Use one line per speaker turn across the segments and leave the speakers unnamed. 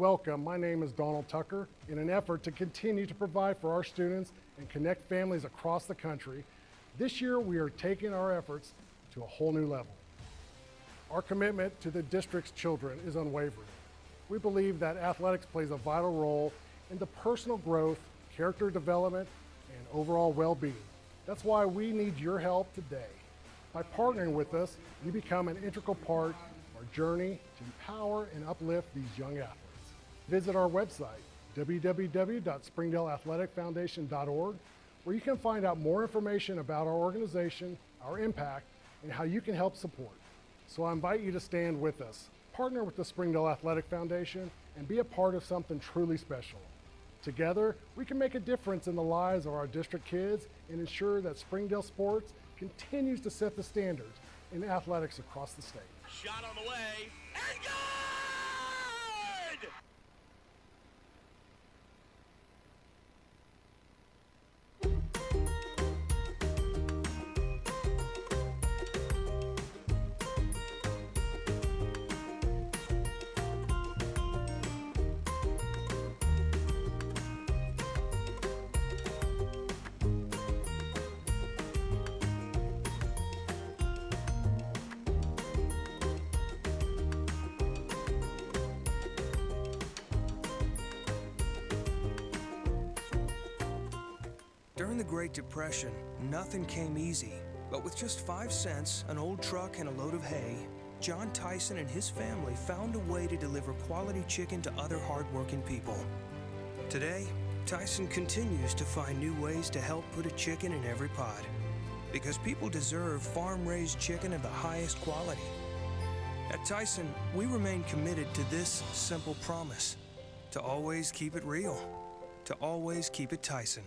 welcome, my name is Donald Tucker. In an effort to continue to provide for our students and connect families across the country, this year we are taking our efforts to a whole new level. Our commitment to the district's children is unwavering. We believe that athletics plays a vital role in the personal growth, character development, and overall well-being. That's why we need your help today. By partnering with us, you become an integral part of our journey to empower and uplift these young athletes. Visit our website, www.springdaleathleticfoundation.org, where you can find out more information about our organization, our impact, and how you can help support. So I invite you to stand with us, partner with the Springdale Athletic Foundation, and be a part of something truly special. Together, we can make a difference in the lives of our district kids and ensure that Springdale sports continues to set the standards in athletics across the state.
Shot on the way, and good!
During the Great Depression, nothing came easy. But with just 5 cents, an old truck, and a load of hay, John Tyson and his family found a way to deliver quality chicken to other hardworking people. Today, Tyson continues to find new ways to help put a chicken in every pot. Because people deserve farm-raised chicken of the highest quality. At Tyson, we remain committed to this simple promise: to always keep it real, to always keep it Tyson.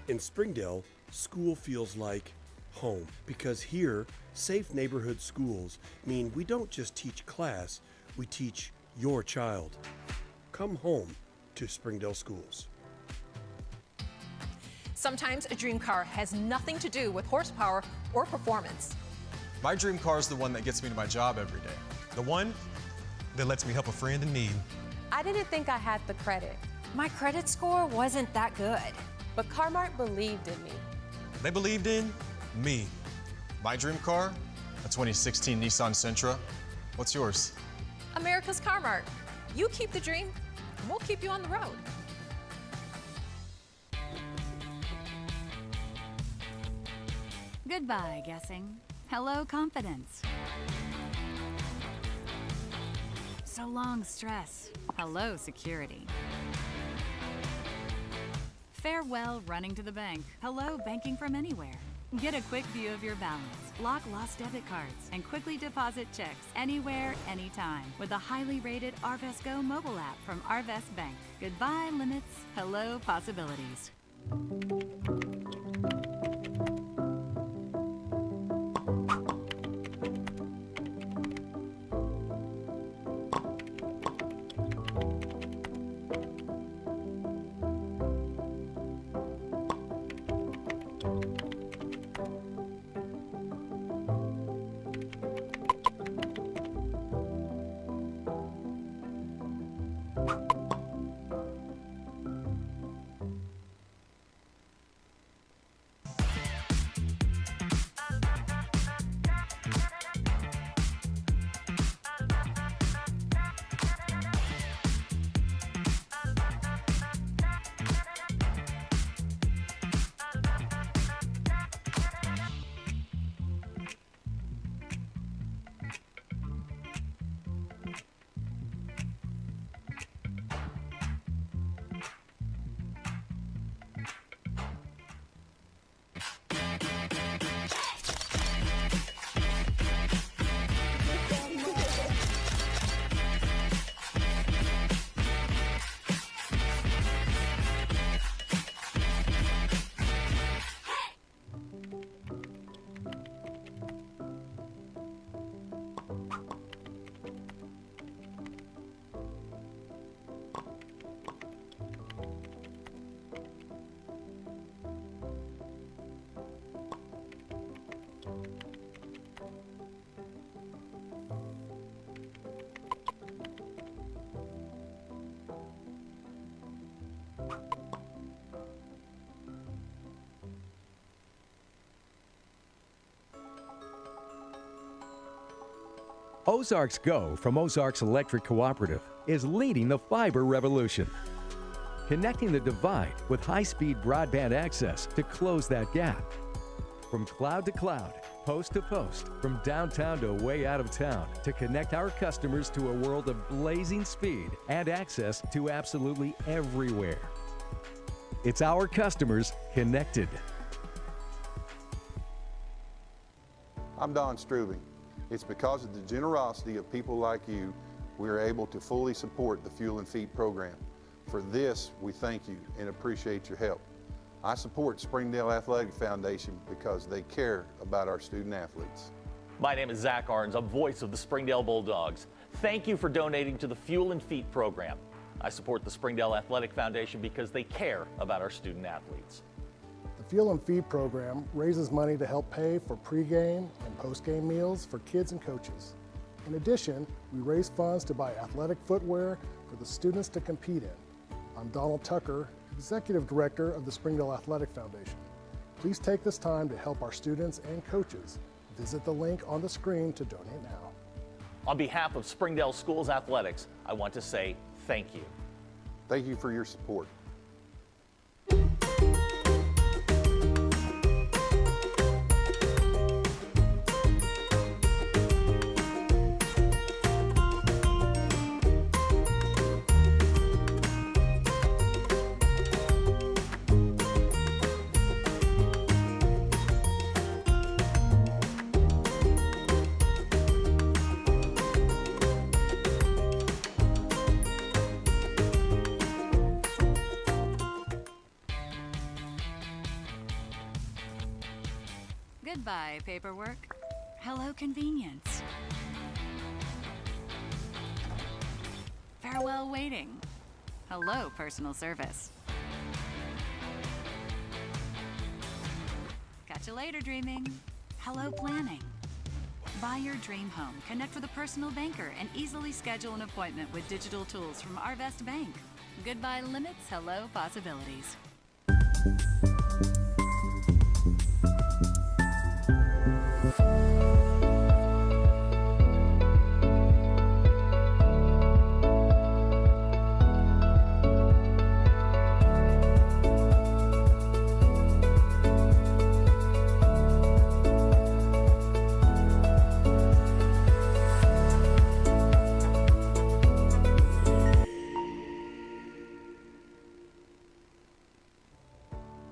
In Springdale, school feels like home because here, safe neighborhood schools mean we don't just teach class, we teach your child. Come home to Springdale schools.
Sometimes a dream car has nothing to do with horsepower or performance.
My dream car is the one that gets me to my job every day. The one that lets me help a friend in need.
I didn't think I had the credit. My credit score wasn't that good. But Car-Mart believed in me.
They believed in me. My dream car, a 2016 Nissan Sentra. What's yours?
America's Car-Mart. You keep the dream, and we'll keep you on the road.
Goodbye, guessing. Hello, confidence. So long, stress. Hello, security. Farewell, running to the bank. Hello, banking from anywhere. Get a quick view of your balance, lock lost debit cards, and quickly deposit checks anywhere, anytime with a highly rated Arvest Go mobile app from Arvest Bank. Goodbye, limits. Hello, possibilities.
Ozarks Go from Ozarks Electric Cooperative is leading the fiber revolution, connecting the divide with high-speed broadband access to close that gap. From cloud to cloud, post to post, from downtown to way out of town, to connect our customers to a world of blazing speed and access to absolutely everywhere. It's our customers connected.
I'm Don Strubing. It's because of the generosity of people like you, we are able to fully support the Fuel and Feed program. For this, we thank you and appreciate your help. I support Springdale Athletic Foundation because they care about our student athletes.
My name is Zach Arns. I'm voice of the Springdale Bulldogs. Thank you for donating to the Fuel and Feed program. I support the Springdale Athletic Foundation because they care about our student athletes.
The Fuel and Feed program raises money to help pay for pregame and postgame meals for kids and coaches. In addition, we raise funds to buy athletic footwear for the students to compete in. I'm Donald Tucker, Executive Director of the Springdale Athletic Foundation. Please take this time to help our students and coaches. Visit the link on the screen to donate now.
On behalf of Springdale Schools Athletics, I want to say thank you.
Thank you for your support.
Goodbye, paperwork. Hello, convenience. Farewell, waiting. Hello, personal service. Catch you later, dreaming. Hello, planning. Buy your dream home, connect with a personal banker, and easily schedule an appointment with digital tools from Arvest Bank. Goodbye limits, hello possibilities.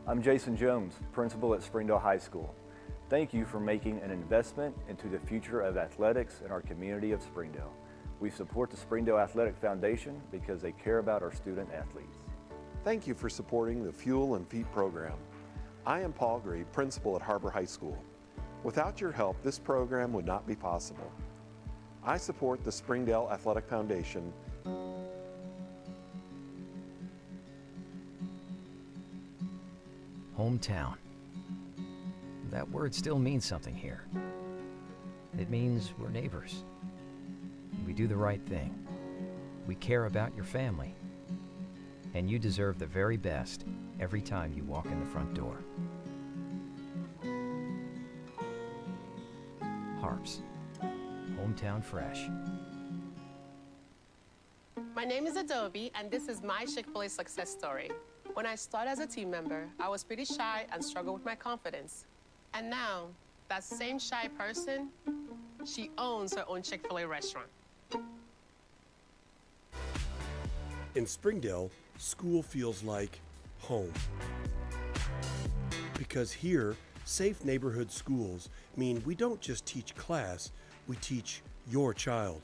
I'm Jason Jones, principal at Springdale High School. Thank you for making an investment into the future of athletics in our community of Springdale. We support the Springdale Athletic Foundation because they care about our student athletes.
Thank you for supporting the Fuel and Feed program. I am Paul Gray, principal at Har-Ber High School. Without your help, this program would not be possible. I support the Springdale Athletic Foundation.
Hometown. That word still means something here. It means we're neighbors. We do the right thing. We care about your family. And you deserve the very best every time you walk in the front door. Harps. Hometown fresh.
My name is Adobe, and this is my Chick-fil-A success story. When I started as a team member, I was pretty shy and struggled with my confidence. And now, that same shy person, she owns her own Chick-fil-A restaurant.
In Springdale, school feels like home. Because here, safe neighborhood schools mean we don't just teach class, we teach your child.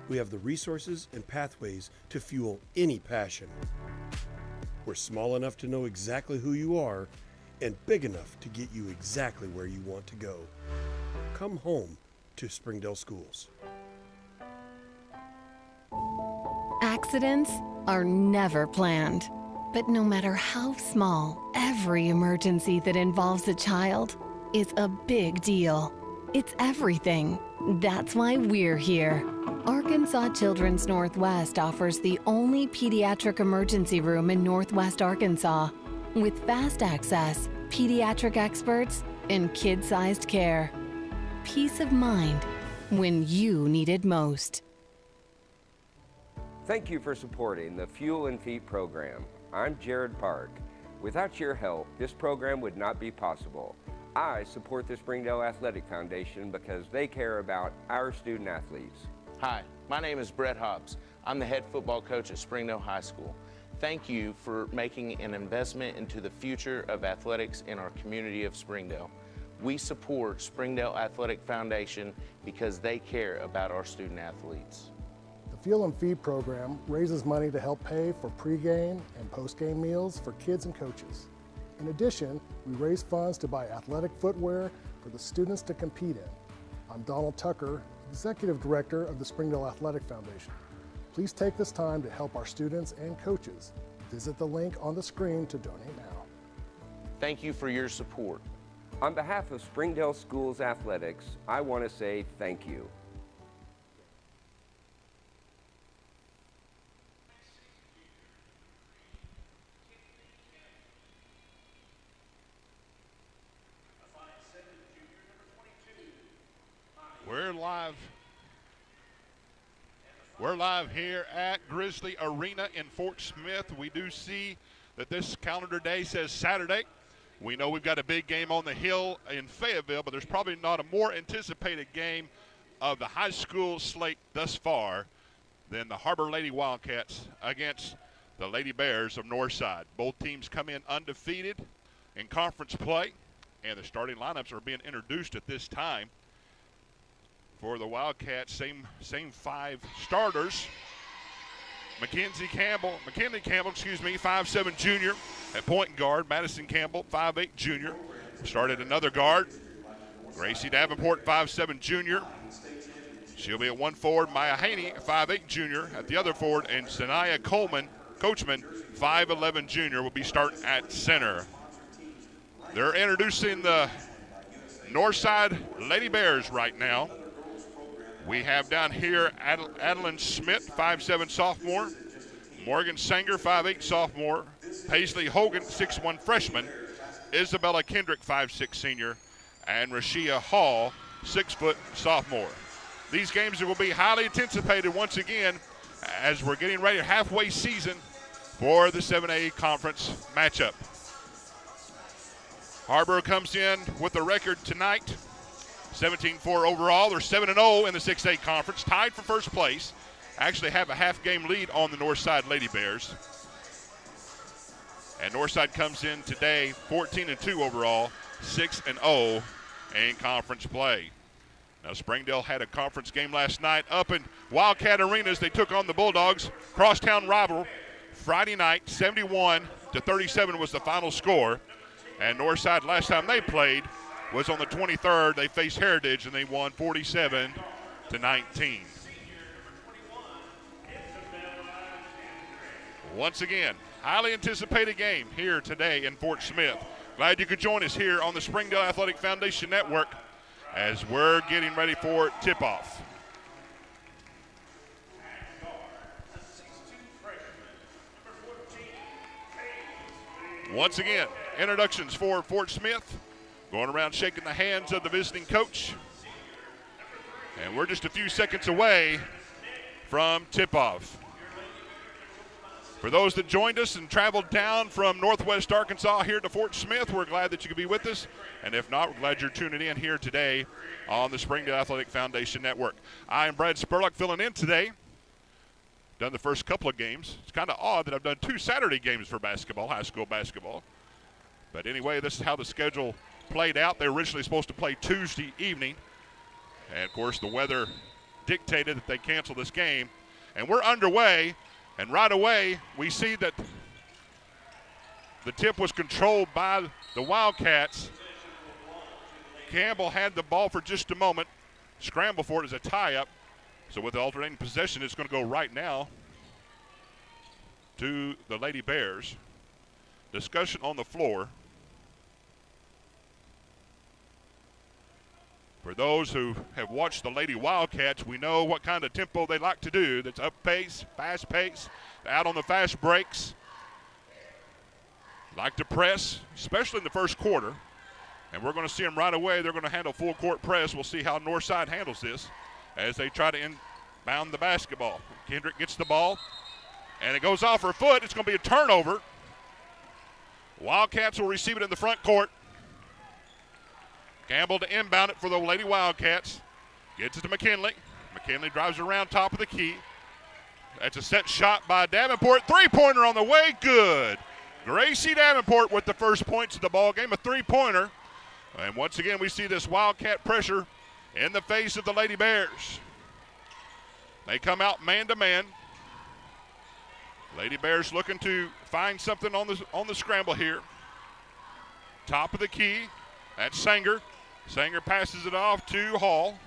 We have the resources and pathways to fuel any passion. We're small enough to know exactly who you are and big enough to get you exactly where you want to go. Come home to Springdale Schools.
Accidents are never planned. But no matter how small, every emergency that involves a child is a big deal. It's everything. That's why we're here. Arkansas Children's Northwest offers the only pediatric emergency room in Northwest Arkansas with fast access, pediatric experts, and kid-sized care. Peace of mind when you need it most.
Thank you for supporting the Fuel and Feet program. I'm Jared Park. Without your help, this program would not be possible. I support the Springdale Athletic Foundation because they care about our student athletes.
Hi, my name is Brett Hobbs. I'm the head football coach at Springdale High School. Thank you for making an investment into the future of athletics in our community of Springdale. We support Springdale Athletic Foundation because they care about our student athletes.
The Fuel and Feed program raises money to help pay for pregame and postgame meals for kids and coaches. In addition, we raise funds to buy athletic footwear for the students to compete in. I'm Donald Tucker, Executive Director of the Springdale Athletic Foundation. Please take this time to help our students and coaches. Visit the link on the screen to donate now.
Thank you for your support.
On behalf of Springdale Schools Athletics, I want to say thank you.
We're live here at Grizzly Arena in Fort Smith. We do see that this calendar day says Saturday. We know we've got a big game on the hill in Fayetteville, but there's probably not a more anticipated game of the high school slate thus far than the Har-Ber Lady Wildcats against the Lady Bears of Northside. Both teams come in undefeated in conference play, and the starting lineups are being introduced at this time. For the Wildcats, same five starters. McKinley Campbell, 5'7" junior at point guard. Madison Campbell, 5'8" junior. Started another guard. Gracie Davenport, 5'7" junior. She'll be at one forward. Maya Haney, 5'8" junior at the other forward. And Sanaya Coachman, 5'11" junior, will be starting at center. They're introducing the Northside Lady Bears right now. We have down here Adeline Schmidt, 5'7" sophomore. Morgan Sanger, 5'8" sophomore. Paisley Hogan, 6'1" freshman. Isabella Kendrick, 5'6" senior. And Rashia Hall, 6' sophomore. These games will be highly anticipated once again as we're getting ready to halfway season for the 7A conference matchup. Har-Ber comes in with a record tonight. 17-4 overall. They're 7-0 in the 6A conference, tied for first place. Actually have a half-game lead on the Northside Lady Bears. And Northside comes in today 14-2 overall, 6-0 in conference play. Now Springdale had a conference game last night up in Wildcat Arena as they took on the Bulldogs. Crosstown rival Friday night, 71-37 was the final score. And Northside, last time they played, was on the 23rd. They faced Heritage, and they won 47-19. Once again, highly anticipated game here today in Fort Smith. Glad you could join us here on the Springdale Athletic Foundation Network as we're getting ready for tip-off. Once again, introductions for Fort Smith. Going around shaking the hands of the visiting coach. And we're just a few seconds away from tip-off. For those that joined us and traveled down from Northwest Arkansas here to Fort Smith, we're glad that you could be with us. And if not, we're glad you're tuning in here today on the Springdale Athletic Foundation Network. I am Brad Spurlock filling in today. Done the first couple of games. It's kind of odd that I've done 2 Saturday games for basketball, high school basketball. But anyway, this is how the schedule played out. They were originally supposed to play Tuesday evening. And, of course, the weather dictated that they cancel this game. And we're underway. And right away, we see that the tip was controlled by the Wildcats. Campbell had the ball for just a moment. Scramble for it as a tie-up. So with the alternating possession, it's going to go right now to the Lady Bears. Discussion on the floor. For those who have watched the Lady Wildcats, we know what kind of tempo they like to do. That's up pace, fast pace, out on the fast breaks. Like to press, especially in the first quarter. And we're going to see them right away. They're going to handle full court press. We'll see how Northside handles this. as they try to inbound the basketball. Kendrick gets the ball, and it goes off her foot. It's going to be a turnover. Wildcats will receive it in the front court. Campbell to inbound it for the Lady Wildcats. Gets it to McKinley. McKinley drives around top of the key. That's a set shot by Davenport. Three-pointer on the way, good. Gracie Davenport with the first points of the ball game, a three-pointer. And once again, we see this Wildcat pressure in the face of the Lady Bears. They come out man-to-man. Lady Bears looking to find something on the scramble here. Top of the key, that's Sanger. Sanger passes it off to Hall.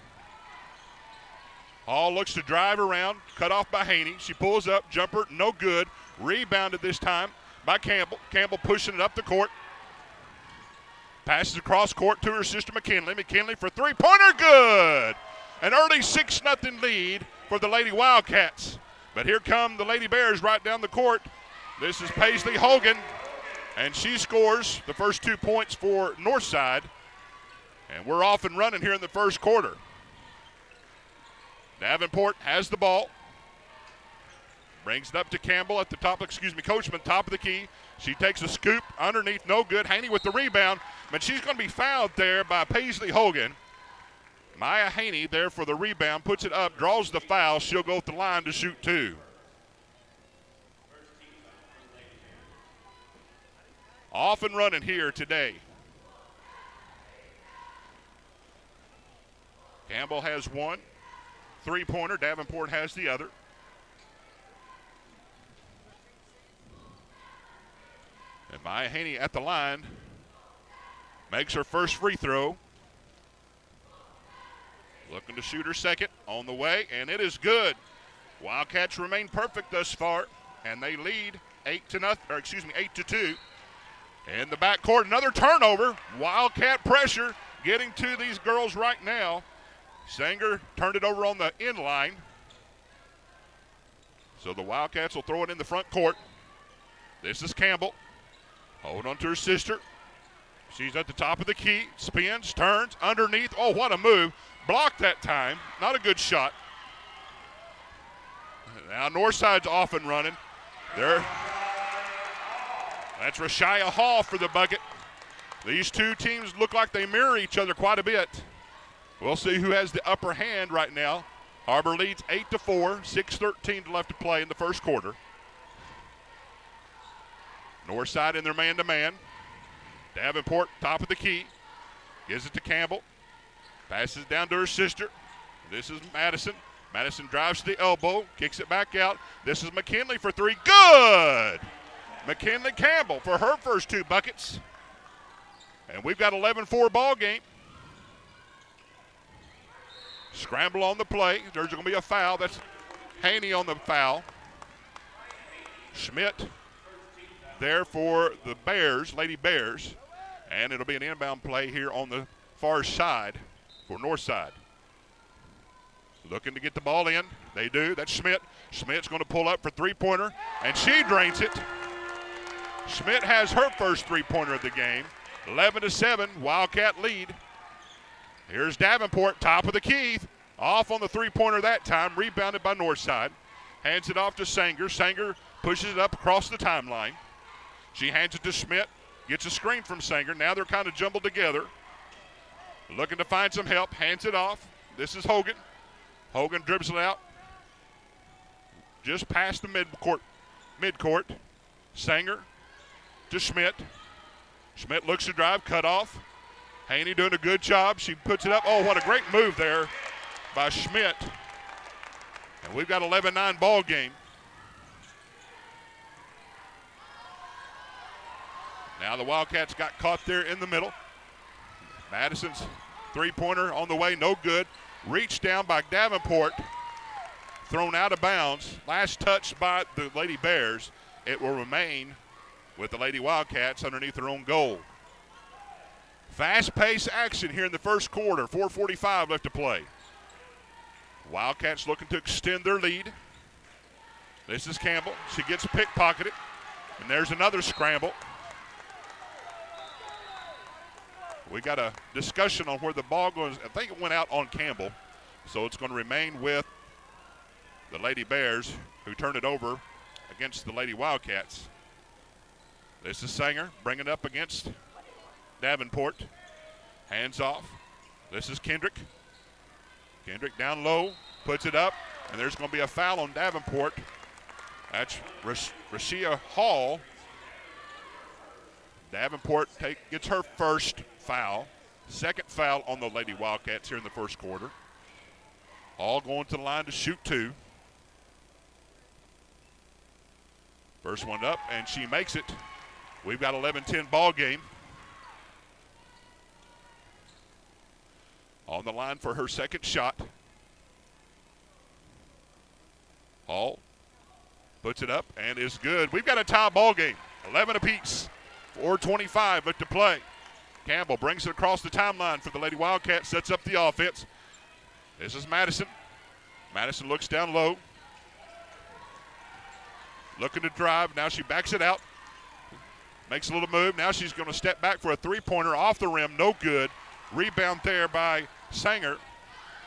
Hall looks to drive around, cut off by Haney. She pulls up, jumper, no good. Rebounded this time by Campbell. Campbell pushing it up the court. Passes across court to her sister McKinley. McKinley for three-pointer, good. An early 6-0 lead for the Lady Wildcats. But here come the Lady Bears right down the court. This is Paisley Hogan, and she scores the first 2 points for Northside. And we're off and running here in the first quarter. Davenport has the ball. Brings it up to Campbell at the top, Coachman, top of the key. She takes a scoop underneath, no good. Haney with the rebound, but she's going to be fouled there by Paisley Hogan. Maya Haney there for the rebound, puts it up, draws the foul. She'll go at the line to shoot two. Off and running here today. Campbell has one three-pointer. Davenport has the other. And Maya Haney at the line makes her first free throw. Looking to shoot her second on the way, and it is good. Wildcats remain perfect thus far, and they lead 8-2. In the backcourt, another turnover. Wildcat pressure getting to these girls right now. Sanger turned it over on the end line. So the Wildcats will throw it in the front court. This is Campbell. Hold on to her sister. She's at the top of the key. Spins, turns, underneath. Oh, what a move. Blocked that time. Not a good shot. Now Northside's off and running. There. That's Rashia Hall for the bucket. These two teams look like they mirror each other quite a bit. We'll see who has the upper hand right now. Har-Ber leads 8-4, 6:13 left to play in the first quarter. Northside in their man-to-man. Davenport, top of the key. Gives it to Campbell. Passes down to her sister. This is Madison. Madison drives to the elbow, kicks it back out. This is McKinley for three. Good! McKinley Campbell for her first two buckets. And we've got 11-4 ball game. Scramble on the play. There's going to be a foul. That's Haney on the foul. Schmidt there for the Bears, Lady Bears. And it'll be an inbound play here on the far side for Northside. Looking to get the ball in. They do. That's Schmidt. Schmidt's going to pull up for three-pointer, and she drains it. Schmidt has her first three-pointer of the game. 11-7, Wildcat lead. Here's Davenport, top of the key. Off on the three-pointer that time, rebounded by Northside. Hands it off to Sanger. Sanger pushes it up across the timeline. She hands it to Schmidt, gets a screen from Sanger. Now they're kind of jumbled together. Looking to find some help, hands it off. This is Hogan. Hogan dribbles it out. Just past the midcourt. Sanger to Schmidt. Schmidt looks to drive, cut off. Haney doing a good job. She puts it up. Oh, what a great move there by Schmidt. And we've got 11-9 ball game. Now the Wildcats got caught there in the middle. Madison's three-pointer on the way, no good. Reached down by Davenport. Thrown out of bounds. Last touch by the Lady Bears. It will remain with the Lady Wildcats underneath their own goal. Fast-paced action here in the first quarter. 4:45 left to play. Wildcats looking to extend their lead. This is Campbell. She gets pickpocketed. And there's another scramble. We got a discussion on where the ball goes. I think it went out on Campbell. So it's going to remain with the Lady Bears, who turned it over against the Lady Wildcats. This is Sanger, bringing it up against Davenport. Hands off. This is Kendrick. Kendrick down low, puts it up, and there's going to be a foul on Davenport. That's Rashia Hall. Davenport gets her first foul. Second foul on the Lady Wildcats here in the first quarter. Hall going to the line to shoot 2. First one up, and she makes it. We've got 11-10 ball game. On the line for her second shot. Hall puts it up and is good. We've got a tie ball game. 11 apiece. 4:25 left to play. Campbell brings it across the timeline for the Lady Wildcats, sets up the offense. This is Madison. Madison looks down low. Looking to drive. Now she backs it out. Makes a little move. Now she's going to step back for a three-pointer off the rim. No good. Rebound there by Sanger.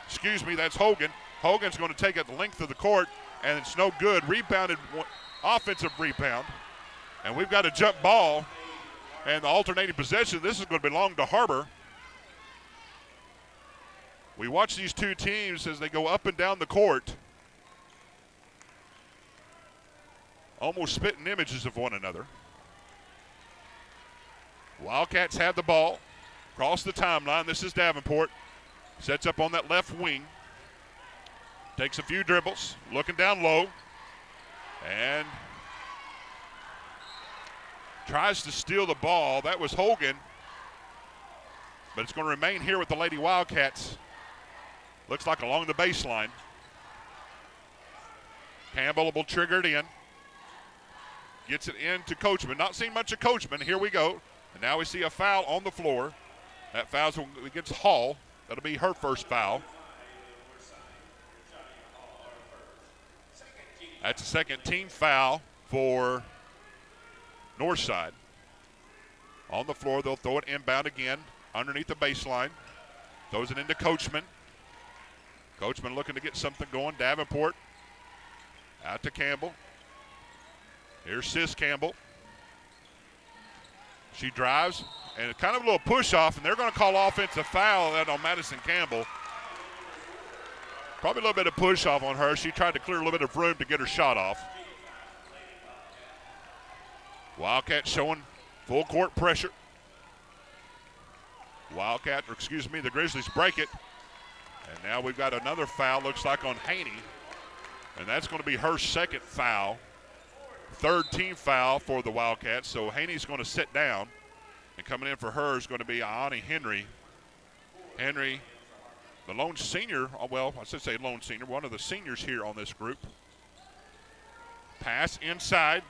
Excuse me, that's Hogan. Hogan's going to take it the length of the court, and it's no good. Rebounded, offensive rebound. And we've got a jump ball, and the alternating possession, this is going to belong to Har-Ber. We watch these two teams as they go up and down the court, almost spitting images of one another. Wildcats have the ball across the timeline. This is Davenport. Sets up on that left wing. Takes a few dribbles, looking down low, and tries to steal the ball. That was Hogan, but it's going to remain here with the Lady Wildcats. Looks like along the baseline. Campbell will trigger it in. Gets it into Coachman. Not seeing much of Coachman. Here we go. And now we see a foul on the floor. That foul's against Hall. That'll be her first foul. That's a second team foul for Northside. On the floor, they'll throw it inbound again underneath the baseline. Throws it into Coachman. Coachman looking to get something going. Davenport out to Campbell. Here's Sis Campbell. She drives, and kind of a little push-off, and they're going to call offensive foul on Madison Campbell. Probably a little bit of push-off on her. She tried to clear a little bit of room to get her shot off. Wildcats showing full court pressure. The Grizzlies break it. And now we've got another foul, looks like on Haney. And that's going to be her second foul. Third team foul for the Wildcats. So Haney's going to sit down. And coming in for her is going to be Ani Henry. Henry, the lone senior, well, I should say lone senior, one of the seniors here on this group. Pass inside.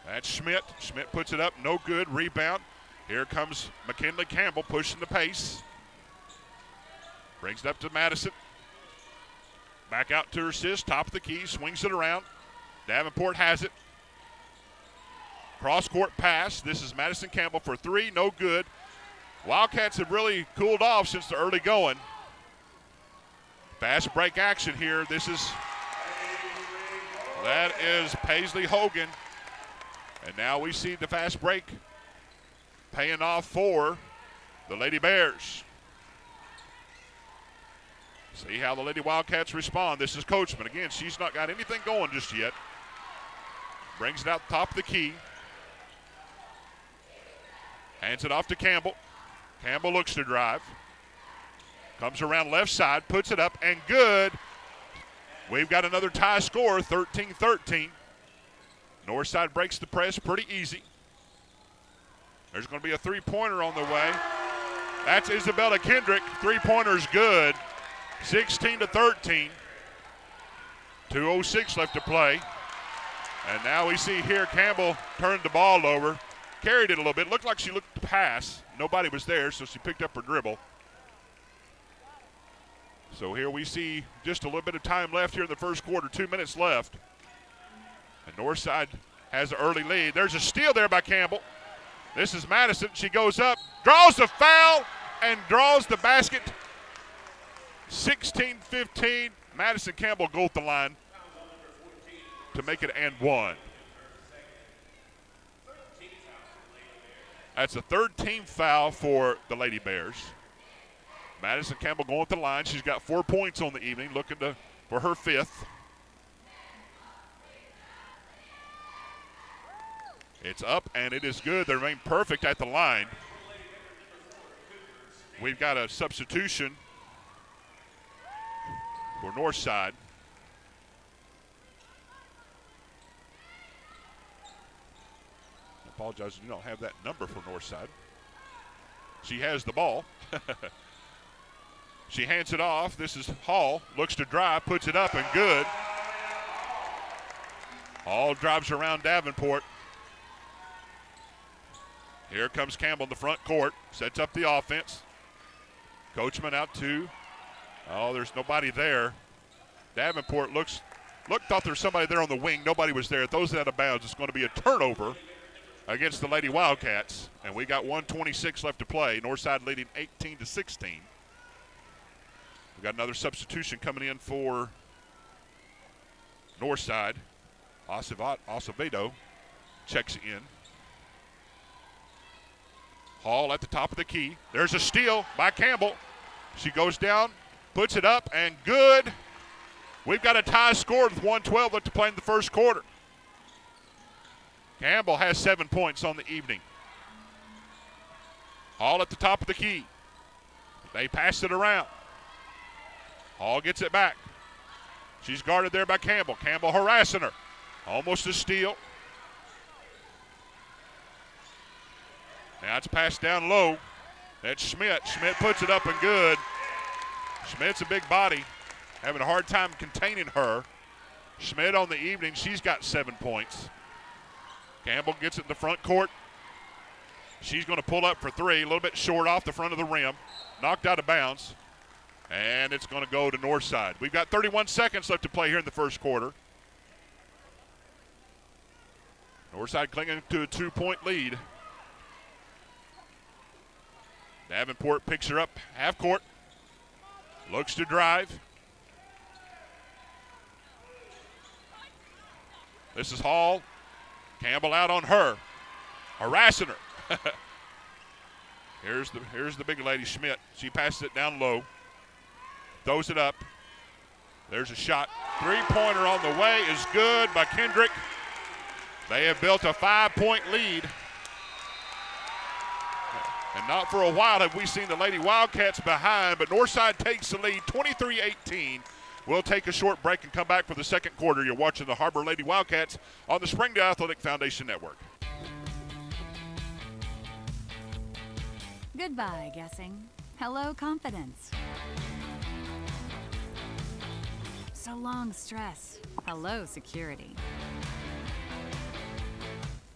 That's Schmidt. Schmidt puts it up, no good. Rebound. Here comes McKinley Campbell pushing the pace. Brings it up to Madison. Back out to her sis, top of the key, swings it around. Davenport has it. Cross-court pass. This is Madison Campbell for three, no good. Wildcats have really cooled off since the early going. Fast break action here. That is Paisley Hogan. And now we see the fast break paying off for the Lady Bears. See how the Lady Wildcats respond. This is Coachman. Again, she's not got anything going just yet. Brings it out top of the key. Hands it off to Campbell. Campbell looks to drive. Comes around left side, puts it up, and good. We've got another tie score, 13-13. Northside breaks the press pretty easy. There's going to be a three-pointer on the way. That's Isabella Kendrick. Three-pointer's good. 16-13. 2:06 left to play. And now we see here Campbell turned the ball over. Carried it a little bit. Looked like she looked to pass. Nobody was there, so she picked up her dribble. So here we see just a little bit of time left here in the first quarter. 2 minutes left. And Northside has an early lead. There's a steal there by Campbell. This is Madison. She goes up, draws the foul, and draws the basket. 16-15. Madison Campbell go at the line to make it and one. That's a third team foul for the Lady Bears. Madison Campbell going at the line. She's got 4 points on the evening, looking for her fifth. It's up, and it is good. They remain perfect at the line. We've got a substitution for Northside. I apologize, you don't have that number for Northside. She has the ball. She hands it off. This is Hall. Looks to drive, puts it up, and good. Hall drives around Davenport. Here comes Campbell in the front court. Sets up the offense. Coachman out to. Oh, there's nobody there. Davenport thought there was somebody there on the wing. Nobody was there. Throws it out of bounds. It's going to be a turnover against the Lady Wildcats. And we got 1:26 left to play. Northside leading 18-16. We got another substitution coming in for Northside. Acevedo checks in. Hall at the top of the key. There's a steal by Campbell. She goes down, puts it up, and good. We've got a tie score with 1:12 left to play in the first quarter. Campbell has 7 points on the evening. Hall at the top of the key. They pass it around. Hall gets it back. She's guarded there by Campbell. Campbell harassing her. Almost a steal. Now it's passed down low. That's Schmidt. Schmidt puts it up and good. Schmidt's a big body. Having a hard time containing her. Schmidt on the evening, she's got 7 points. Campbell gets it in the front court. She's going to pull up for three. A little bit short off the front of the rim. Knocked out of bounds. And it's going to go to Northside. We've got 31 seconds left to play here in the first quarter. Northside clinging to a 2-point lead. Davenport picks her up half court. Looks to drive. This is Hall. Campbell out on her. Harassing her. Here's the big lady, Schmidt. She passes it down low. Throws it up. There's a shot. Three-pointer on the way is good by Kendrick. They have built a 5-point lead. And not for a while have we seen the Lady Wildcats behind, but Northside takes the lead 23-18. We'll take a short break and come back for the second quarter. You're watching the Har-Ber Lady Wildcats on the Springdale Athletic Foundation Network.
Goodbye, guessing. Hello, confidence. So long, stress. Hello, security.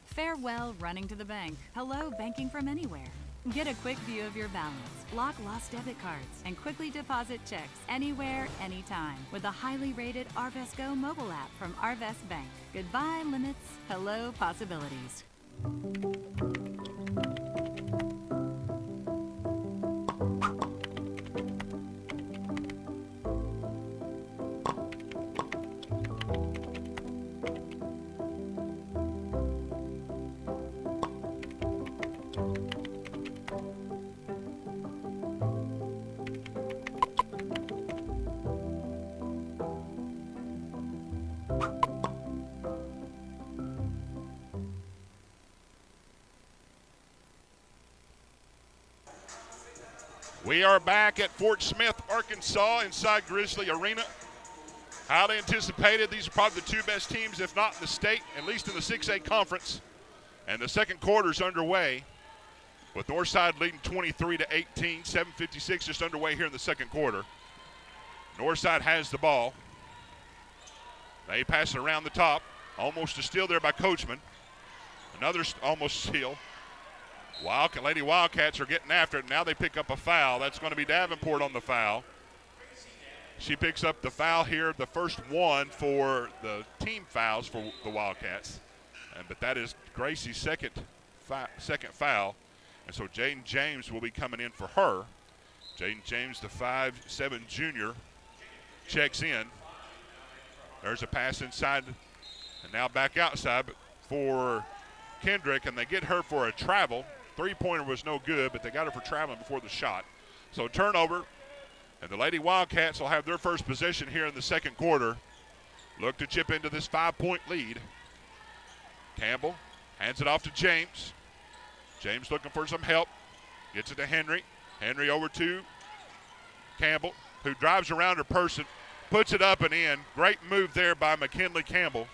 Farewell, running to the bank. Hello, banking from anywhere. Get a quick view of your balance, lock lost debit cards, and quickly deposit checks anywhere, anytime with the highly rated Arvest Go mobile app from Arvest Bank. Goodbye, limits. Hello, possibilities.
We are back at Fort Smith, Arkansas, inside Grizzly Arena. Highly anticipated. These are probably the two best teams, if not in the state, at least in the 6A conference. And the second quarter's underway with Northside leading 23-18, 7:56 just underway here in the second quarter. Northside has the ball. They pass it around the top. Almost a steal there by Coachman. Another almost steal. Lady Wildcats are getting after it. Now they pick up a foul. That's going to be Davenport on the foul. She picks up the foul here, the first one for the team fouls for the Wildcats. But that is Gracie's second foul. And so Jaden James will be coming in for her. Jaden James, the 5'7" junior, checks in. There's a pass inside and now back outside for Kendrick, and they get her for a travel. Three-pointer was no good, but they got her for traveling before the shot. So turnover, and the Lady Wildcats will have their first possession here in the second quarter. Look to chip into this 5-point lead. Campbell hands it off to James. James looking for some help. Gets it to Henry. Henry over to Campbell, who drives around her person, puts it up and in. Great move there by McKinley Campbell.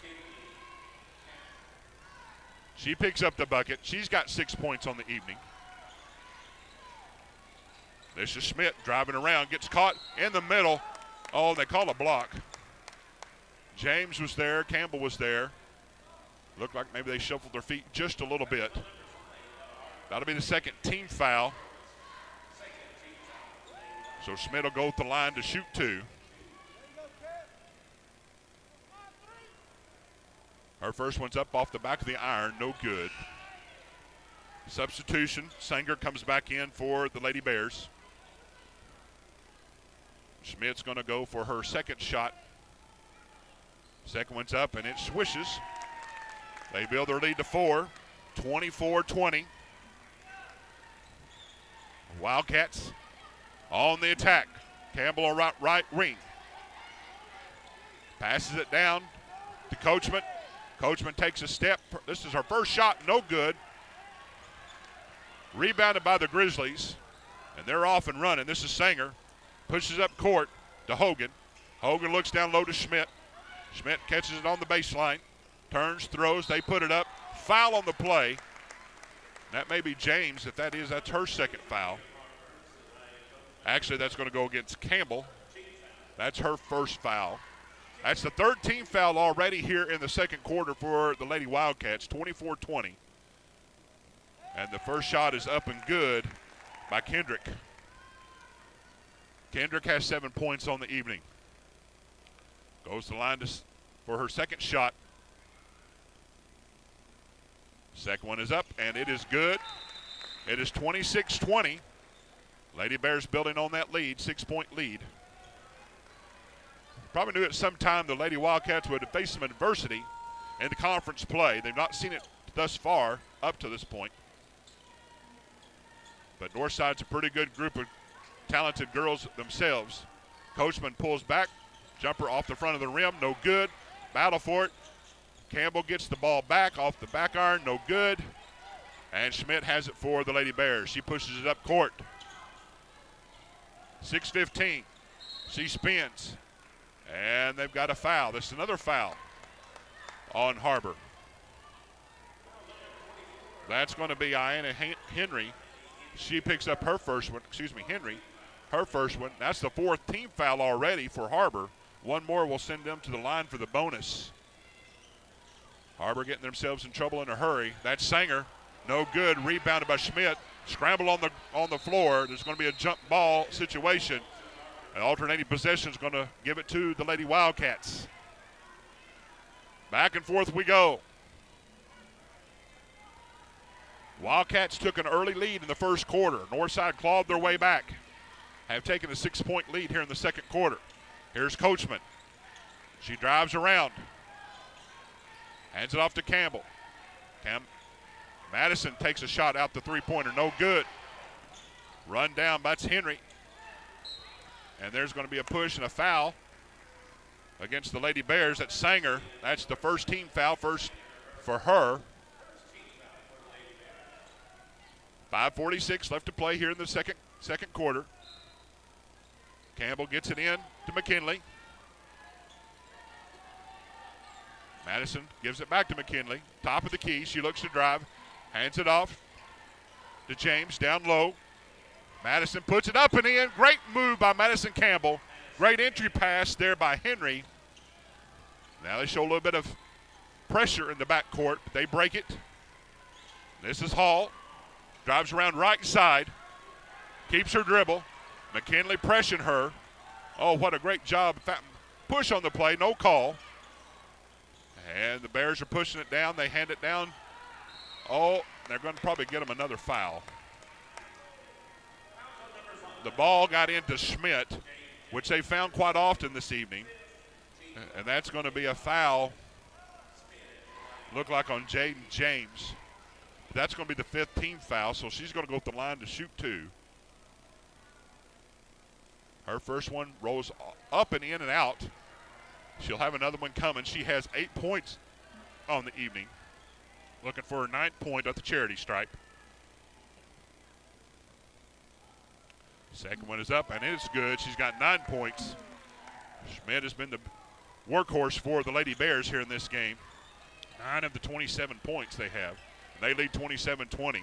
She picks up the bucket. She's got 6 points on the evening. This is Schmidt driving around, gets caught in the middle. Oh, they call a block. James was there, Campbell was there. Looked like maybe they shuffled their feet just a little bit. That'll be the second team foul. So Schmidt will go to the line to shoot 2. Her first one's up off the back of the iron, no good. Substitution, Sanger comes back in for the Lady Bears. Schmidt's gonna go for her second shot. Second one's up and it swishes. They build their lead to 4, 24-20. Wildcats on the attack. Campbell on right wing. Passes it down to Coachman. Coachman takes a step. This is her first shot, no good. Rebounded by the Grizzlies, and they're off and running. This is Sanger. Pushes up court to Hogan. Hogan looks down low to Schmidt. Schmidt catches it on the baseline. Turns, throws, they put it up. Foul on the play. That may be James. If that is, that's her second foul. Actually, that's going to go against Campbell. That's her first foul. That's the third team foul already here in the second quarter for the Lady Wildcats, 24-20. And the first shot is up and good by Kendrick. Kendrick has 7 points on the evening. Goes to the line for her second shot. Second one is up, and it is good. It is 26-20. Lady Bears building on that lead, 6-point lead. Probably knew at some time the Lady Wildcats would face some adversity in the conference play. They've not seen it thus far up to this point. But Northside's a pretty good group of talented girls themselves. Coachman pulls back. Jumper off the front of the rim, no good. Battle for it. Campbell gets the ball back off the back iron, no good. And Schmidt has it for the Lady Bears. She pushes it up court. 6:15. She spins. And they've got a foul. This is another foul on Har-Ber. That's going to be Iana Henry. She picks up her first one. Henry, her first one. That's the fourth team foul already for Har-Ber. One more will send them to the line for the bonus. Har-Ber getting themselves in trouble in a hurry. That's Sanger. No good. Rebounded by Schmidt. Scramble on the floor. There's going to be a jump ball situation. An alternating possession is going to give it to the Lady Wildcats. Back and forth we go. Wildcats took an early lead in the first quarter. Northside clawed their way back. Have taken a 6-point lead here in the second quarter. Here's Coachman. She drives around. Hands it off to Campbell. Madison takes a shot out the three-pointer. No good. Run down. That's Henry. And there's going to be a push and a foul against the Lady Bears. That's Sanger. That's the first team foul, first for her. 5:46 left to play here in the second quarter. Campbell gets it in to McKinley. Madison gives it back to McKinley. Top of the key. She looks to drive. Hands it off to James down low. Madison puts it up and in. Great move by Madison Campbell. Great entry pass there by Henry. Now they show a little bit of pressure in the backcourt, but they break it. This is Hall. Drives around right side. Keeps her dribble. McKinley pressuring her. Oh, what a great job. Push on the play, no call. And the Bears are pushing it down. They hand it down. Oh, they're going to probably get them another foul. the ball got into Schmidt, which they found quite often this evening. And that's going to be a foul, look like on Jaden James. That's going to be the 5th team foul, so she's going to go up the line to shoot 2. Her first one rolls up and in and out. She'll have another one coming. She has 8 points on the evening. Looking for her 9th point at the charity stripe. Second one is up, and it's good. She's got 9 points. Schmidt has been the workhorse for the Lady Bears here in this game. 9 of the 27 points they have. They lead 27-20.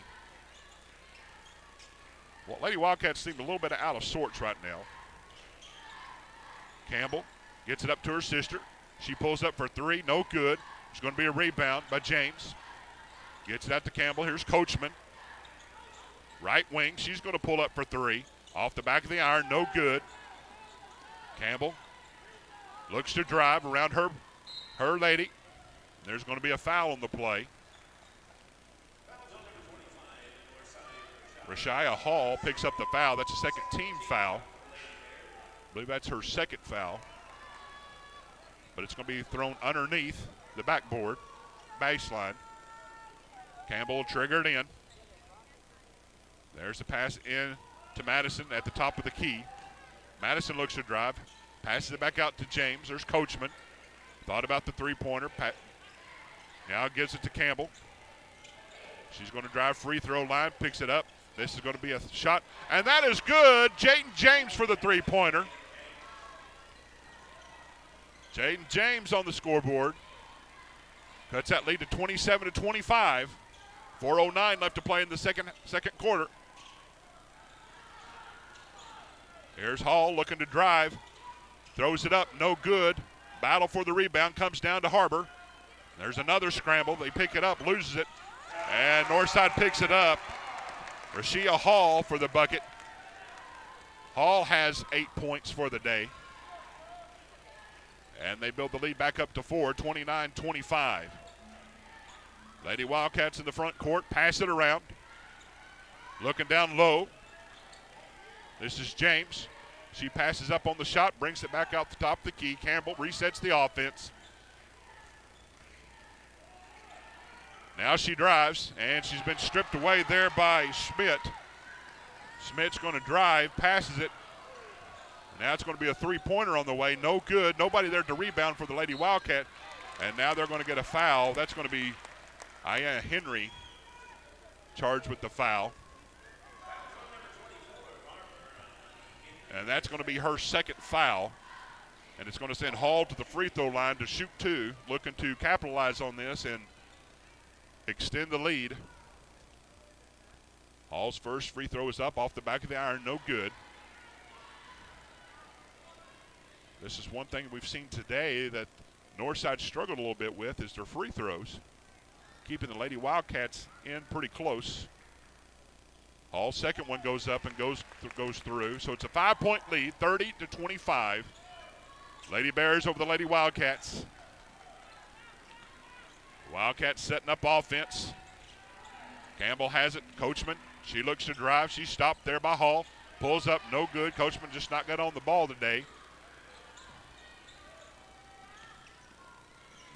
Well, Lady Wildcats seem a little bit out of sorts right now. Campbell gets it up to her sister. She pulls up for 3, no good. It's going to be a rebound by James. Gets it out to Campbell. Here's Coachman. Right wing, she's going to pull up for 3. Off the back of the iron, no good. Campbell looks to drive around her lady. There's going to be a foul on the play. Rashia Hall picks up the foul. That's a second team foul. I believe that's her second foul. But it's going to be thrown underneath the backboard, baseline. Campbell triggered in. There's the pass in to Madison at the top of the key. Madison looks to drive, passes it back out to James. There's Coachman. Thought about the three-pointer. Now gives it to Campbell. She's going to drive free throw line, picks it up. This is going to be a shot, and that is good. Jaden James for the three-pointer. Jaden James on the scoreboard. Cuts that lead to 27-25. 4:09 left to play in the second quarter. Here's Hall looking to drive. Throws it up, no good. Battle for the rebound comes down to Har-Ber. There's another scramble. They pick it up, loses it. And Northside picks it up. Rashia Hall for the bucket. Hall has 8 points for the day. And they build the lead back up to 4, 29-25. Lady Wildcats in the front court, pass it around. Looking down low. This is James. She passes up on the shot, brings it back out the top of the key. Campbell resets the offense. Now she drives, and she's been stripped away there by Schmidt. Schmidt's going to drive, passes it. Now it's going to be a three-pointer on the way. No good. Nobody there to rebound for the Lady Wildcat. And now they're going to get a foul. That's going to be Aya Henry charged with the foul. And that's going to be her second foul. And it's going to send Hall to the free throw line to shoot 2, looking to capitalize on this and extend the lead. Hall's first free throw is up off the back of the iron, no good. This is one thing we've seen today that Northside struggled a little bit with is their free throws, keeping the Lady Wildcats in pretty close. Hall's second one goes up and goes through, so it's a 5-point lead, 30-25. Lady Bears over the Lady Wildcats. Wildcats setting up offense. Campbell has it. Coachman, she looks to drive. She's stopped there by Hall. Pulls up, no good. Coachman just not got on the ball today.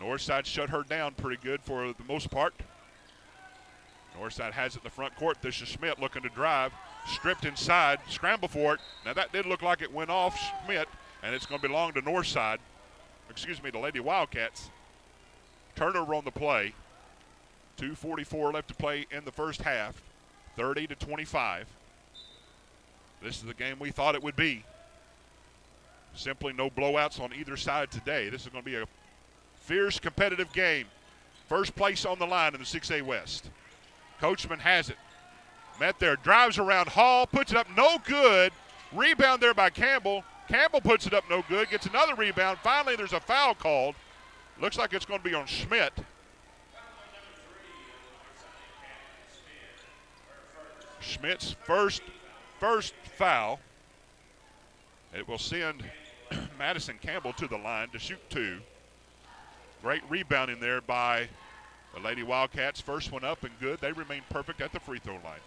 Northside shut her down pretty good for the most part. Northside has it in the front court. This is Schmidt looking to drive. Stripped inside, scramble for it. Now that did look like it went off Schmidt, and it's going to belong to Northside. Excuse me, the Lady Wildcats. Turnover on the play. 2:44 left to play in the first half. 30-25. This is the game we thought it would be. Simply no blowouts on either side today. This is going to be a fierce competitive game. First place on the line in the 6A West. Coachman has it. Met there, drives around Hall, puts it up, no good. Rebound there by Campbell. Campbell puts it up, no good. Gets another rebound. Finally, there's a foul called. Looks like it's going to be on Schmidt. Schmidt's first foul. It will send Madison Campbell to the line to shoot 2. Great rebounding there by the Lady Wildcats. First one up and good. They remain perfect at the free throw line.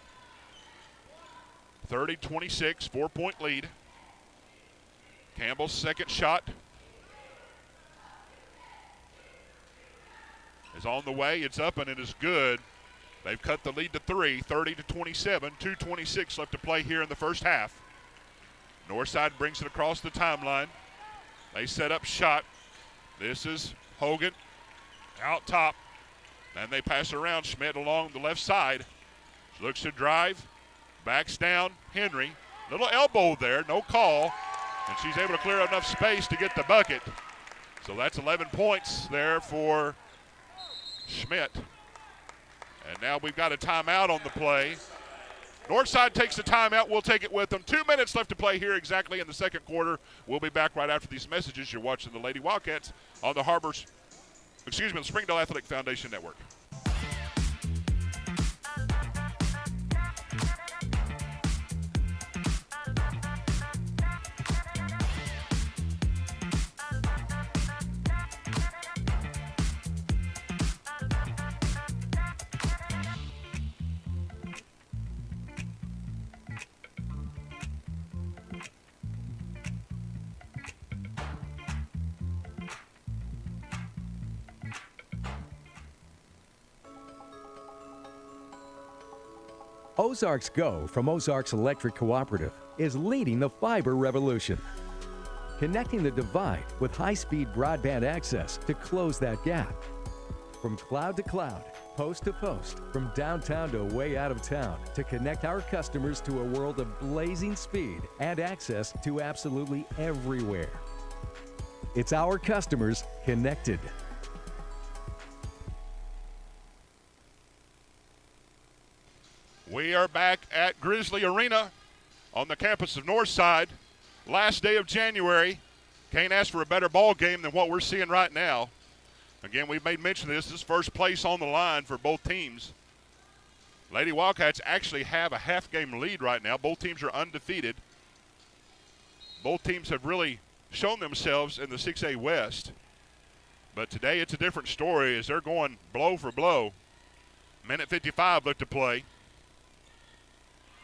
30-26, 4-point lead. Campbell's second shot is on the way. It's up and it is good. They've cut the lead to 3, 30-27, 2:26 left to play here in the first half. Northside brings it across the timeline. They set up shot. This is Hogan out top. And they pass around. Schmidt along the left side. Looks to drive. Backs down. Henry. Little elbow there. No call. And she's able to clear enough space to get the bucket. So that's 11 points there for Schmidt. And now we've got a timeout on the play. Northside takes the timeout. We'll take it with them. 2 minutes left to play here exactly in the second quarter. We'll be back right after these messages. You're watching the Lady Wildcats on the the Springdale Athletic Foundation Network.
Ozarks Go from Ozarks Electric Cooperative is leading the fiber revolution. Connecting the divide with high-speed broadband access to close that gap. From cloud to cloud, post to post, from downtown to way out of town, to connect our customers to a world of blazing speed and access to absolutely everywhere. It's our customers connected.
We are back at Grizzly Arena on the campus of Northside. Last day of January. Can't ask for a better ball game than what we're seeing right now. Again, we've made mention of this. This is first place on the line for both teams. Lady Wildcats actually have a half-game lead right now. Both teams are undefeated. Both teams have really shown themselves in the 6A West. But today it's a different story as they're going blow for blow. Minute 55 left to play.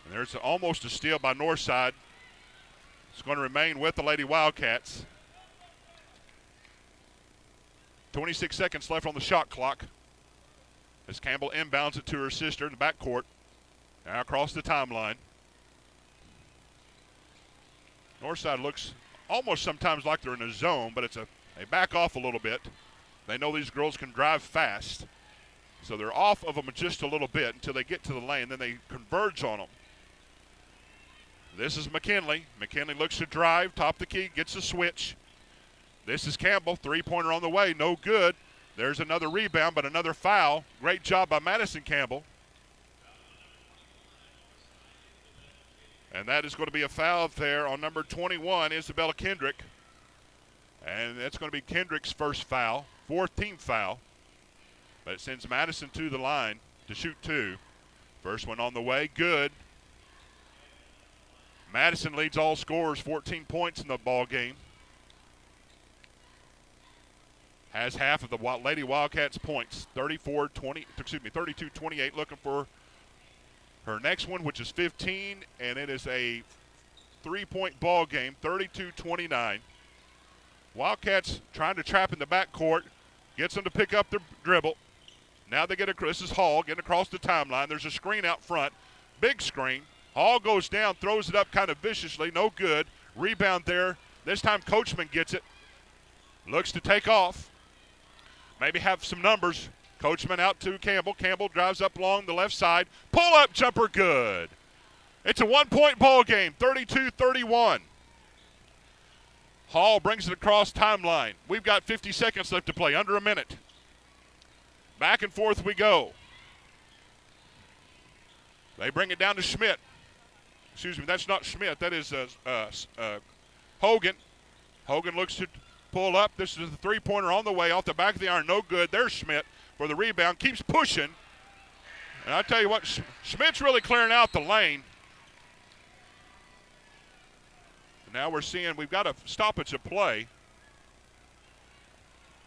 And there's almost a steal by Northside. It's going to remain with the Lady Wildcats. 26 seconds left on the shot clock as Campbell inbounds it to her sister in the backcourt. Now across the timeline. Northside looks almost sometimes like they're in a zone, but they back off a little bit. They know these girls can drive fast. So they're off of them just a little bit until they get to the lane. Then they converge on them. This is McKinley. McKinley looks to drive, top the key, gets the switch. This is Campbell, three-pointer on the way, no good. There's another rebound, but another foul. Great job by Madison Campbell. And that is going to be a foul there on number 21, Isabella Kendrick. And that's going to be Kendrick's first foul, fourth team foul. But it sends Madison to the line to shoot two. First one on the way, good. Madison leads all scorers, 14 points in the ball game. Has half of the Lady Wildcats points, 32-28, looking for her next one, which is 15, and it is a three-point ball game, 32-29. Wildcats trying to trap in the backcourt, gets them to pick up their dribble. Now they get this is Hall getting across the timeline. There's a screen out front, big screen. Hall goes down, throws it up kind of viciously, no good. Rebound there. This time Coachman gets it. Looks to take off. Maybe have some numbers. Coachman out to Campbell. Campbell drives up along the left side. Pull-up jumper, good. It's a one-point ball game, 32-31. Hall brings it across timeline. We've got 50 seconds left to play, under a minute. Back and forth we go. They bring it down to Schmidt. Excuse me, that's not Schmidt. That is Hogan. Hogan looks to pull up. This is the three-pointer on the way off the back of the iron. No good. There's Schmidt for the rebound. Keeps pushing. And I tell you what, Schmidt's really clearing out the lane. Now we're seeing we've got a stoppage of play.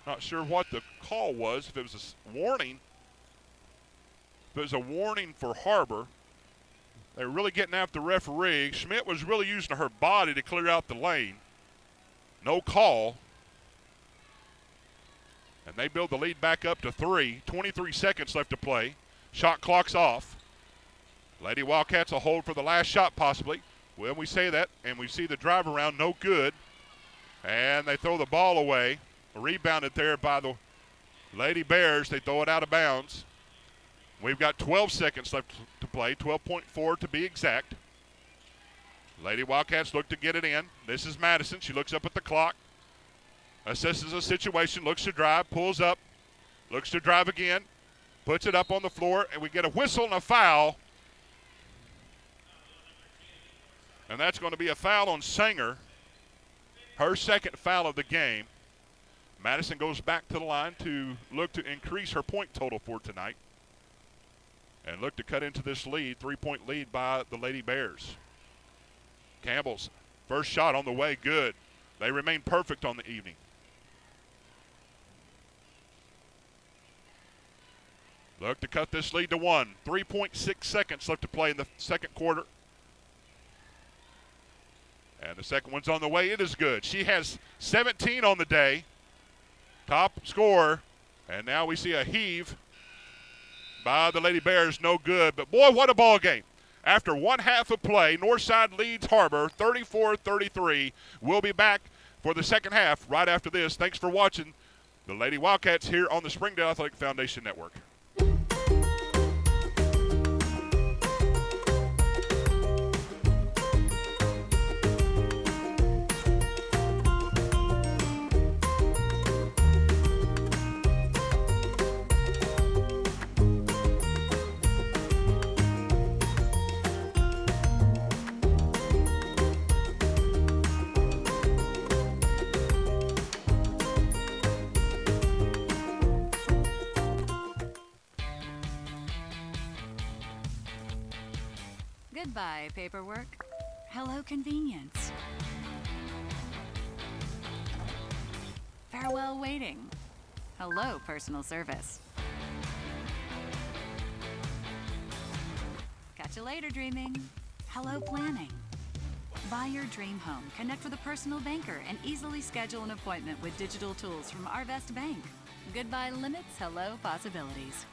Not sure what the call was. If it was a warning. If it was a warning for Har-Ber. They were really getting after the referee. Schmidt was really using her body to clear out the lane. No call. And they build the lead back up to 3. 23 seconds left to play. Shot clock's off. Lady Wildcats will hold for the last shot possibly. When we say that, and we see the drive around, no good. And they throw the ball away. Rebounded there by the Lady Bears. They throw it out of bounds. We've got 12 seconds left to play, 12.4 to be exact. Lady Wildcats look to get it in. This is Madison. She looks up at the clock, assesses the situation, looks to drive, pulls up, looks to drive again, puts it up on the floor, and we get a whistle and a foul. And that's going to be a foul on Sanger, her second foul of the game. Madison goes back to the line to look to increase her point total for tonight and look to cut into this lead, 3-point lead by the Lady Bears. Campbell's first shot on the way, good. They remain perfect on the evening. Look to cut this lead to 1. 3.6 seconds left to play in the second quarter. And the second one's on the way. It is good. She has 17 on the day. Top scorer. And now we see a heave by the Lady Bears. No good. But, boy, what a ball game. After one half of play, Northside leads Har-Ber 34-33. We'll be back for the second half right after this. Thanks for watching the Lady Wildcats here on the Springdale Athletic Foundation Network.
Goodbye, paperwork. Hello, convenience. Farewell, waiting. Hello, personal service. Catch you later, dreaming. Hello, planning. Buy your dream home, connect with a personal banker, and easily schedule an appointment with digital tools from Arvest Bank. Goodbye limits, hello possibilities.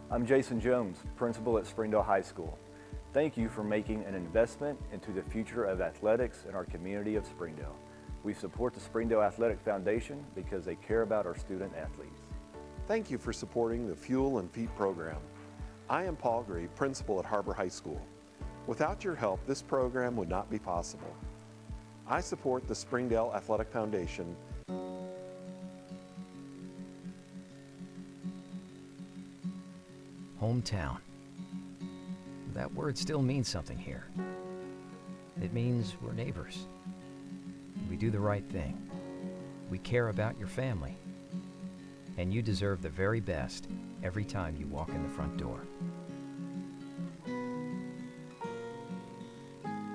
I'm Jason Jones, principal at Springdale High School. Thank you for making an investment into the future of athletics in our community of Springdale. We support the Springdale Athletic Foundation because they care about our student athletes.
Thank you for supporting the Fuel and Feet program. I am Paul Gree, principal at Har-Ber High School. Without your help, this program would not be possible. I support the Springdale Athletic Foundation.
Hometown. That word still means something here. It means we're neighbors. We do the right thing. We care about your family. And you deserve the very best every time you walk in the front door.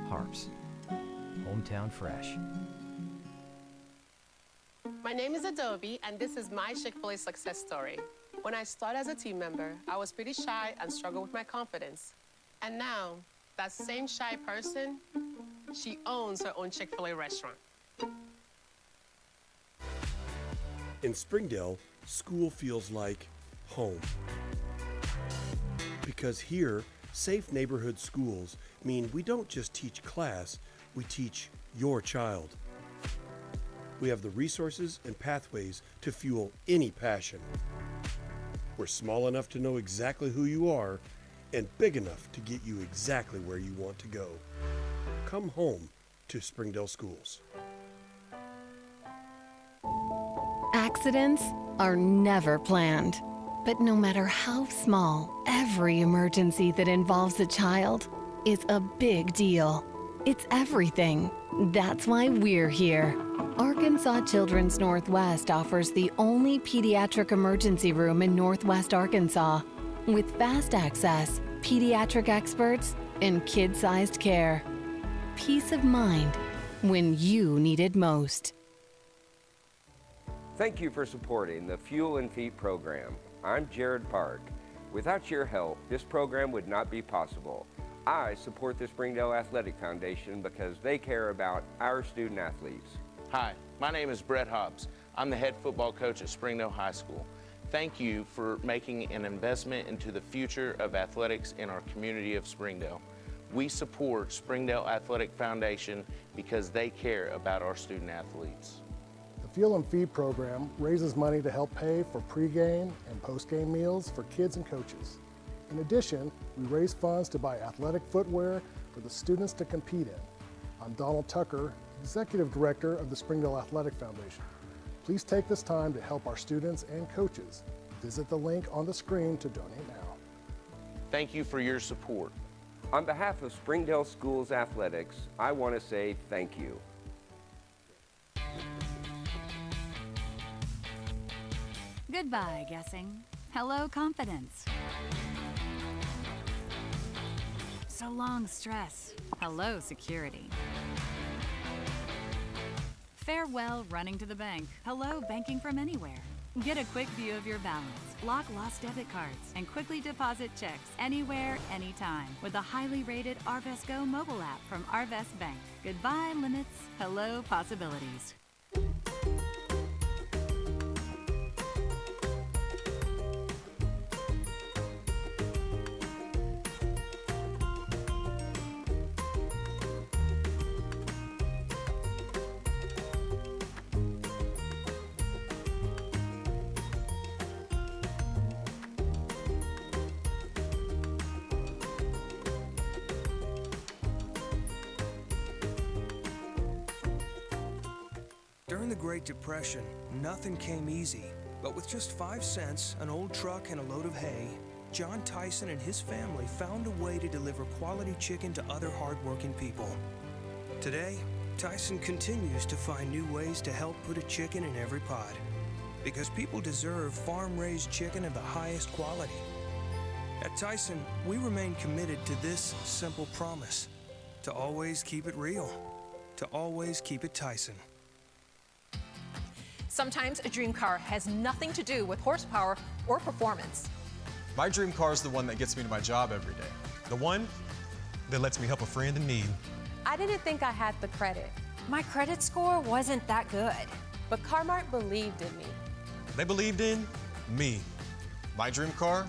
Harps. Hometown fresh.
My name is Adobe, and this is my Chick-fil-A success story. When I started as a team member, I was pretty shy and struggled with my confidence. And now, that same shy person, she owns her own Chick-fil-A restaurant.
In Springdale, school feels like home. Because here, safe neighborhood schools mean we don't just teach class, we teach your child. We have the resources and pathways to fuel any passion. We're small enough to know exactly who you are and big enough to get you exactly where you want to go. Come home to Springdale Schools.
Accidents are never planned. But no matter how small, every emergency that involves a child is a big deal. It's everything. That's why we're here. Arkansas Children's Northwest offers the only pediatric emergency room in Northwest Arkansas with fast access, pediatric experts, and kid-sized care. Peace of mind when you need it most.
Thank you for supporting the Fuel and Feet program. I'm Jared Park. Without your help, this program would not be possible. I support the Springdale Athletic Foundation because they care about our student athletes.
Hi, my name is Brett Hobbs. I'm the head football coach at Springdale High School. Thank you for making an investment into the future of athletics in our community of Springdale. We support Springdale Athletic Foundation because they care about our student athletes.
The Fuel and Feed program raises money to help pay for pregame and postgame meals for kids and coaches. In addition, we raise funds to buy athletic footwear for the students to compete in. I'm Donald Tucker, Executive Director of the Springdale Athletic Foundation. Please take this time to help our students and coaches. Visit the link on the screen to donate now.
Thank you for your support.
On behalf of Springdale Schools Athletics, I want to say thank you.
Goodbye, guessing. Hello, confidence. So long, stress. Hello, security. Farewell, running to the bank. Hello, banking from anywhere. Get a quick view of your balance, lock lost debit cards, and quickly deposit checks anywhere, anytime with a highly rated Arvest Go mobile app from Arvest Bank. Goodbye, limits. Hello, possibilities.
During the Great Depression, nothing came easy. But with just 5 cents, an old truck, and a load of hay, John Tyson and his family found a way to deliver quality chicken to other hardworking people. Today, Tyson continues to find new ways to help put a chicken in every pot. Because people deserve farm-raised chicken of the highest quality. At Tyson, we remain committed to this simple promise: to always keep it real, to always keep it Tyson.
Sometimes a dream car has nothing to do with horsepower or performance.
My dream car is the one that gets me to my job every day. The one that lets me help a friend in need.
I didn't think I had the credit. My credit score wasn't that good. But Car-Mart believed in me.
They believed in me. My dream car,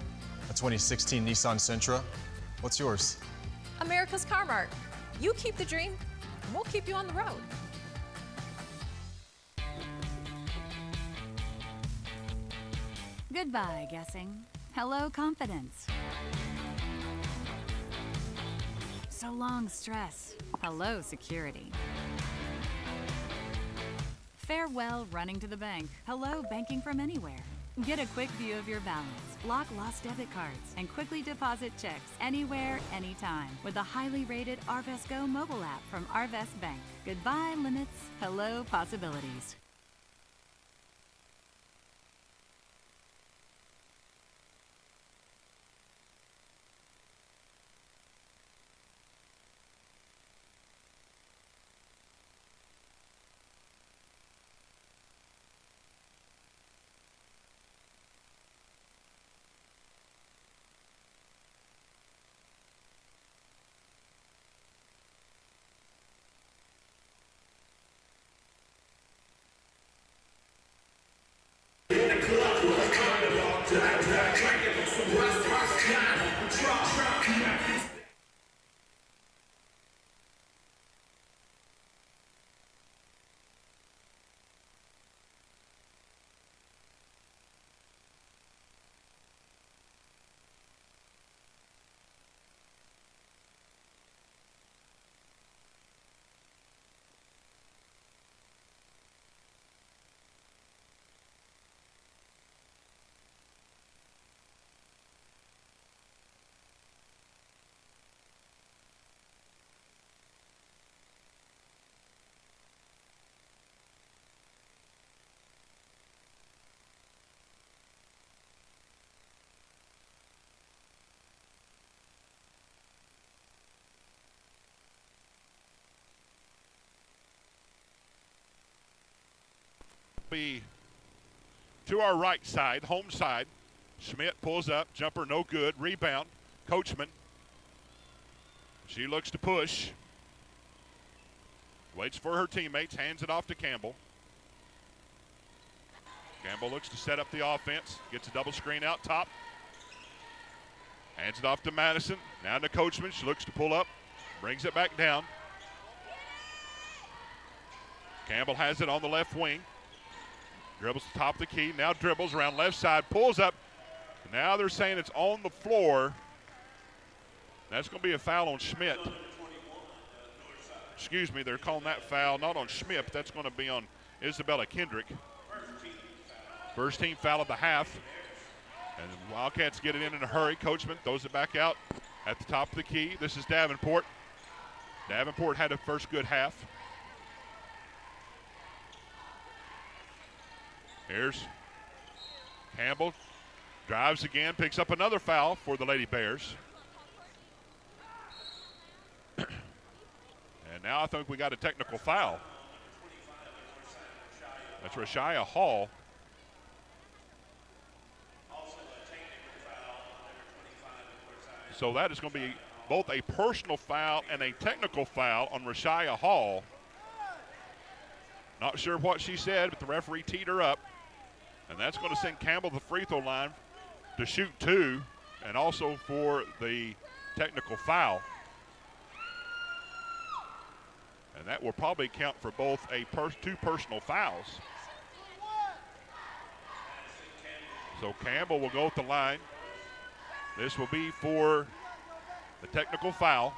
a 2016 Nissan Sentra. What's yours?
America's Car-Mart. You keep the dream, and we'll keep you on the road.
Goodbye, guessing. Hello, confidence. So long, stress. Hello, security. Farewell, running to the bank. Hello, banking from anywhere. Get a quick view of your balance, lock lost debit cards, and quickly deposit checks anywhere, anytime with a highly rated Arvest Go mobile app from Arvest Bank. Goodbye, limits. Hello, possibilities.
be to our right side, home side. Schmidt pulls up, jumper no good, rebound. Coachman, she looks to push. Waits for her teammates, hands it off to Campbell. Campbell looks to set up the offense, gets a double screen out top. Hands it off to Madison, now to Coachman. She looks to pull up, brings it back down. Campbell has it on the left wing. Dribbles to top of the key, now dribbles around left side, pulls up. Now they're saying it's on the floor. That's going to be a foul on Schmidt. Excuse me, they're calling that foul not on Schmidt, but that's going to be on Isabella Kendrick. First team foul of the half. And the Wildcats get it in a hurry. Coachman throws it back out at the top of the key. This is Davenport. Davenport had a first good half. Here's Campbell. Drives again, picks up another foul for the Lady Bears. And now I think we got a technical foul. That's Rashia Hall. So that is going to be both a personal foul and a technical foul on Rashia Hall. Not sure what she said, but the referee teed her up. And that's going to send Campbell to the free throw line to shoot two, and also for the technical foul. And that will probably count for both two personal fouls. So Campbell will go at the line. This will be for the technical foul.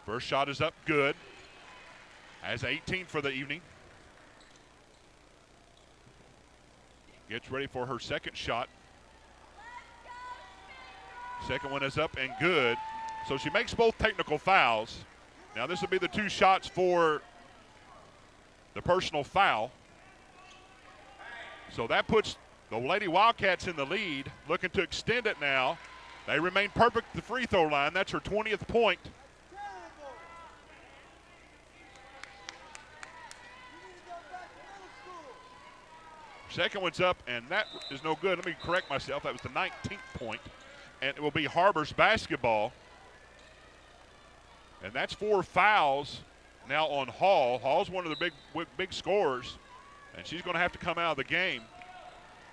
First shot is up, good. Has 18 for the evening. Gets ready for her second shot. Second one is up and good. So she makes both technical fouls. Now this will be the two shots for the personal foul. So that puts the Lady Wildcats in the lead, looking to extend it now. They remain perfect at the free throw line. That's her 20th point. Second one's up, and that is no good. Let me correct myself. That was the 19th point, and it will be Har-Ber's basketball. And that's 4 fouls now on Hall. Hall's one of the big scorers, and she's going to have to come out of the game.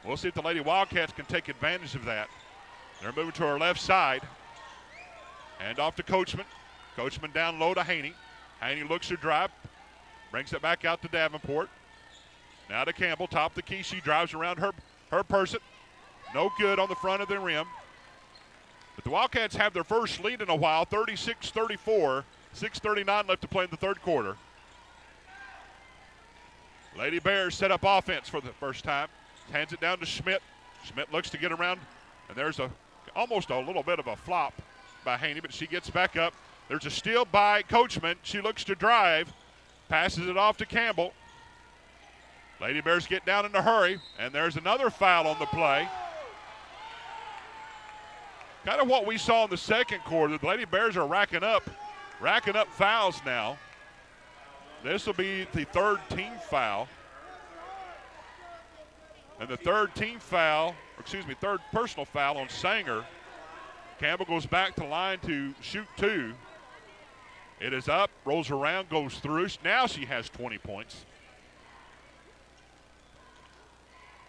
We'll see if the Lady Wildcats can take advantage of that. They're moving to our left side. Hand off to Coachman. Coachman down low to Haney. Haney looks to drive, brings it back out to Davenport. Now to Campbell, top of the key. She drives around her person. No good on the front of the rim. But the Wildcats have their first lead in a while, 36-34. 6:39 left to play in the third quarter. Lady Bears set up offense for the first time. Hands it down to Schmidt. Schmidt looks to get around, and there's almost a little bit of a flop by Haney, but she gets back up. There's a steal by Coachman. She looks to drive, passes it off to Campbell. Lady Bears get down in a hurry, and there's another foul on the play. Kind of what we saw in the second quarter. The Lady Bears are racking up fouls now. This will be the third team foul. And the third personal foul on Sanger. Campbell goes back to line to shoot two. It is up, rolls around, goes through. Now she has 20 points.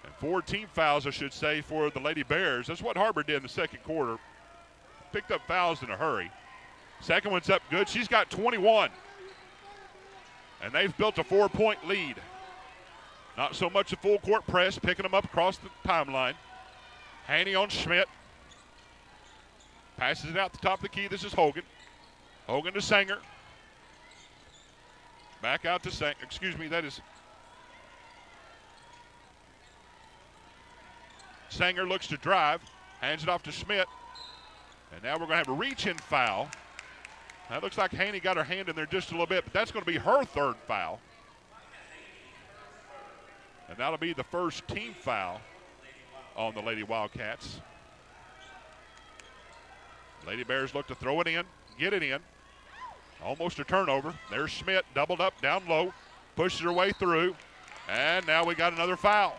And 4 team fouls, I should say, for the Lady Bears. That's what Har-Ber did in the second quarter. Picked up fouls in a hurry. Second one's up good. She's got 21. And they've built a 4-point lead. Not so much a full court press, picking them up across the timeline. Haney on Schmidt. Passes it out the top of the key. This is Hogan. Hogan to Sanger. Back out to Sanger. Excuse me, that is Sanger looks to drive. Hands it off to Schmidt. And now we're going to have a reach-in foul. That looks like Haney got her hand in there just a little bit, but that's going to be her third foul. And that'll be the first team foul on the Lady Wildcats. Lady Bears look to throw it in, get it in. Almost a turnover. There's Schmidt, doubled up, down low. pushes her way through, and now we got another foul.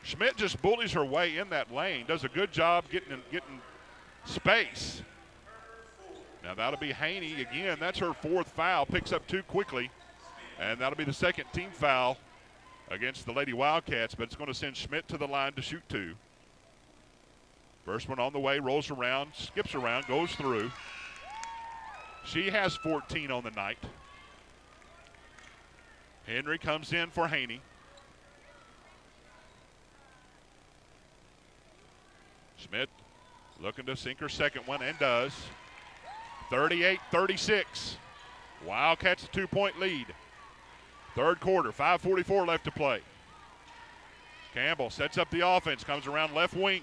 Schmidt just bullies her way in that lane, does a good job getting space. Now that'll be Haney again. That's her fourth foul, picks up 2 quickly, and that'll be the second team foul against the Lady Wildcats, but it's going to send Schmidt to the line to shoot 2. First one on the way, rolls around, skips around, goes through. She has 14 on the night. Henry comes in for Haney. Schmidt looking to sink her second one, and does. 38-36. Wildcats a 2-point lead. Third quarter, 5:44 left to play. Campbell sets up the offense, comes around left wing,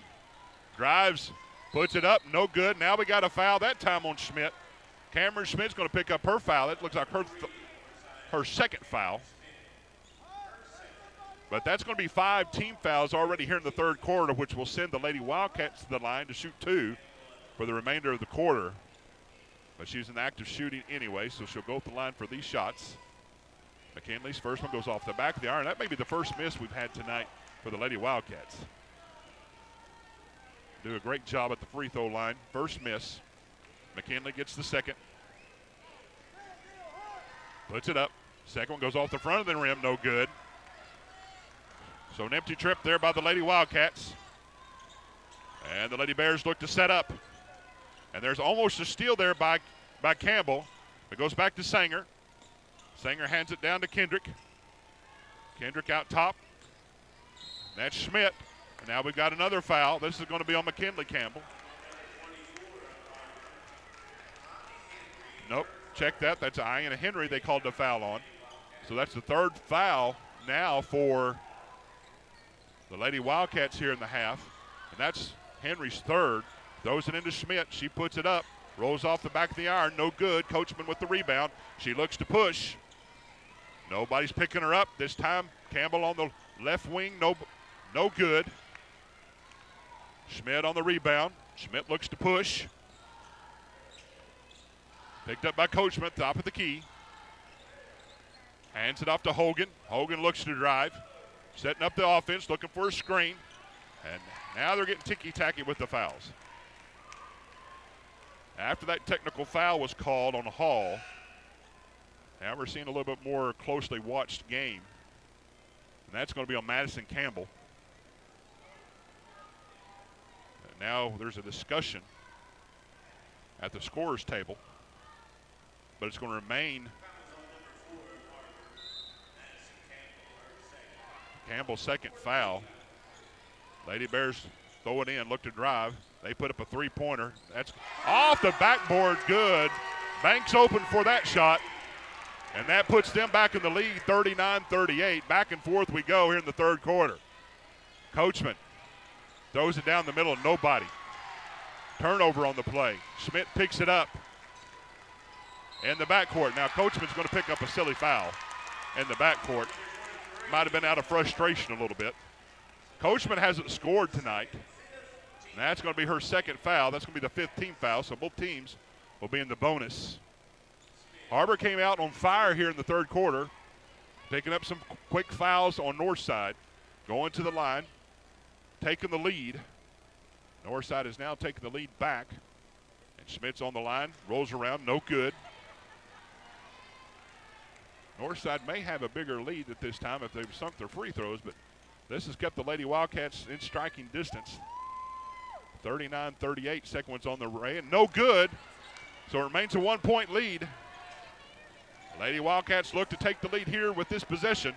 drives, puts it up, no good. Now we got a foul, that time on Schmidt. Cameron Schmidt's going to pick up her foul. It looks like her second foul. But that's going to be 5 team fouls already here in the third quarter, which will send the Lady Wildcats to the line to shoot 2 for the remainder of the quarter. But she's an active shooting anyway, so she'll go to the line for these shots. McKinley's first one goes off the back of the iron. That may be the first miss we've had tonight for the Lady Wildcats. Do a great job at the free throw line. First miss. McKinley gets the second. Puts it up. Second one goes off the front of the rim, no good. So an empty trip there by the Lady Wildcats. And the Lady Bears look to set up. And there's almost a steal there by Campbell. It goes back to Sanger. Sanger hands it down to Kendrick. Kendrick out top. That's Schmidt. And now we've got another foul. This is going to be on McKinley Campbell. Nope, check that. That's Ian Henry they called the foul on. So that's the third foul now for the Lady Wildcats here in the half. And that's Henry's third. Throws it into Schmidt. She puts it up. Rolls off the back of the iron. No good. Coachman with the rebound. She looks to push. Nobody's picking her up. This time Campbell on the left wing. No good. Schmidt on the rebound. Schmidt looks to push. Picked up by Coachman, top of the key. Hands it off to Hogan. Hogan looks to drive. Setting up the offense, looking for a screen. And now they're getting ticky-tacky with the fouls. After that technical foul was called on Hall, now we're seeing a little bit more closely watched game. And that's going to be on Madison Campbell. And now there's a discussion at the scorer's table. But it's going to remain Campbell's second foul. Lady Bears throw it in, look to drive. They put up a three-pointer. That's off the backboard, good. Banks open for that shot. And that puts them back in the lead, 39-38. Back and forth we go here in the third quarter. Coachman throws it down the middle, nobody. Turnover on the play. Schmidt picks it up in the backcourt. Now Coachman's going to pick up a silly foul in the backcourt. Might have been out of frustration a little bit. Coachman hasn't scored tonight. And that's going to be her second foul. That's going to be the fifth team foul, so both teams will be in the bonus. Har-Ber came out on fire here in the third quarter, picking up some quick fouls on Northside, going to the line, taking the lead. Northside is now taking the lead back. And Schmidt's on the line, rolls around, no good. Northside may have a bigger lead at this time if they've sunk their free throws, but this has kept the Lady Wildcats in striking distance. 39-38, second one's on the way, no good. So it remains a 1-point lead. Lady Wildcats look to take the lead here with this possession.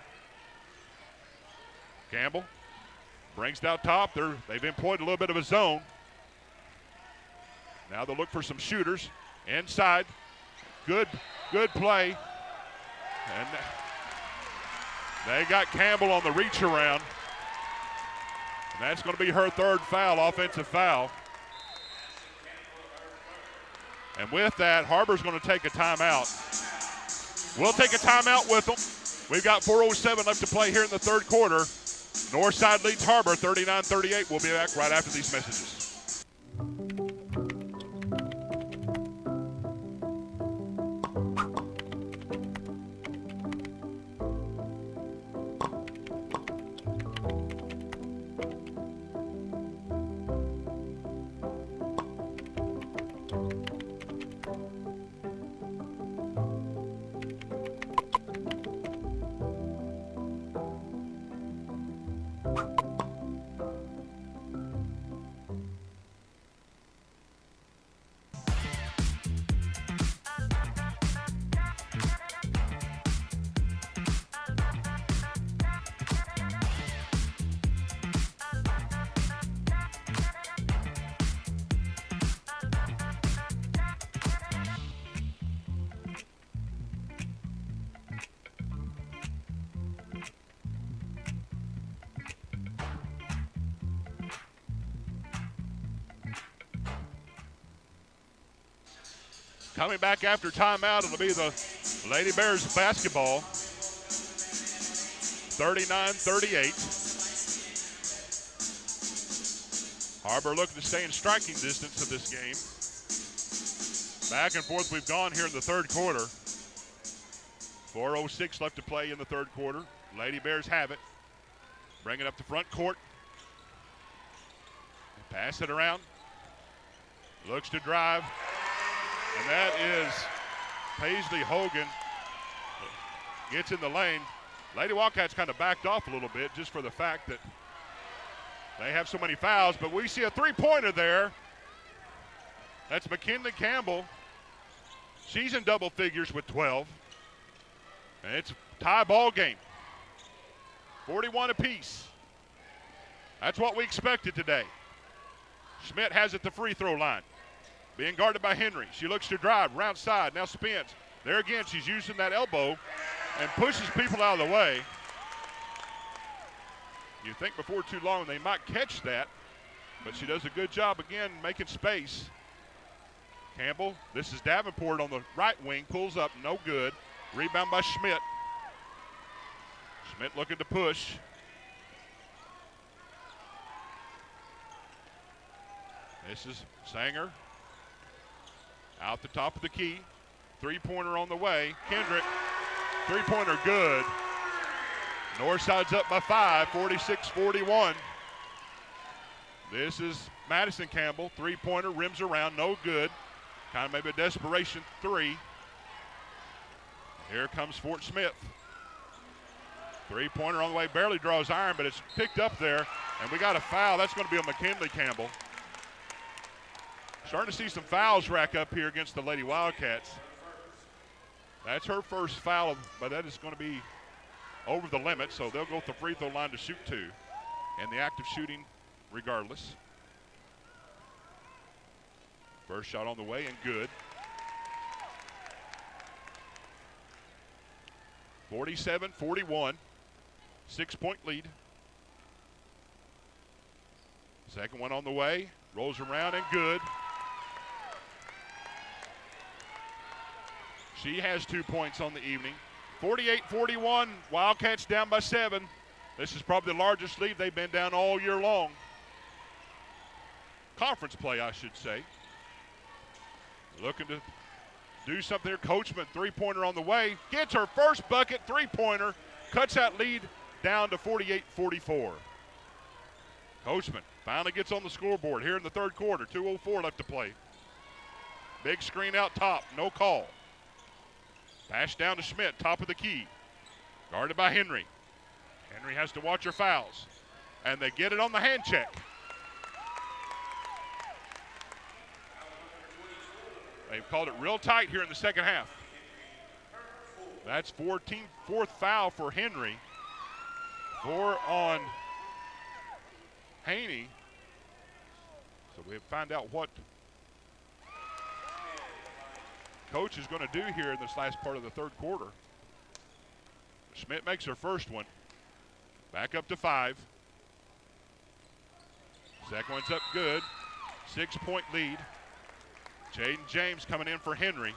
Campbell brings it out top. They've employed a little bit of a zone. Now they'll look for some shooters inside. Good play. And they got Campbell on the reach around. And that's going to be her third foul, offensive foul. And with that, Har-Ber's going to take a timeout. We'll take a timeout with them. We've got 4:07 left to play here in the third quarter. Northside leads Har-Ber 39-38. We'll be back right after these messages. Coming back after timeout, it'll be the Lady Bears basketball. 39-38. Har-Ber looking to stay in striking distance of this game. Back and forth we've gone here in the third quarter. 4:06 left to play in the third quarter. Lady Bears have it. Bring it up the front court. Pass it around. Looks to drive. And that is Paisley Hogan. Gets in the lane. Lady Wildcats kind of backed off a little bit just for the fact that they have so many fouls, but we see a three-pointer there. That's McKinley Campbell. She's in double figures with 12. And it's a tie ball game. 41 apiece. That's what we expected today. Schmidt has it the free throw line. Being guarded by Henry. She looks to drive, round side, now spins. There again, she's using that elbow and pushes people out of the way. You think before too long they might catch that, but she does a good job again making space. Campbell, this is Davenport on the right wing, pulls up, no good. Rebound by Schmidt. Schmidt looking to push. This is Sanger. Out the top of the key. Three-pointer on the way. Kendrick, three-pointer good. Northside's up by 5, 46-41. This is Madison Campbell. Three-pointer, rims around, no good. Kind of maybe a desperation three. Here comes Fort Smith. Three-pointer on the way, barely draws iron, but it's picked up there. And we got a foul. That's going to be on McKinley Campbell. Starting to see some fouls rack up here against the Lady Wildcats. That's her first foul, but that is going to be over the limit, so they'll go to the free throw line to shoot two. And the act of shooting regardless. First shot on the way and good. 47-41, 6-point lead. Second one on the way, rolls around and good. She has 2 points on the evening. 48-41, Wildcats down by 7. This is probably the largest lead they've been down all year long. Conference play, I should say. Looking to do something here. Coachman, three-pointer on the way. Gets her first bucket, three-pointer. Cuts that lead down to 48-44. Coachman finally gets on the scoreboard here in the third quarter. 2:04 left to play. Big screen out top, no call. Pass down to Schmidt, top of the key. Guarded by Henry. Henry has to watch her fouls. And they get it on the hand check. They've called it real tight here in the second half. That's 4th foul for Henry. 4 on Haney. So we'll find out what coach is going to do here in this last part of the third quarter. Schmidt makes her first one. Back up to 5. Second one's up good. 6-point lead. Jaden James coming in for Henry.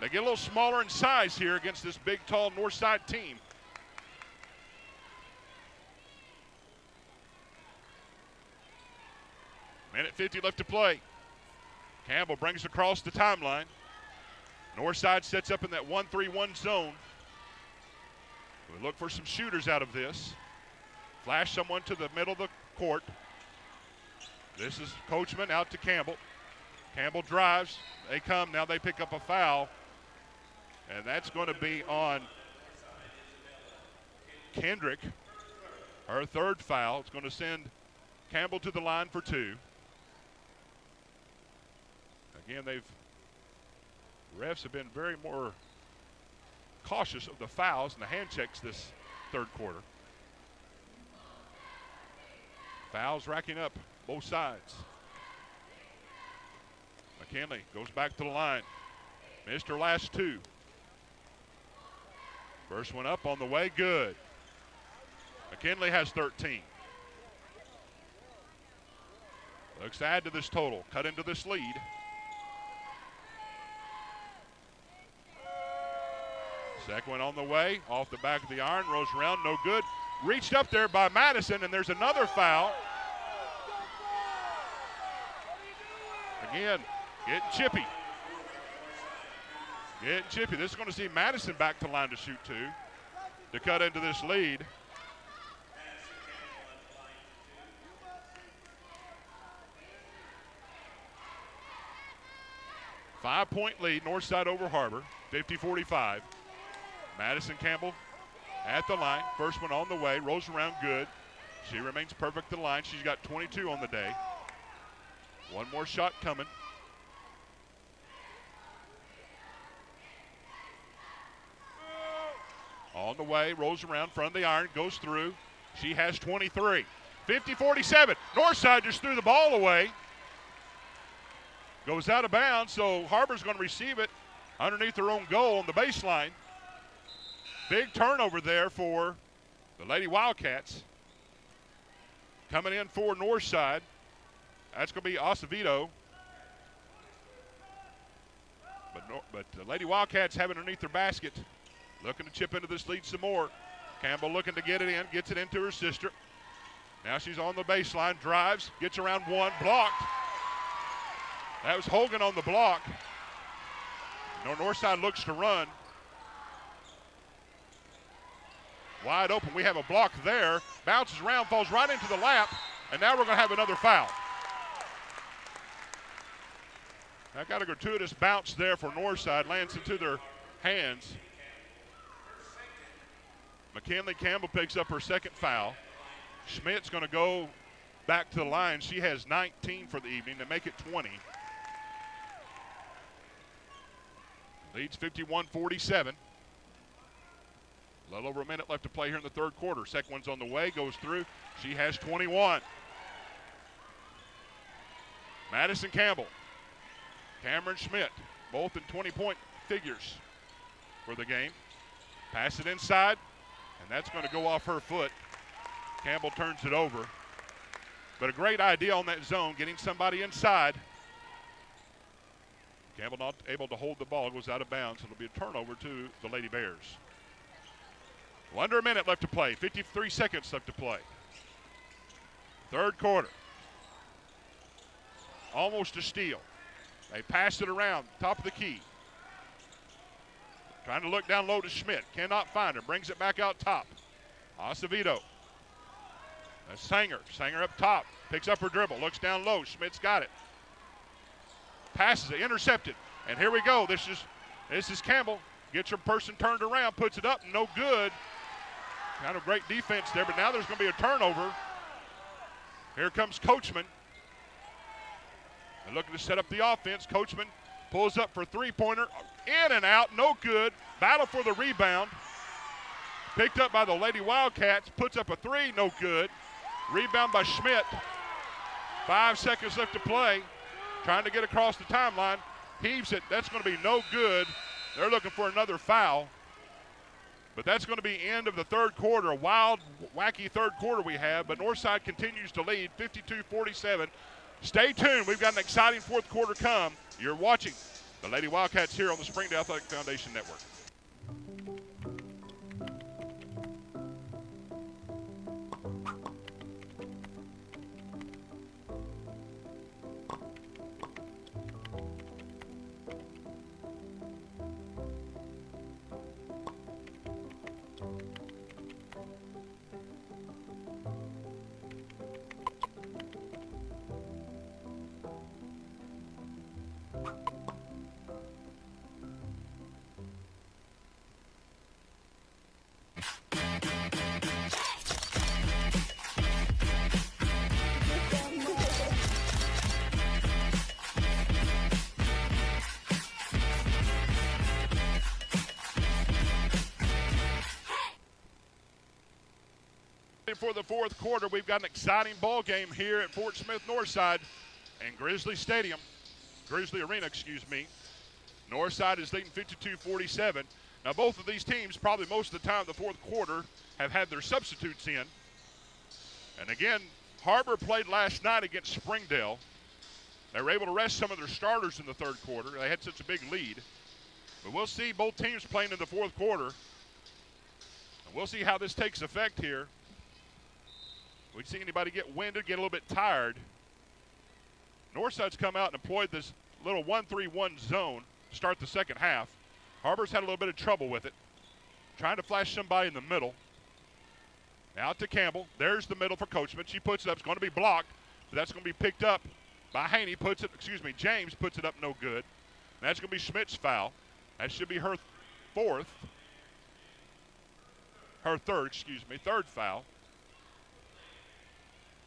They get a little smaller in size here against this big, tall Northside team. Minute 50 left to play. Campbell brings across the timeline. Northside sets up in that 1-3-1 zone. We look for some shooters out of this. Flash someone to the middle of the court. This is Coachman out to Campbell. Campbell drives. They come. Now they pick up a foul. And that's going to be on Kendrick. Her third foul. It's going to send Campbell to the line for 2. Again, refs have been very more cautious of the fouls and the hand checks this third quarter. Fouls racking up both sides. McKinley goes back to the line. Missed her last 2. First one up on the way, good. McKinley has 13. Looks to add to this total, cut into this lead. Second one on the way, off the back of the iron, rolls around, no good. Reached up there by Madison, and there's another foul. Again, getting chippy. Getting chippy. This is going to see Madison back to line to shoot two to cut into this lead. Five-point lead, Northside over Har-Ber, 50-45. Madison Campbell at the line. First one on the way, rolls around good. She remains perfect at the line. She's got 22 on the day. One more shot coming. On the way, rolls around, front of the iron, goes through. She has 23. 50-47. Northside just threw the ball away. Goes out of bounds, so Har-Ber's going to receive it underneath their own goal on the baseline. Big turnover there for the Lady Wildcats. Coming in for Northside. That's going to be Acevedo. But the Lady Wildcats have it underneath their basket. Looking to chip into this lead some more. Campbell looking to get it in, gets it into her sister. Now she's on the baseline, drives, gets around one, blocked. That was Hogan on the block. Northside looks to run. Wide open, we have a block there. Bounces around, falls right into the lap, and now we're going to have another foul. I got a gratuitous bounce there for Northside, lands into their hands. McKinley Campbell picks up her second foul. Schmidt's going to go back to the line. She has 19 for the evening to make it 20. Leads 51-47. A little over a minute left to play here in the third quarter. Second one's on the way, goes through. She has 21. Madison Campbell, Cameron Schmidt, both in 20-point figures for the game. Pass it inside, and that's going to go off her foot. Campbell turns it over. But a great idea on that zone, getting somebody inside. Campbell not able to hold the ball, goes out of bounds. It'll be a turnover to the Lady Bears. Well, under a minute left to play, 53 seconds left to play. Third quarter. Almost a steal. They pass it around, top of the key. Trying to look down low to Schmidt. Cannot find her. Brings it back out top. Acevedo. That's Sanger. Sanger up top. Picks up her dribble. Looks down low. Schmidt's got it. Passes it. Intercepted. And here we go. This is Campbell. Gets her person turned around. Puts it up. No good. Kind of great defense there. But now there's going to be a turnover. Here comes Coachman. They're looking to set up the offense. Coachman pulls up for three-pointer. In and out. No good. Battle for the rebound. Picked up by the Lady Wildcats. Puts up a three. No good. Rebound by Schmidt. 5 seconds left to play. Trying to get across the timeline. Heaves it. That's going to be no good. They're looking for another foul. But that's going to be end of the third quarter. A wild, wacky third quarter we have. But Northside continues to lead 52-47. Stay tuned. We've got an exciting fourth quarter come. You're watching the Lady Wildcats here on the Springdale Athletic Foundation Network. For the fourth quarter, we've got an exciting ball game here at Fort Smith Northside and Grizzly Arena, excuse me. Northside is leading 52-47. Now both of these teams, probably most of the time in the fourth quarter, have had their substitutes in. And again, Har-Ber played last night against Springdale. They were able to rest some of their starters in the third quarter. They had such a big lead. But we'll see both teams playing in the fourth quarter. And we'll see how this takes effect here. We see anybody get winded, get a little bit tired. Northside's come out and employed this little 1-3-1 zone to start the second half. Har-Ber's had a little bit of trouble with it. Trying to flash somebody in the middle. Out to Campbell. There's the middle for Coachman. She puts it up. It's going to be blocked, but that's going to be picked up by Haney. James puts it up no good. And that's going to be Schmidt's foul. That should be her third foul.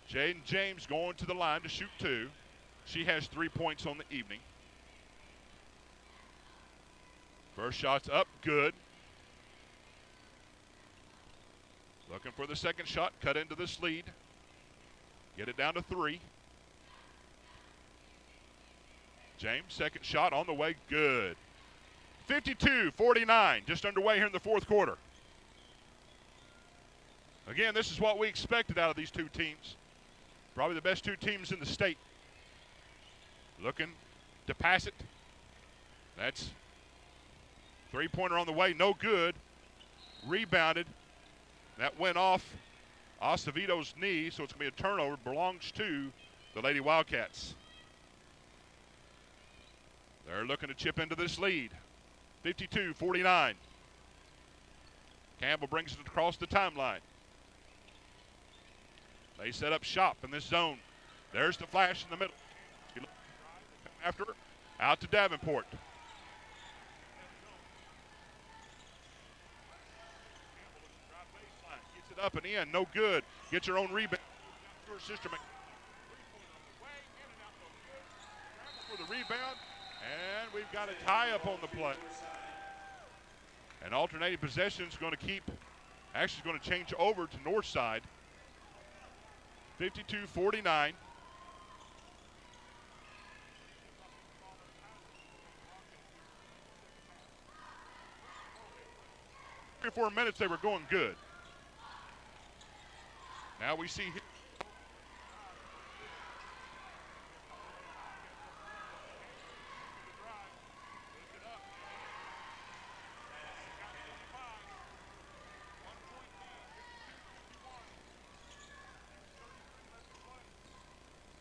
Jaden James going to the line to shoot 2. She has 3 points on the evening. First shot's up, good. Looking for the second shot, cut into this lead. Get it down to 3. James, second shot on the way, good. 52-49, just underway here in the fourth quarter. Again, this is what we expected out of these two teams. Probably the best two teams in the state. Looking to pass it. That's three-pointer on the way, no good. Rebounded. That went off Acevedo's knee, so it's going to be a turnover. Belongs to the Lady Wildcats. They're looking to chip into this lead. 52-49. Campbell brings it across the timeline. They set up shop in this zone. There's the flash in the middle. After her, out to Davenport. Gets it up and in, no good. Gets her own rebound. Her sister for the rebound, and we've got a tie-up on the play. And alternating possession is going to going to change over to Northside. 52-49. 4 minutes they were going good. Now we see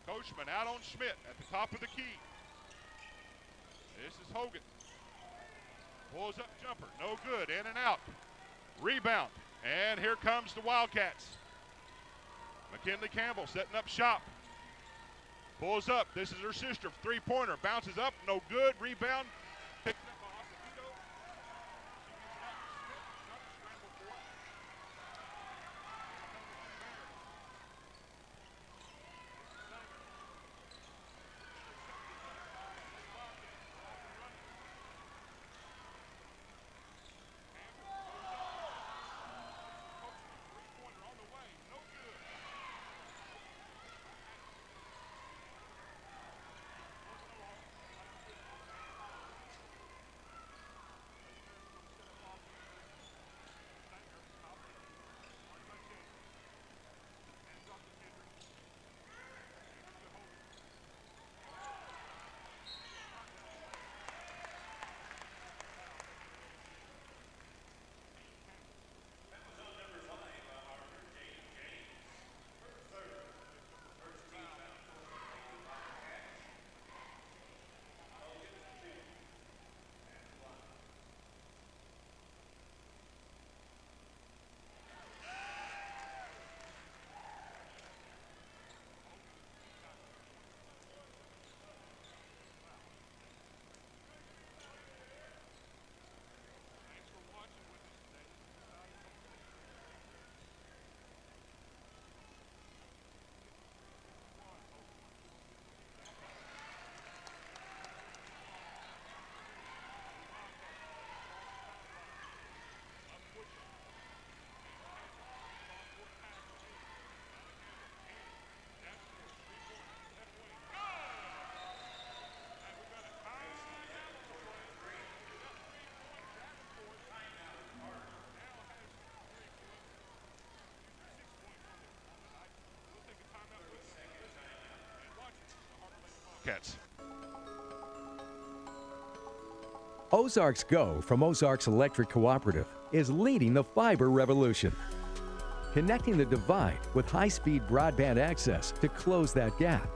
Coachman out on Schmidt at the top of the key. This is Hogan. Pulls up jumper, no good, in and out. Rebound, and here comes the Wildcats. McKinley Campbell setting up shop. Pulls up, this is her sister, three-pointer, bounces up, no good, rebound. Picked up by Acevedo. Wildcats.
Ozarks Go from Ozarks Electric Cooperative is leading the fiber revolution. Connecting the divide with high-speed broadband access to close that gap.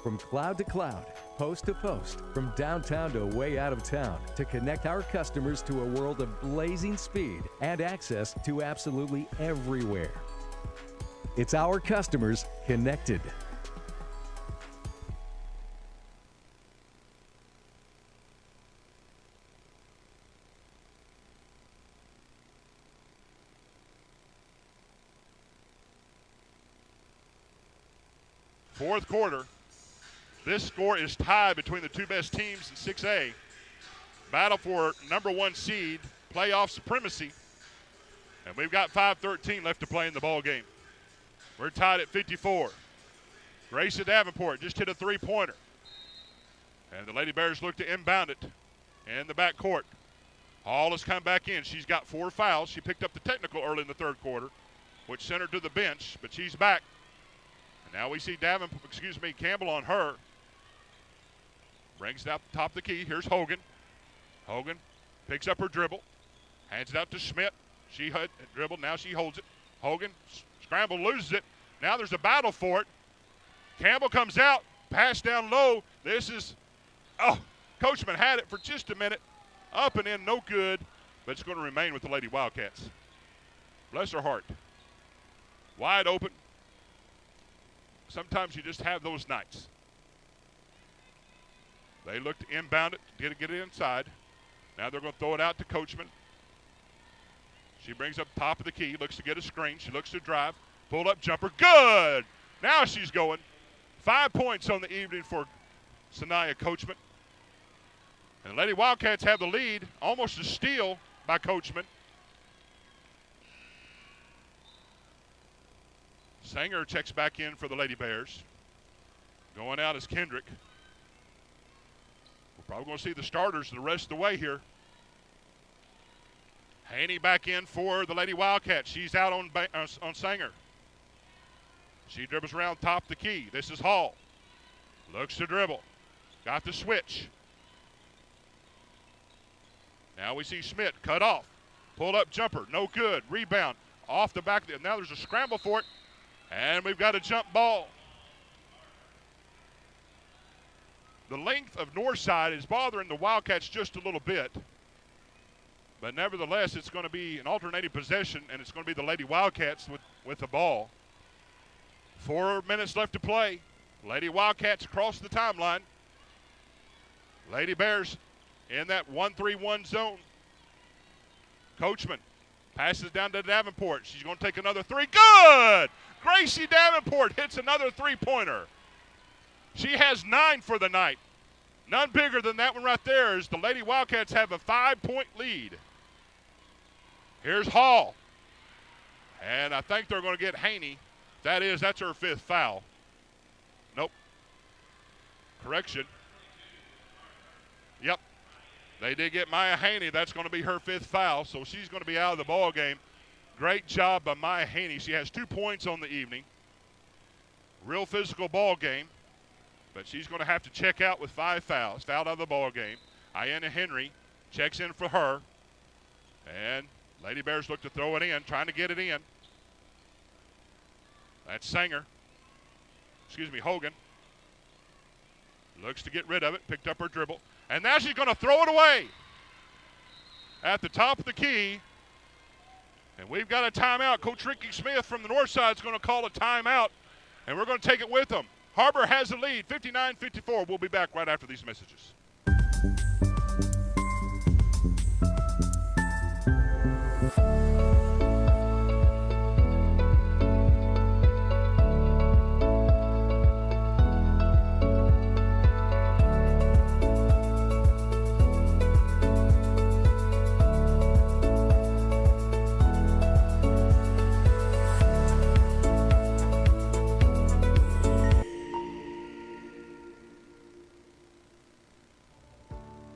From cloud to cloud, post to post, from downtown to way out of town, to connect our customers to a world of blazing speed and access to absolutely everywhere. It's our customers connected.
Fourth quarter. This score is tied between the two best teams in 6A. Battle for number 1 seed, playoff supremacy. And we've got 5:13 left to play in the ball game. We're tied at 54. Gracie Davenport just hit a three-pointer. And the Lady Bears look to inbound it in the backcourt. Hall has come back in. She's got 4 fouls. She picked up the technical early in the third quarter, which sent her to the bench, but she's back. And now we see Campbell on her. Brings it out the top of the key. Here's Hogan. Hogan picks up her dribble. Hands it out to Schmidt. She had dribbled. Now she holds it. Hogan scramble, loses it. Now there's a battle for it. Campbell comes out. Pass down low. This is, Coachman had it for just a minute. Up and in, no good. But it's going to remain with the Lady Wildcats. Bless her heart. Wide open. Sometimes you just have those nights. They look to inbound it, get it inside. Now they're going to throw it out to Coachman. She brings up top of the key, looks to get a screen. She looks to drive. Pull up jumper. Good! Now she's going. 5 points on the evening for Sanaya Coachman. And the Lady Wildcats have the lead. Almost a steal by Coachman. Sanger checks back in for the Lady Bears. Going out is Kendrick. We're probably going to see the starters the rest of the way here. Haney back in for the Lady Wildcats. She's out on Sanger. She dribbles around top of the key. This is Hall. Looks to dribble. Got the switch. Now we see Schmidt cut off. Pull up jumper. No good. Rebound. Off the back. Now there's a scramble for it. And we've got a jump ball. The length of Northside is bothering the Wildcats just a little bit. But nevertheless, it's going to be an alternating possession, and it's going to be the Lady Wildcats with the ball. 4 minutes left to play. Lady Wildcats across the timeline. Lady Bears in that 1-3-1 zone. Coachman passes down to Davenport. She's going to take another three. Good! Gracie Davenport hits another three-pointer. She has 9 for the night. None bigger than that one right there as the Lady Wildcats have a 5-point lead. Here's Hall. And I think they're going to get Haney. That's her 5th foul. Nope. Correction. Yep. They did get Maya Haney. That's going to be her 5th foul, so she's going to be out of the ball game. Great job by Maya Haney. She has 2 points on the evening. Real physical ball game. But she's going to have to check out with 5 fouls. Fouled out of the ball game. Iana Henry checks in for her. And Lady Bears look to throw it in, trying to get it in. That's Hogan. Looks to get rid of it, picked up her dribble. And now she's going to throw it away. At the top of the key. And we've got a timeout. Coach Ricky Smith from the north side is going to call a timeout. And we're going to take it with them. Har-Ber has the lead, 59-54. We'll be back right after these messages.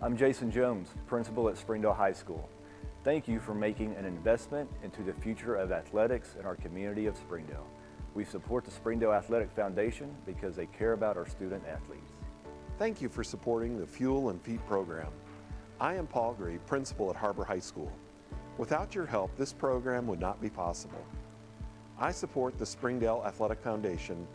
I'm Jason Jones, principal at Springdale High School. Thank you for making an investment into the future of athletics in our community of Springdale. We support the Springdale Athletic Foundation because they care about our student athletes.
Thank you for supporting the Fuel and Feet program.
I am Paul Gree, principal at Har-Ber High School. Without your help, this program would not be possible. I support the Springdale Athletic Foundation.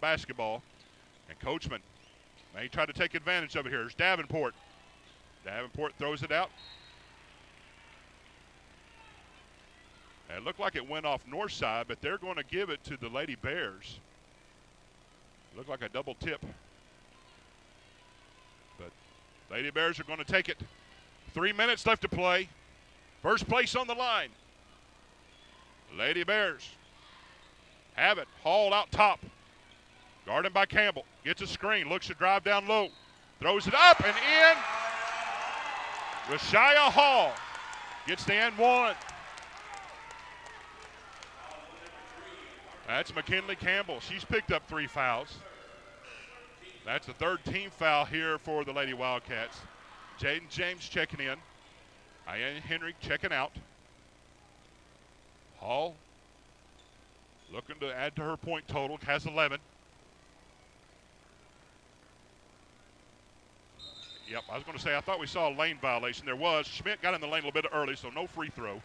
Basketball, and Coachman may try to take advantage of it here. Here's Davenport. Davenport throws it out. And it looked like it went off Northside, but they're going to give it to the Lady Bears. Looked like a double tip. But Lady Bears are going to take it. 3 minutes left to play. First place on the line. Lady Bears have it. Hall out top. Guarded by Campbell. Gets a screen. Looks to drive down low. Throws it up and in. Rashia Hall gets the and one. That's McKinley Campbell. She's picked up 3 fouls. That's the 3rd team foul here for the Lady Wildcats. Jaden James checking in. Ian Henry checking out. Hall looking to add to her point total. Has 11. Yep, I was going to say, I thought we saw a lane violation. There was. Schmidt got in the lane a little bit early, so no free throw.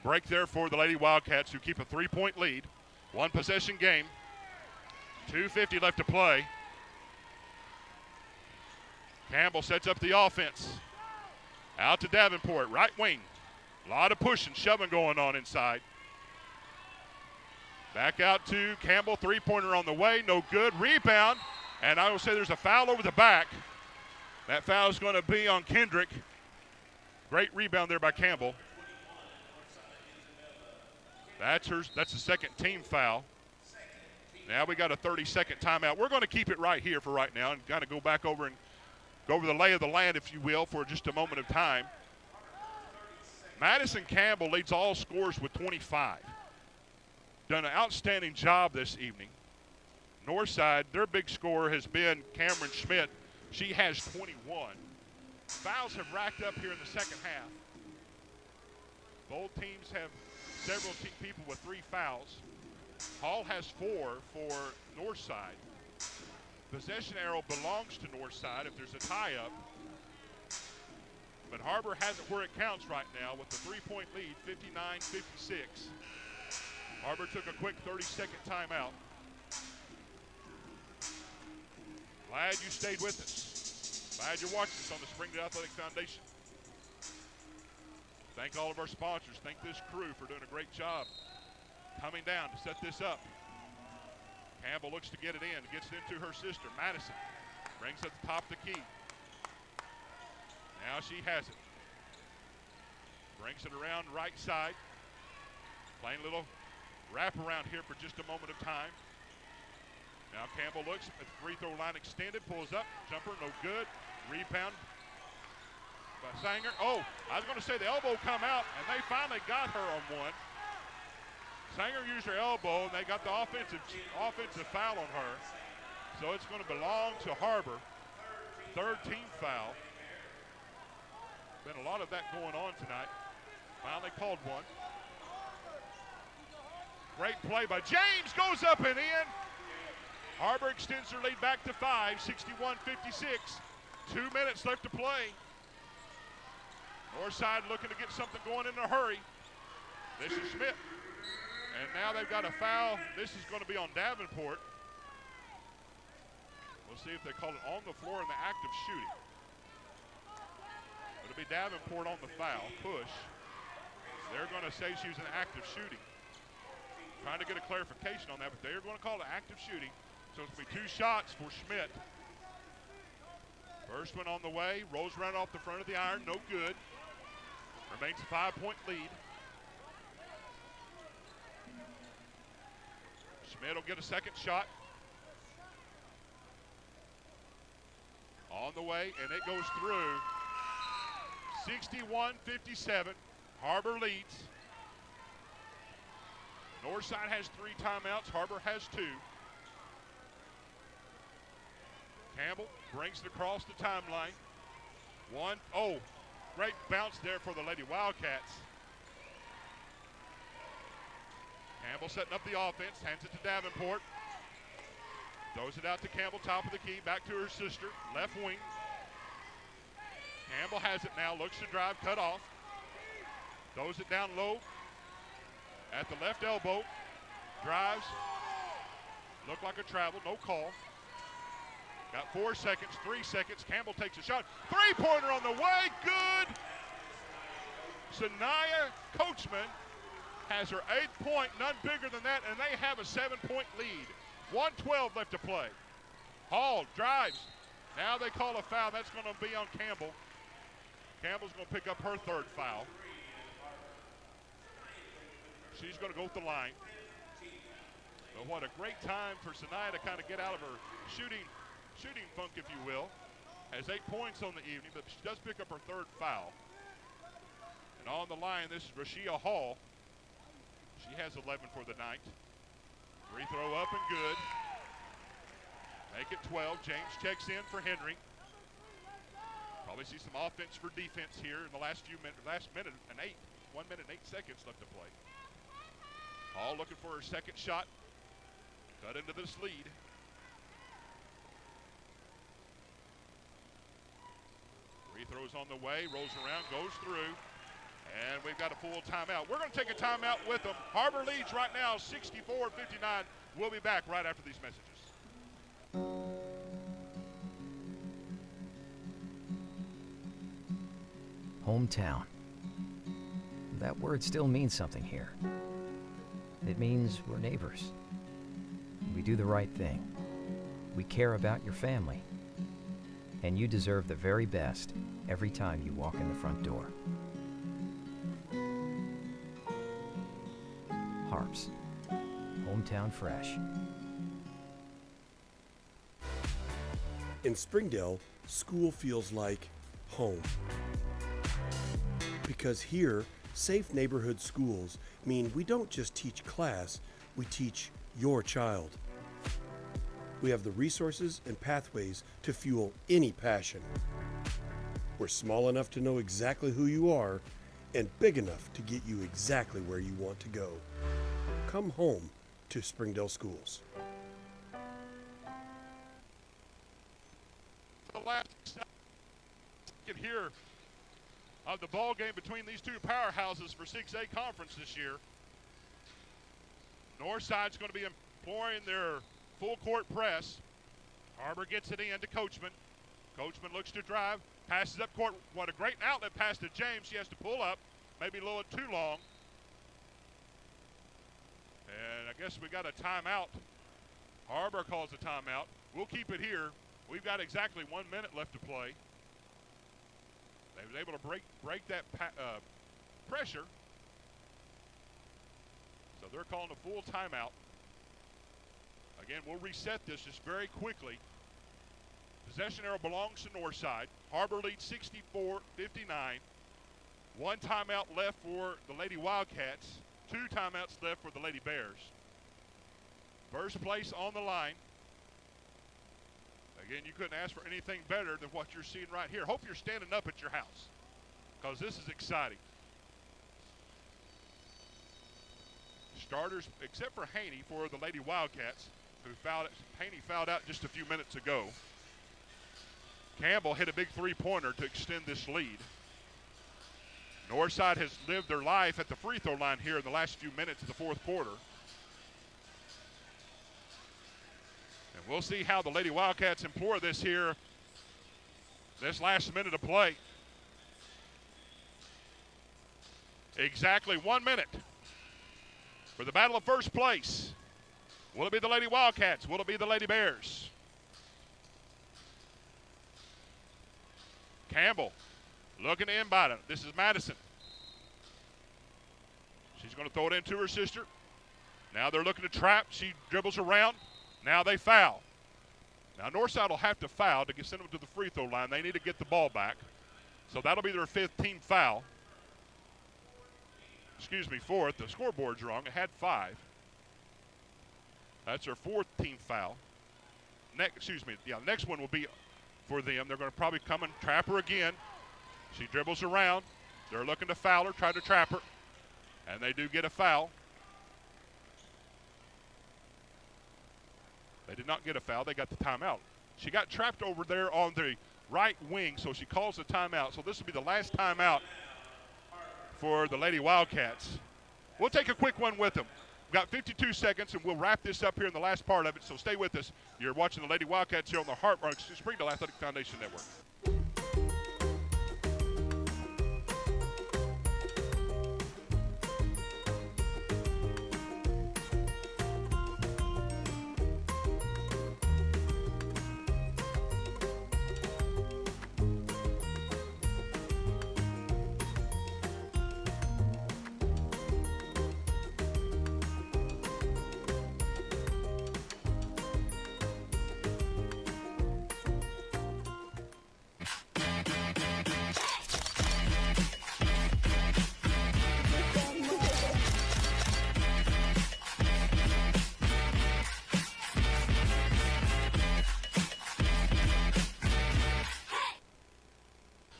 Break there for the Lady Wildcats, who keep a 3-point lead. 1 possession game. 2:50 left to play. Campbell sets up the offense. Out to Davenport, right wing. A lot of pushing, shoving going on inside. Back out to Campbell, 3-pointer on the way, no good. Rebound, and I will say there's a foul over the back. That foul is going to be on Kendrick. Great rebound there by Campbell. That's the 2nd team foul. Now we got a 30-second timeout. We're going to keep it right here for right now and kind of go back over and go over the lay of the land, if you will, for just a moment of time. Madison Campbell leads all scorers with 25. Done an outstanding job this evening. Northside, their big scorer has been Cameron Schmidt. She has 21. Fouls have racked up here in the second half. Both teams have several people with 3 fouls. Hall has 4 for Northside. Possession arrow belongs to Northside if there's a tie-up. But Har-Ber has it where it counts right now with the 3-point lead, 59-56. Har-Ber took a quick 30-second timeout. Glad you stayed with us. Glad you're watching us on the Springdale Athletic Foundation. Thank all of our sponsors. Thank this crew for doing a great job coming down to set this up. Campbell looks to get it in. Gets it into her sister, Madison. Brings it at the top of the key. Now she has it. Brings it around right side. Playing a little wrap around here for just a moment of time. Now Campbell looks at the free throw line extended, pulls up, jumper, no good. Rebound by Sanger. Oh, I was going to say the elbow come out, and they finally got her on one. Sanger used her elbow, and they got the offensive foul on her. So it's going to belong to Har-Ber. 3rd team foul. Been a lot of that going on tonight. Finally called one. Great play by James, goes up and in. Har-Ber extends their lead back to 5, 61-56. 2 minutes left to play. Northside looking to get something going in a hurry. This is Schmidt. And now they've got a foul. This is going to be on Davenport. We'll see if they call it on the floor in the act of shooting. It'll be Davenport on the foul, push. They're going to say she was an act of shooting. Trying to get a clarification on that, but they're going to call it active shooting. So it's going to be 2 shots for Schmidt. First one on the way, rolls around off the front of the iron, no good. Remains a 5-point lead. Schmidt will get a second shot. On the way, and it goes through. 61-57, Har-Ber leads. Northside has 3 timeouts, Har-Ber has 2. Campbell brings it across the timeline. Great bounce there for the Lady Wildcats. Campbell setting up the offense, hands it to Davenport. Throws it out to Campbell, top of the key, back to her sister, left wing. Campbell has it now, looks to drive, cut off. Throws it down low at the left elbow. Drives, looked like a travel, no call. Got 4 seconds, 3 seconds. Campbell takes a shot. 3-pointer on the way, good. Sanaya Coachman has her 8th point, none bigger than that, and they have a 7-point lead. 1:12 left to play. Hall drives. Now they call a foul. That's going to be on Campbell. Campbell's going to pick up her 3rd foul. She's going to go with the line. But what a great time for Sanaya to kind of get out of her shooting funk, if you will. Has 8 points on the evening, but she does pick up her 3rd foul. And on the line, this is Rashia Hall. She has 11 for the night. Free throw up and good. Make it 12. James checks in for Henry. Probably see some offense for defense here in the last minute and 1 minute and 8 seconds left to play. Hall looking for her 2nd shot. Cut into this lead. Free throws on the way, rolls around, goes through, and we've got a full timeout. We're going to take a timeout with them. Har-Ber leads right now 64-59. We'll be back right after these messages.
Hometown. That word still means something here. It means we're neighbors. We do the right thing. We care about your family. And you deserve the very best every time you walk in the front door. Harps. Hometown fresh.
In Springdale, school feels like home. Because here, safe neighborhood schools mean we don't just teach class, we teach your child. We have the resources and pathways to fuel any passion. We're small enough to know exactly who you are and big enough to get you exactly where you want to go. Come home to Springdale Schools.
The last second here of the ball game between these two powerhouses for 6A conference this year. Northside's going to be employing their full court press. Har-Ber gets it in to Coachman. Coachman looks to drive, passes up court. What a great outlet pass to James. She has to pull up, maybe a little too long. And I guess we got a timeout. Har-Ber calls a timeout. We'll keep it here. We've got exactly 1 minute left to play. They were able to break that pressure. So they're calling a full timeout. Again, we'll reset this just very quickly. Possession arrow belongs to Northside. Har-Ber leads 64-59. 1 timeout left for the Lady Wildcats. 2 timeouts left for the Lady Bears. First place on the line. Again, you couldn't ask for anything better than what you're seeing right here. Hope you're standing up at your house, because this is exciting. Starters, except for Haney for the Lady Wildcats, who Haney fouled out just a few minutes ago. Campbell hit a big 3-pointer to extend this lead. Northside has lived their life at the free throw line here in the last few minutes of the 4th quarter. And we'll see how the Lady Wildcats employ this here, this last minute of play. Exactly 1 minute for the battle of first place. Will it be the Lady Wildcats? Will it be the Lady Bears? Campbell looking to inbound it. This is Madison. She's going to throw it into her sister. Now they're looking to trap. She dribbles around. Now they foul. Now Northside will have to foul to send them to the free throw line. They need to get the ball back. So that'll be their 5th team foul. Excuse me, 4th. The scoreboard's wrong. It had 5. That's their 4th team foul. Next one will be for them. They're going to probably come and trap her again. She dribbles around. They're looking to foul her, try to trap her. And they do get a foul. They did not get a foul. They got the timeout. She got trapped over there on the right wing, so she calls the timeout. So this will be the last timeout for the Lady Wildcats. We'll take a quick one with them. We've got 52 seconds, and we'll wrap this up here in the last part of it, so stay with us. You're watching the Lady Wildcats here on the Springdale Athletic Foundation Network.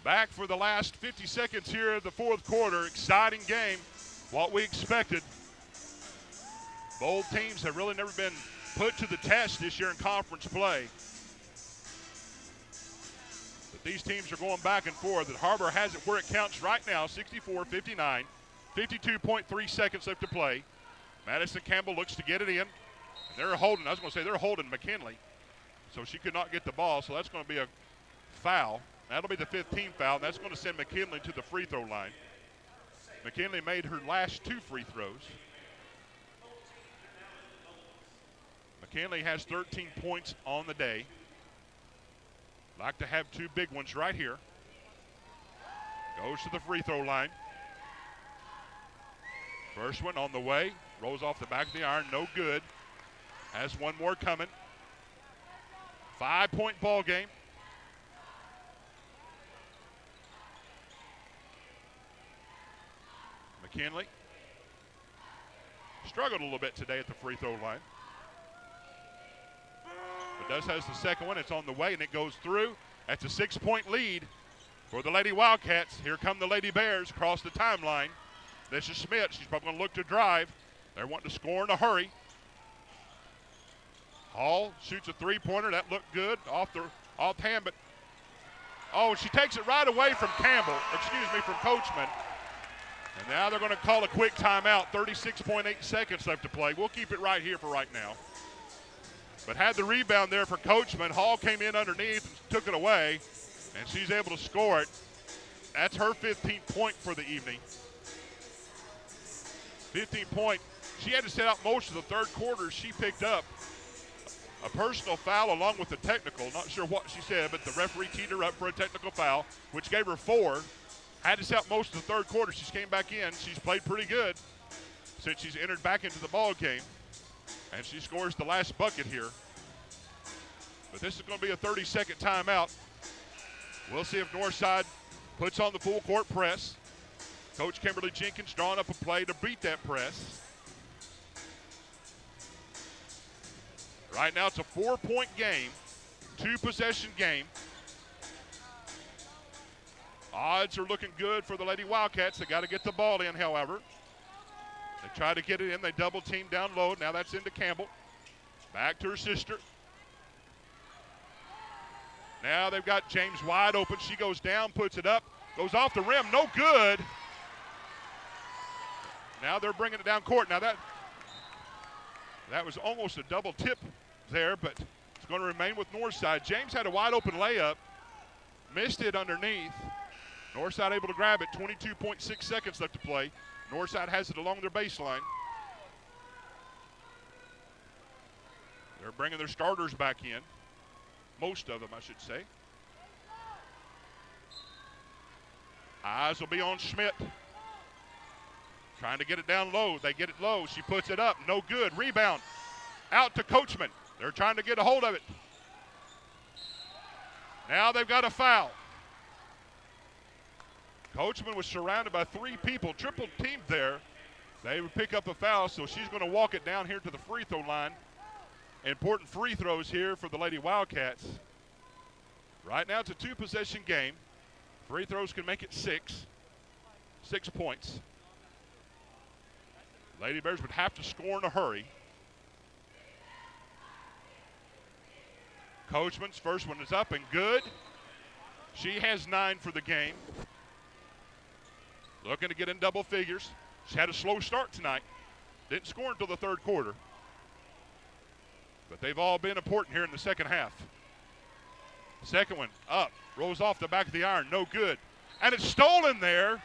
Back for the last 50 seconds here of the 4th quarter. Exciting game, what we expected. Both teams have really never been put to the test this year in conference play. But these teams are going back and forth. And Har-Ber has it where it counts right now, 64-59. 52.3 seconds left to play. Madison Campbell looks to get it in. And they're holding, they're holding McKinley. So she could not get the ball, so that's going to be a foul. That'll be the 5th team foul, and that's going to send McKinley to the free throw line. McKinley made her last 2 free throws. McKinley has 13 points on the day. Like to have 2 big ones right here. Goes to the free throw line. First one on the way. Rolls off the back of the iron, no good. Has one more coming. 5-point ball game. McKinley struggled a little bit today at the free throw line. But does has the second one. It's on the way, and it goes through. That's a 6-point lead for the Lady Wildcats. Here come the Lady Bears across the timeline. This is Schmidt. She's probably going to look to drive. They're wanting to score in a hurry. Hall shoots a 3-pointer. That looked good off hand, but she takes it right away from from Coachman. And now they're going to call a quick timeout. 36.8 seconds left to play. We'll keep it right here for right now. But had the rebound there for Coachman. Hall came in underneath and took it away, and she's able to score it. That's her 15th point for the evening. 15-point. She had to set out most of the 3rd quarter. She picked up a personal foul along with the technical. Not sure what she said, but the referee teed her up for a technical foul, which gave her 4. Had to set out most of the 3rd quarter. She's came back in. She's played pretty good since she's entered back into the ball game. And she scores the last bucket here. But this is going to be a 30-second timeout. We'll see if Northside puts on the full court press. Coach Kimberly Jenkins drawing up a play to beat that press. Right now it's a 4-point game, 2-possession game. Odds are looking good for the Lady Wildcats. They got to get the ball in, however. They try to get it in. They double team down low. Now that's into Campbell. Back to her sister. Now they've got James wide open. She goes down, puts it up, goes off the rim. No good. Now they're bringing it down court. Now that was almost a double tip there, but it's going to remain with Northside. James had a wide open layup. Missed it underneath. Northside able to grab it. 22.6 seconds left to play. Northside has it along their baseline. They're bringing their starters back in. Most of them, I should say. Eyes will be on Schmidt. Trying to get it down low. They get it low. She puts it up. No good. Rebound. Out to Coachman. They're trying to get a hold of it. Now they've got a foul. Coachman was surrounded by three people, triple teamed there. They would pick up a foul, so she's going to walk it down here to the free throw line. Important free throws here for the Lady Wildcats. Right now it's a two-possession game. Free throws can make it 6. 6 points. Lady Bears would have to score in a hurry. Coachman's first one is up and good. She has 9 for the game. Looking to get in double figures. She had a slow start tonight. Didn't score until the third quarter. But they've all been important here in the second half. Second one up, rolls off the back of the iron, no good. And it's stolen there.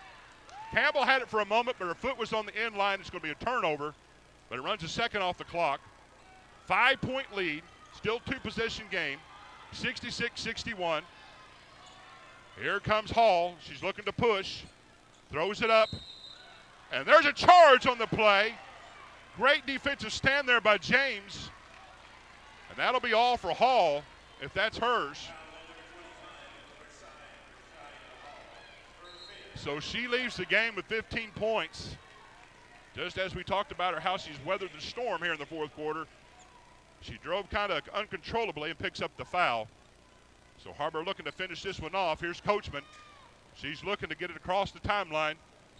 Campbell had it for a moment, but her foot was on the end line. It's going to be a turnover, but it runs a second off the clock. 5-point lead, still two-possession game, 66-61. Here comes Hall. She's looking to push, throws it up, and there's a charge on the play. Great defensive stand there by James, and that'll be all for Hall if that's hers. So she leaves the game with 15 points. Just as we talked about her, how she's weathered the storm here in the fourth quarter. She drove kind of uncontrollably and picks up the foul. So Har-Ber looking to finish this one off. Here's Coachman. She's looking to get it across the timeline.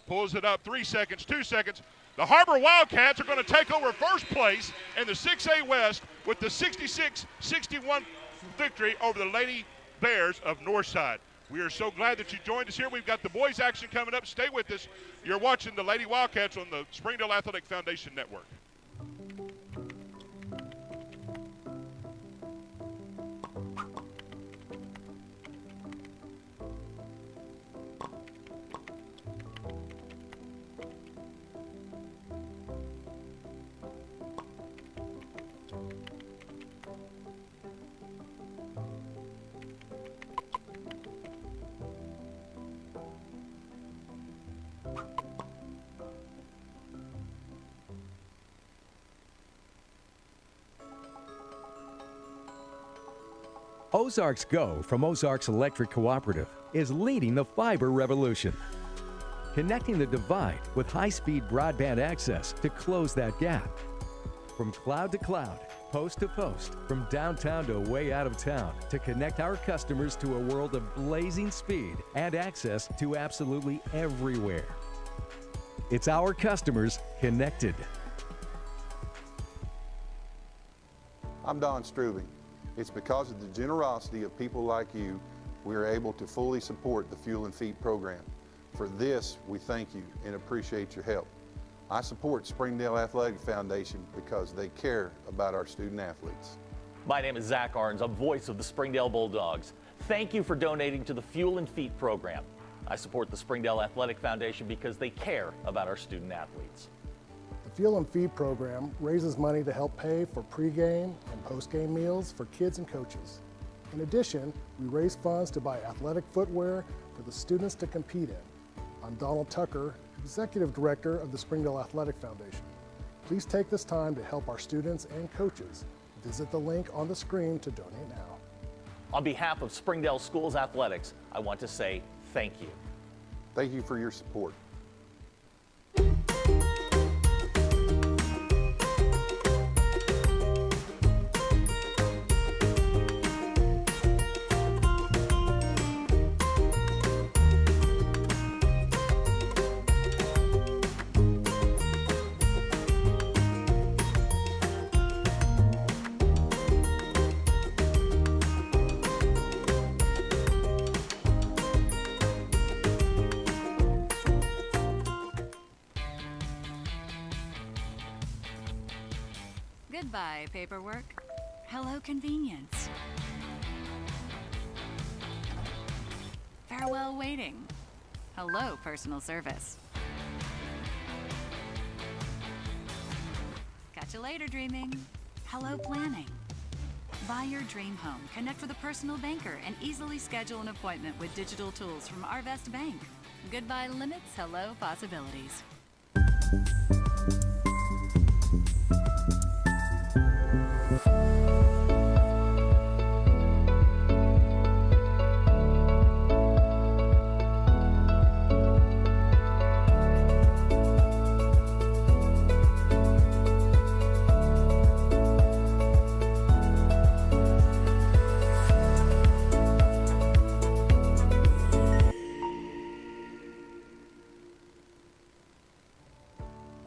Pulls it up, 3 seconds, 2 seconds. The Har-Ber Wildcats are going to take over first place in the 6A West with the 66-61 victory over the Lady Bears of Northside. We are so glad that you joined us here. We've got the boys action coming up. Stay with us. You're watching the Lady Wildcats on the Springdale Athletic Foundation Network.
Ozarks Go from Ozarks Electric Cooperative is leading the fiber revolution, connecting the divide with high-speed broadband access to close that gap. From cloud to cloud, post to post, from downtown to way out of town, to connect our customers to a world of blazing speed and access to absolutely everywhere. It's our customers connected.
I'm Don Strubing. It's because of the generosity of people like you, we are able to fully support the Fuel and Feed program. For this, we thank you and appreciate your help. I support Springdale Athletic Foundation because they care about our student athletes.
My name is Zach Arns. I'm voice of the Springdale Bulldogs. Thank you for donating to the Fuel and Feed program. I support the Springdale Athletic Foundation because they care about our student athletes.
The Fuel and Feed program raises money to help pay for pregame and postgame meals for kids and coaches. In addition, we raise funds to buy athletic footwear for the students to compete in. I'm Donald Tucker, Executive Director of the Springdale Athletic Foundation. Please take this time to help our students and coaches. Visit the link on the screen to donate now.
On behalf of Springdale Schools Athletics, I want to say thank you.
Thank you for your support.
Goodbye, paperwork. Hello, convenience. Farewell, waiting. Hello, personal service. Catch you later, dreaming. Hello, planning. Buy your dream home, connect with a personal banker, and easily schedule an appointment with digital tools from Arvest Bank. Goodbye limits, hello possibilities.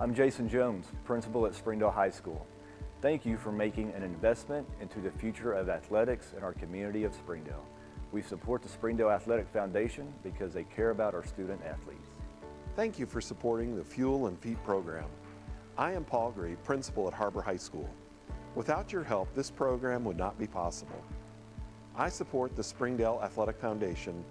I'm Jason Jones, principal at Springdale High School. Thank you for making an investment into the future of athletics in our community of Springdale. We support the Springdale Athletic Foundation because they care about our student athletes.
Thank you for supporting the Fuel and Feet program. I am Paul Gree, principal at Har-Ber High School. Without your help, this program would not be possible. I support the Springdale Athletic Foundation.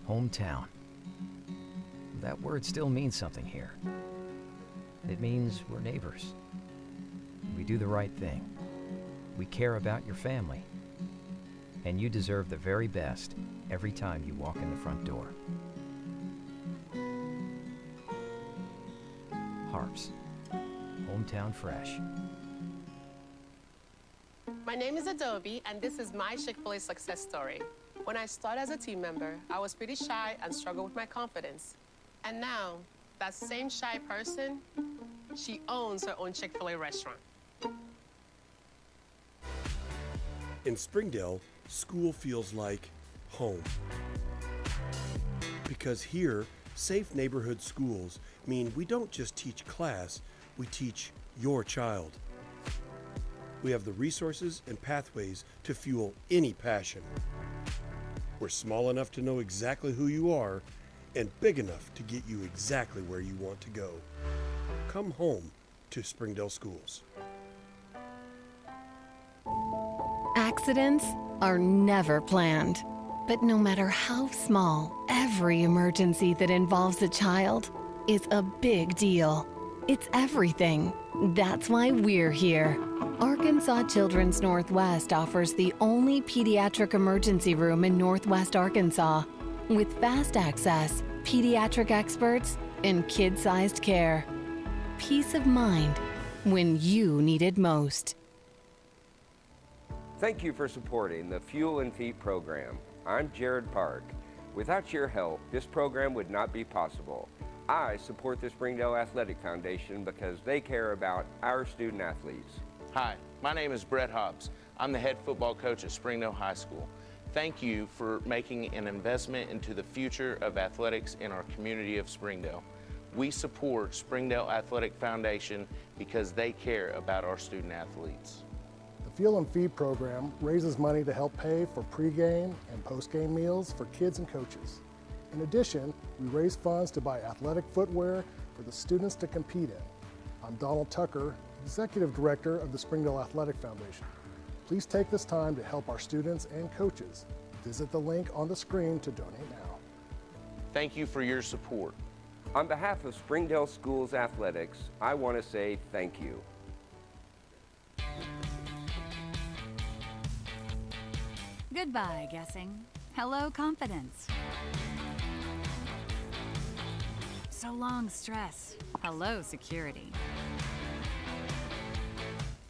Hometown. That word still means something here. It means we're neighbors. We do the right thing. We care about your family. And you deserve the very best every time you walk in the front door. Harps. Hometown fresh.
My name is Adobe, and this is my Chick-fil-A success story. When I started as a team member, I was pretty shy and struggled with my confidence. And now, that same shy person, she owns her own Chick-fil-A restaurant.
In Springdale, school feels like home. Because here, safe neighborhood schools mean we don't just teach class, we teach your child. We have the resources and pathways to fuel any passion. We're small enough to know exactly who you are and big enough to get you exactly where you want to go. Come home to Springdale Schools.
Accidents are never planned. But no matter how small, every emergency that involves a child is a big deal. It's everything. That's why we're here. Arkansas Children's Northwest offers the only pediatric emergency room in Northwest Arkansas with fast access, pediatric experts, and kid-sized care. Peace of mind when you need it most.
Thank you for supporting the Fuel and Feet program. I'm Jared Park. Without your help, this program would not be possible. I support the Springdale Athletic Foundation because they care about our student athletes.
Hi, my name is Brett Hobbs. I'm the head football coach at Springdale High School. Thank you for making an investment into the future of athletics in our community of Springdale. We support Springdale Athletic Foundation because they care about our student athletes.
The Fuel and Feed program raises money to help pay for pregame and postgame meals for kids and coaches. In addition, we raise funds to buy athletic footwear for the students to compete in. I'm Donald Tucker, Executive Director of the Springdale Athletic Foundation. Please take this time to help our students and coaches. Visit the link on the screen to donate now.
Thank you for your support.
On behalf of Springdale Schools Athletics, I want to say thank you.
Goodbye, guessing. Hello, confidence. So long, stress. Hello, security.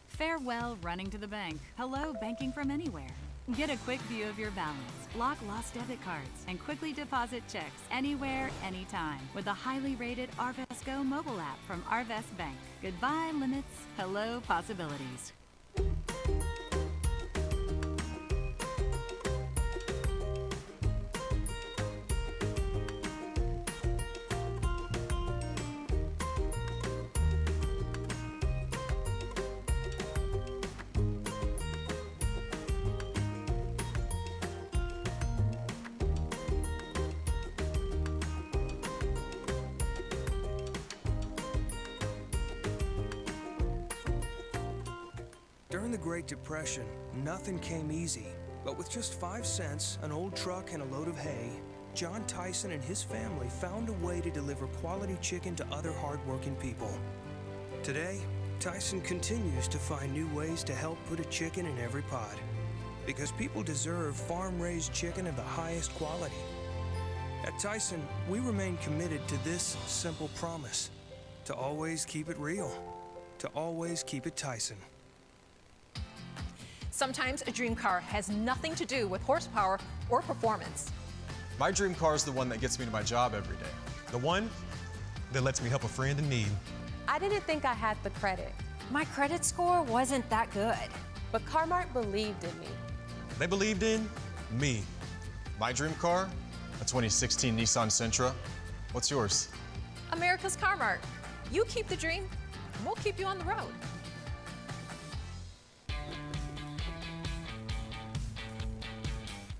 Farewell, running to the bank. Hello, banking from anywhere. Get a quick view of your balance, lock lost debit cards, and quickly deposit checks anywhere, anytime with the highly rated Arvest Go mobile app from Arvest Bank. Goodbye, limits. Hello, possibilities.
During the Great Depression, nothing came easy. But with just 5 cents, an old truck, and a load of hay, John Tyson and his family found a way to deliver quality chicken to other hardworking people. Today, Tyson continues to find new ways to help put a chicken in every pot. Because people deserve farm-raised chicken of the highest quality. At Tyson, we remain committed to this simple promise: to always keep it real, to always keep it Tyson.
Sometimes a dream car has nothing to do with horsepower or performance.
My dream car is the one that gets me to my job every day. The one that lets me help a friend in need.
I didn't think I had the credit. My credit score wasn't that good, but Har-Ber believed in me.
They believed in me. My dream car, a 2016 Nissan Sentra. What's yours?
America's Car Mart. You keep the dream, and we'll keep you on the road.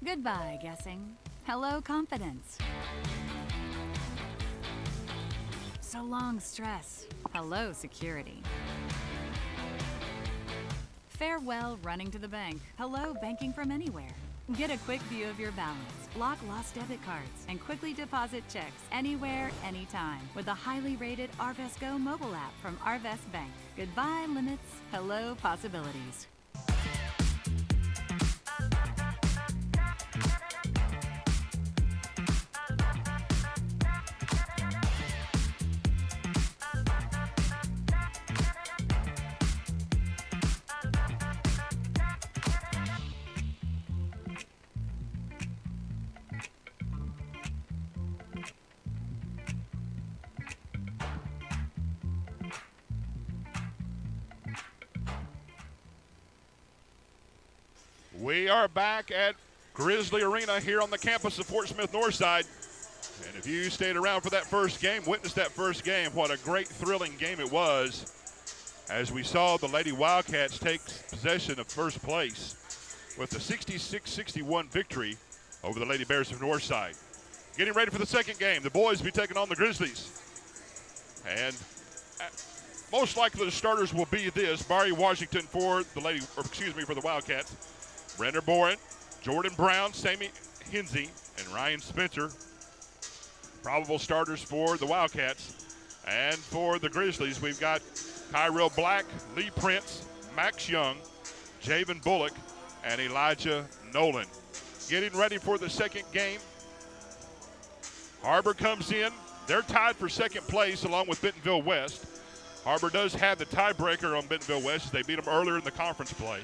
Goodbye, guessing. Hello, confidence. So long, stress. Hello, security. Farewell, running to the bank. Hello, banking from anywhere. Get a quick view of your balance, lock lost debit cards, and quickly deposit checks anywhere, anytime with the highly rated Arvest Go mobile app from Arvest Bank. Goodbye, limits. Hello, possibilities.
We are back at Grizzly Arena here on the campus of Fort Smith Northside. And if you stayed around for that first game, witnessed that first game, what a great, thrilling game it was as we saw the Lady Wildcats take possession of first place with a 66-61 victory over the Lady Bears of Northside. Getting ready for the second game, the boys will be taking on the Grizzlies. And most likely the starters will be this: Barry Washington for the for the Wildcats, Brenda Boren, Jordan Brown, Sammy Hinsey, and Ryan Spencer. Probable starters for the Wildcats. And for the Grizzlies, we've got Kyrell Black, Lee Prince, Max Young, Javen Bullock, and Elijah Nolan. Getting ready for the second game. Har-Ber comes in. They're tied for second place along with Bentonville West. Har-Ber does have the tiebreaker on Bentonville West as they beat them earlier in the conference play.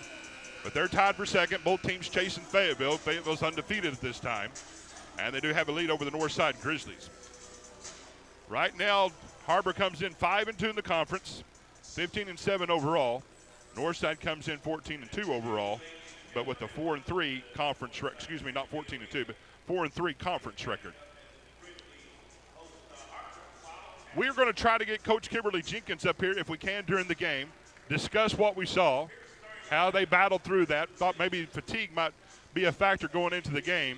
But they're tied for second. Both teams chasing Fayetteville. Fayetteville's undefeated at this time. And they do have a lead over the Northside Grizzlies. Right now, Har-Ber comes in 5-2 in the conference, 15-7 overall. Northside comes in 14-2 overall, but with a 4-3 conference, not 14-2, but 4-3 conference record. We're going to try to get Coach Kimberly Jenkins up here if we can during the game, discuss what we saw, how they battled through that. Thought maybe fatigue might be a factor going into the game,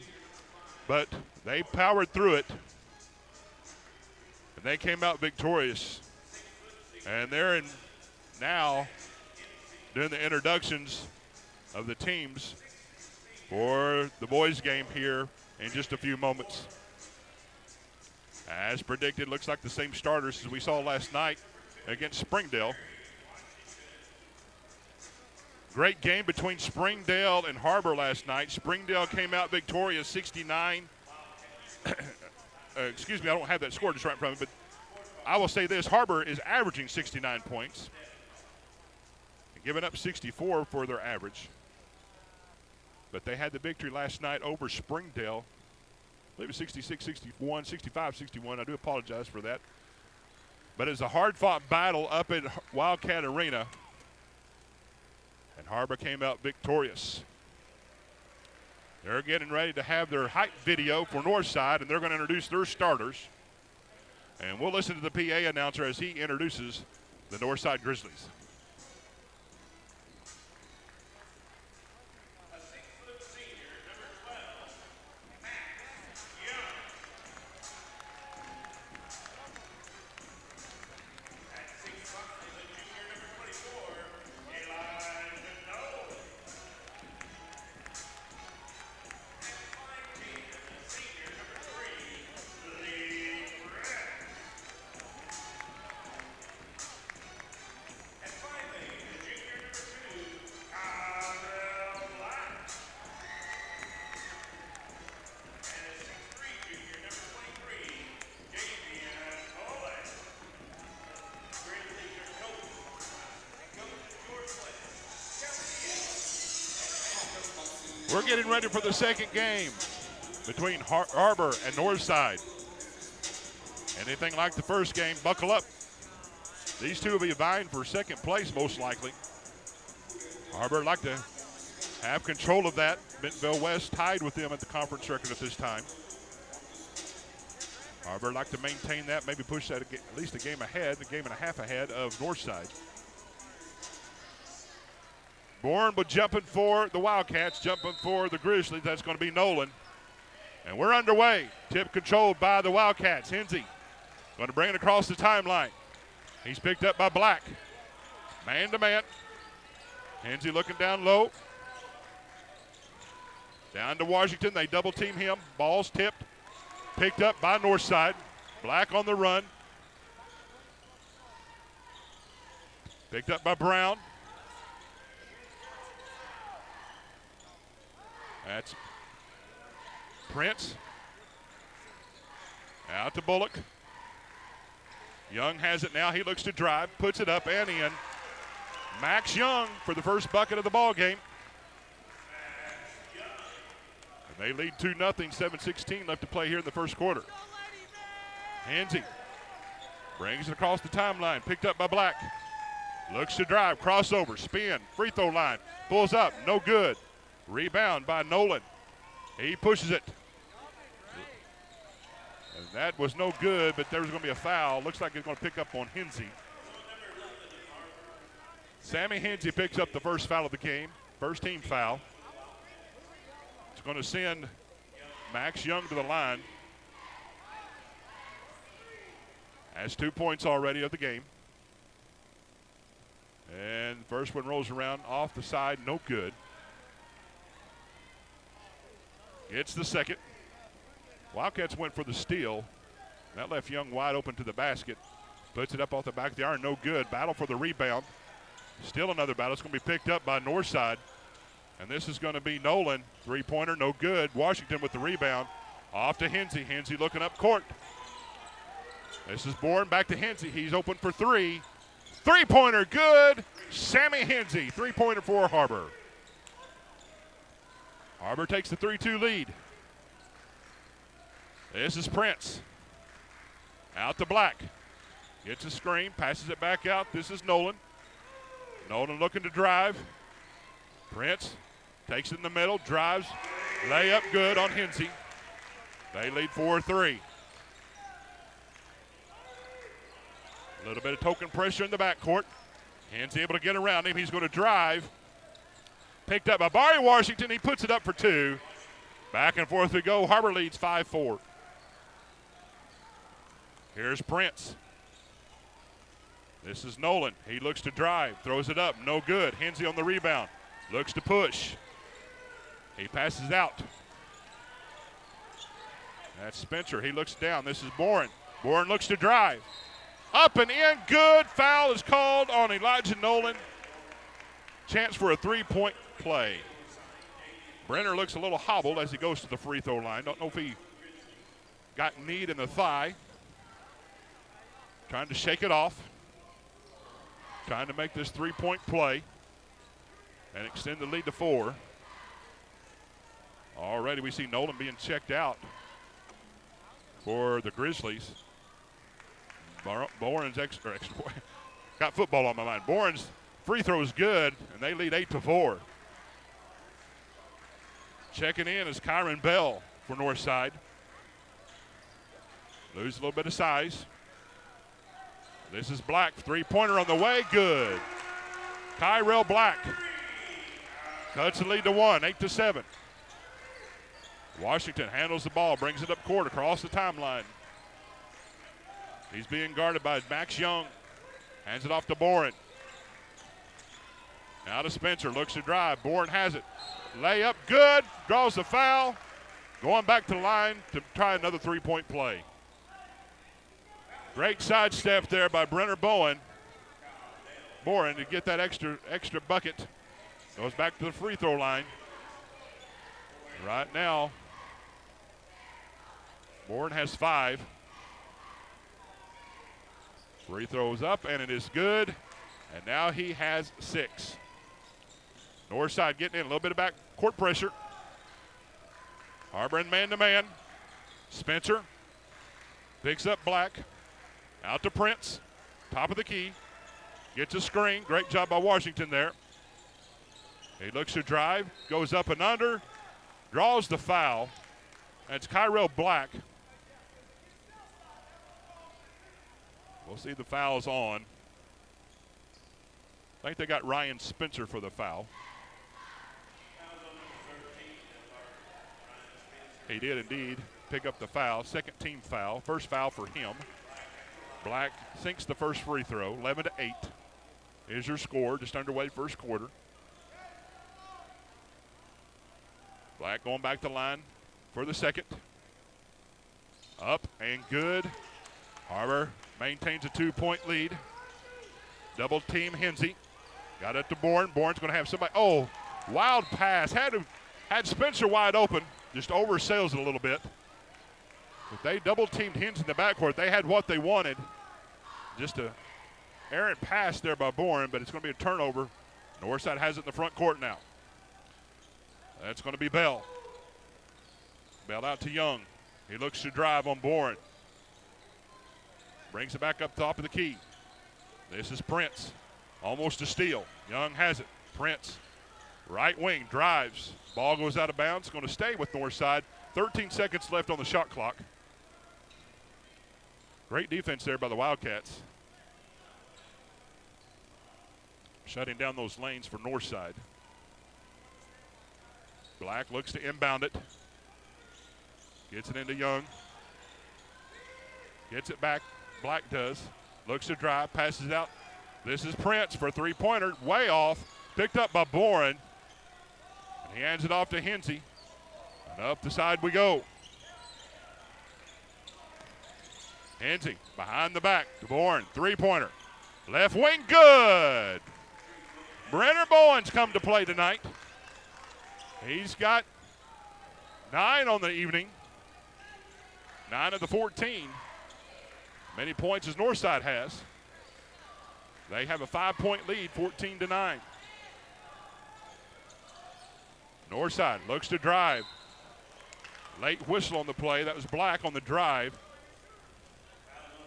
but they powered through it, and they came out victorious. And they're now doing the introductions of the teams for the boys' game here in just a few moments. As predicted, looks like the same starters as we saw last night against Springdale. Great game between Springdale and Har-Ber last night. Springdale came out victorious 69. Excuse me, I don't have that score just right in front of me, but I will say this: Har-Ber is averaging 69 points, giving up 64 for their average. But they had the victory last night over Springdale. I believe it was 66-61, 65-61. I do apologize for that. But it's a hard-fought battle up at Wildcat Arena, and Har-Ber came out victorious. They're getting ready to have their hype video for Northside, and they're going to introduce their starters. And we'll listen to the PA announcer as he introduces the Northside Grizzlies. We're getting ready for the second game between Har-Ber and Northside. Anything like the first game, buckle up. These two will be vying for second place most likely. Har-Ber like to have control of that. Bentonville West tied with them at the conference record at this time. Har-Ber like to maintain that, maybe push that at least a game and a half ahead of Northside. Bourne but jumping for the Wildcats, jumping for the Grizzlies. That's going to be Nolan. And we're underway. Tip controlled by the Wildcats. Hensey going to bring it across the timeline. He's picked up by Black. Man to man. Hensey looking down low. Down to Washington. They double team him. Ball's tipped. Picked up by Northside. Black on the run. Picked up by Brown. That's Prince. Out to Bullock. Young has it now. He looks to drive, puts it up and in. Max Young for the first bucket of the ball game. And they lead 2-0, 7:16 left to play here in the first quarter. Hensey brings it across the timeline, picked up by Black. Looks to drive, crossover, spin, free throw line, pulls up, no good. Rebound by Nolan. He pushes it. And that was no good, but there's going to be a foul. Looks like it's going to pick up on Hensey. Sammy Hensey picks up the first foul of the game, first team foul. It's going to send Max Young to the line. Has 2 points already of the game. And first one rolls around off the side, no good. It's the second. Wildcats went for the steal. That left Young wide open to the basket. Puts it up off the back of the iron, no good. Battle for the rebound. Still another battle. It's going to be picked up by Northside. And this is going to be Nolan. Three-pointer, no good. Washington with the rebound. Off to Hensey. Hensey looking up court. This is Bourne back to Hensey. He's open for three. Three-pointer, good. Sammy Hensey, three-pointer for Har-Ber. Har-Ber takes the 3-2 lead. This is Prince. Out to Black. Gets a screen, passes it back out. This is Nolan. Nolan looking to drive. Prince takes it in the middle, drives. Layup good on Hensey. They lead 4-3. A little bit of token pressure in the backcourt. Hensey able to get around him. He's going to drive. Picked up by Barry Washington. He puts it up for two. Back and forth we go. Har-Ber leads 5-4. Here's Prince. This is Nolan. He looks to drive. Throws it up. No good. Hensey on the rebound. Looks to push. He passes out. That's Spencer. He looks down. This is Bourne. Bourne looks to drive. Up and in. Good. Foul is called on Elijah Nolan. Chance for a three-point play. Brenner looks a little hobbled as he goes to the free throw line. Don't know if he got kneed in the thigh. Trying to shake it off. Trying to make this three-point play and extend the lead to 4. Already we see Nolan being checked out for the Grizzlies. Bourne's got football on my mind. Bourne's free throw is good, and they lead 8-4. Checking in is Kyron Bell for Northside. Lose a little bit of size. This is Black, three-pointer on the way, good. Kyrell Black cuts the lead to 1, 8-7. Washington handles the ball, brings it up court across the timeline. He's being guarded by Max Young. Hands it off to Bourne. Now to Spencer, looks to drive. Bourne has it. Layup, good. Draws the foul. Going back to the line to try another three-point play. Great sidestep there by Brenner Bourne to get that extra bucket. Goes back to the free throw line. Right now, Bourne has 5. Free throws up, and it is good. And now he has 6. Northside getting in, a little bit of back court pressure. Har-Ber in man-to-man. Spencer picks up Black. Out to Prince. Top of the key. Gets a screen. Great job by Washington there. He looks to drive. Goes up and under. Draws the foul. That's Kyrell Black. We'll see the foul's on. I think they got Ryan Spencer for the foul. He did indeed pick up the foul. Second team foul. First foul for him. Black sinks the first free throw. 11-8 is your score. Just underway first quarter. Black going back to the line for the second. Up and good. Har-Ber maintains a 2-point lead. Double team Hensey. Got it to Bourne. Bourne's going to have somebody. Oh, wild pass. Had Spencer wide open. Just oversails it a little bit. But they double teamed Hensey in the backcourt. They had what they wanted. Just a errant pass there by Bourne, but it's going to be a turnover. Northside has it in the front court now. That's going to be Bell. Bell out to Young. He looks to drive on Bourne. Brings it back up top of the key. This is Prince. Almost a steal. Young has it. Prince, right wing, drives. Ball goes out of bounds. Going to stay with Northside. 13 seconds left on the shot clock. Great defense there by the Wildcats. Shutting down those lanes for Northside. Black looks to inbound it. Gets it into Young. Gets it back. Black does. Looks to drive. Passes it out. This is Prince for a three-pointer. Way off. Picked up by Bourne. And he hands it off to Hensey. And up the side we go. Hensey behind the back to Bourne. Three-pointer. Left wing, good. Brenner Bowen's come to play tonight. He's got 9 on the evening. 9 of the 14. Many points as Northside has. They have a 5-point lead, 14-9. Northside looks to drive. Late whistle on the play. That was Black on the drive.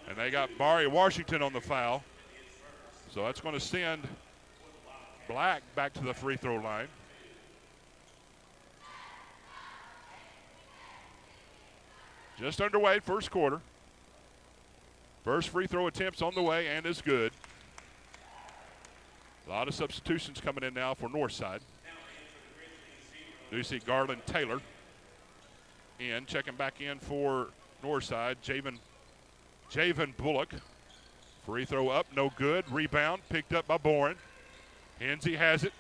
And they got Barry Washington on the foul. So that's going to send Black back to the free throw line. Just underway, first quarter. First free throw attempts on the way and is good. A lot of substitutions coming in now for Northside. Do you see Garland Taylor in, checking back in for Northside. Javen Bullock. Free throw up, no good. Rebound picked up by Bourne. Hensey has it.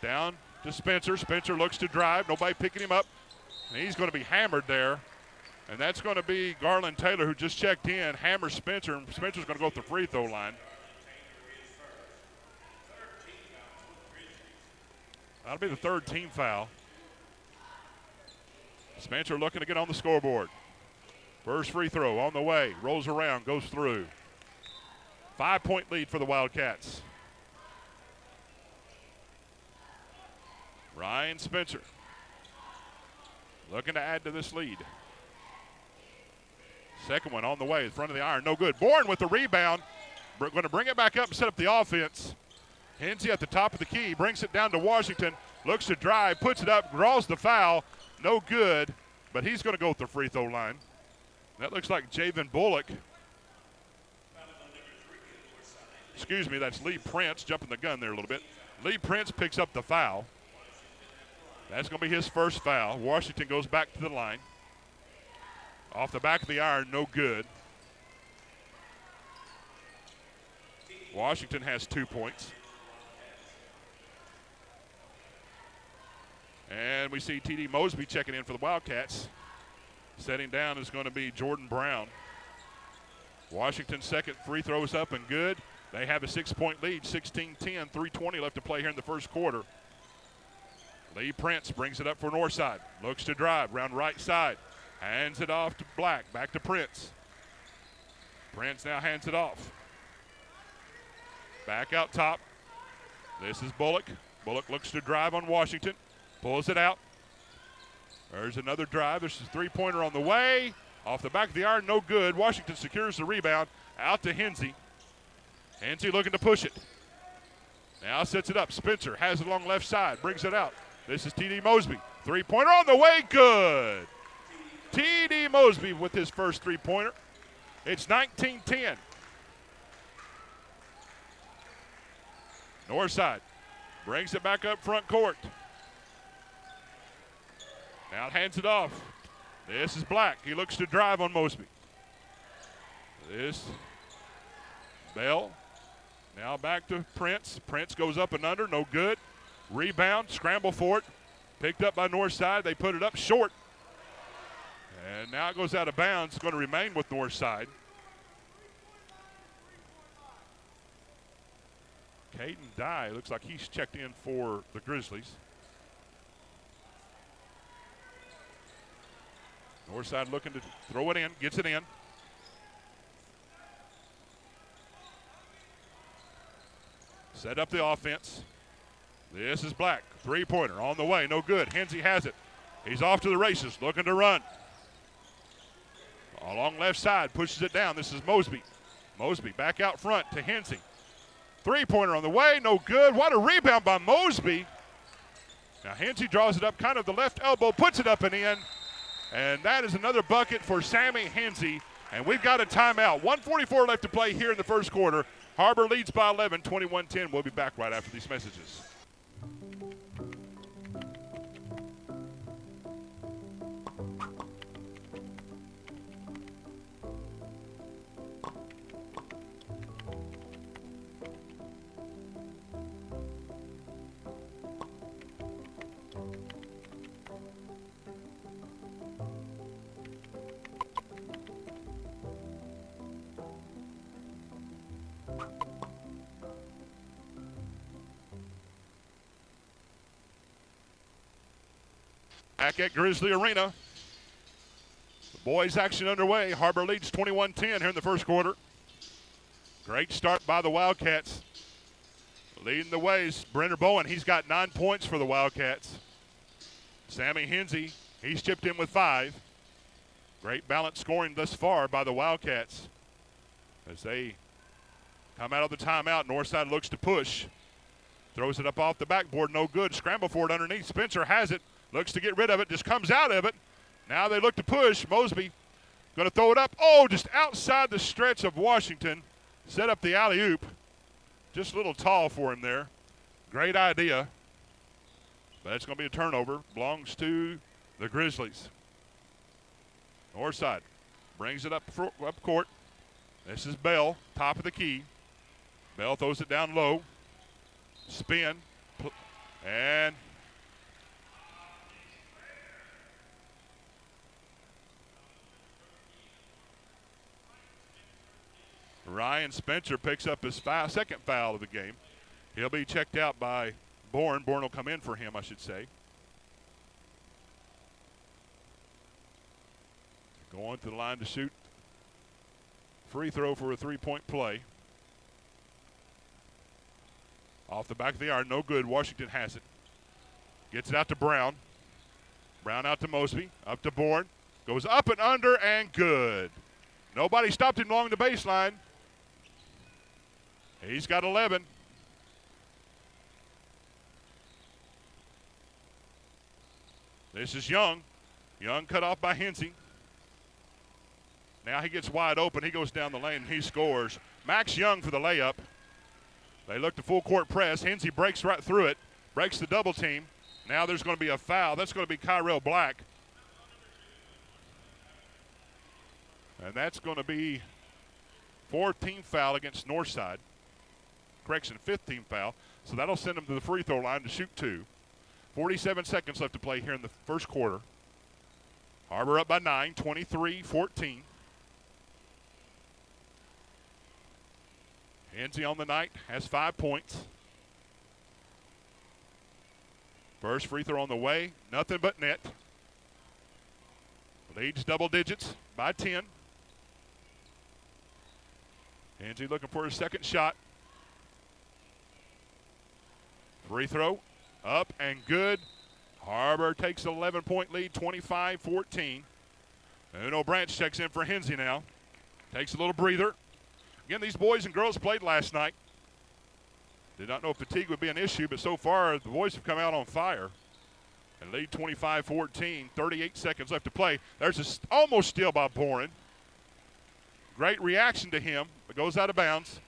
Down to Spencer. Spencer looks to drive. Nobody picking him up. And he's going to be hammered there. And that's going to be Garland Taylor, who just checked in. Hammers Spencer, and Spencer's going to go to the free throw line. That'll be the third team foul. Spencer looking to get on the scoreboard. First free throw on the way. Rolls around, goes through. 5-point lead for the Wildcats. Ryan Spencer looking to add to this lead. Second one on the way, in front of the iron, no good. Bourne with the rebound. We're going to bring it back up and set up the offense. Hensey at the top of the key, brings it down to Washington, looks to drive, puts it up, draws the foul, no good, but he's going to go with the free throw line. That looks like Javen Bullock. Excuse me, that's Lee Prince, jumping the gun there a little bit. Lee Prince picks up the foul. That's going to be his first foul. Washington goes back to the line. Off the back of the iron, no good. Washington has 2 points. And we see T.D. Mosby checking in for the Wildcats. Setting down is going to be Jordan Brown. Washington's second free throw is up and good. They have a 6-point lead, 16-10, 3:20 left to play here in the first quarter. Lee Prince brings it up for Northside. Looks to drive, round right side. Hands it off to Black, back to Prince. Prince now hands it off. Back out top. This is Bullock. Bullock looks to drive on Washington. Pulls it out. There's another drive. There's a three-pointer on the way. Off the back of the iron, no good. Washington secures the rebound. Out to Hensey. Hensey looking to push it. Now sets it up. Spencer has it along left side. Brings it out. This is T.D. Mosby. Three-pointer on the way. Good. T.D. Mosby with his first three-pointer. It's 19-10. Northside brings it back up front court. Now hands it off. This is Black. He looks to drive on Mosby. This Bell. Now back to Prince. Prince goes up and under. No good. Rebound. Scramble for it. Picked up by Northside. They put it up short. And now it goes out of bounds. It's going to remain with Northside. Caden Dye looks like he's checked in for the Grizzlies. Northside looking to throw it in, gets it in. Set up the offense. This is Black, three-pointer on the way, no good. Hensey has it. He's off to the races, looking to run. Along left side, pushes it down. This is Mosby. Mosby back out front to Hensey. Three-pointer on the way, no good. What a rebound by Mosby. Now Hensey draws it up kind of the left elbow, puts it up and in. And that is another bucket for Sammy Hensey. And we've got a timeout. 1:44 left to play here in the first quarter. Har-Ber leads by 11, 21-10. We'll be back right after these messages. Back at Grizzly Arena. The boys' action underway. Har-Ber leads 21-10 here in the first quarter. Great start by the Wildcats. Leading the way is Brenner Bowen. He's got 9 points for the Wildcats. Sammy Hensey, he's chipped in with 5. Great balanced scoring thus far by the Wildcats. As they come out of the timeout, Northside looks to push. Throws it up off the backboard, no good. Scramble for it underneath. Spencer has it. Looks to get rid of it, just comes out of it. Now they look to push. Mosby going to throw it up. Oh, just outside the stretch of Washington. Set up the alley-oop. Just a little tall for him there. Great idea. But it's going to be a turnover. Belongs to the Grizzlies. Northside brings it up court. This is Bell, top of the key. Bell throws it down low. Spin. And Ryan Spencer picks up his second foul of the game. He'll be checked out by Bourne. Bourne will come in for him, I should say. Going to the line to shoot. Free throw for a three-point play. Off the back of the iron, no good. Washington has it. Gets it out to Brown. Brown out to Mosby. Up to Bourne. Goes up and under and good. Nobody stopped him along the baseline. He's got 11. This is Young. Young cut off by Hensey. Now he gets wide open. He goes down the lane and he scores. Max Young for the layup. They look to full court press. Hensey breaks right through it. Breaks the double team. Now there's going to be a foul. That's going to be Kyrell Black. And that's going to be 14th foul against Northside. Correction, 15th foul. So that'll send him to the free throw line to shoot 2. 47 seconds left to play here in the first quarter. Har-Ber up by 9, 23-14. Hensey on the night has 5 points. First free throw on the way, nothing but net. Leads double digits by 10. Hensey looking for his second shot. Free throw, up and good. Har-Ber takes an 11-point lead, 25-14. Uno Branch checks in for Hensey now. Takes a little breather. Again, these boys and girls played last night. Did not know if fatigue would be an issue, but so far the boys have come out on fire. And lead 25-14, 38 seconds left to play. There's a almost steal by Boren. Great reaction to him, but goes out of bounds.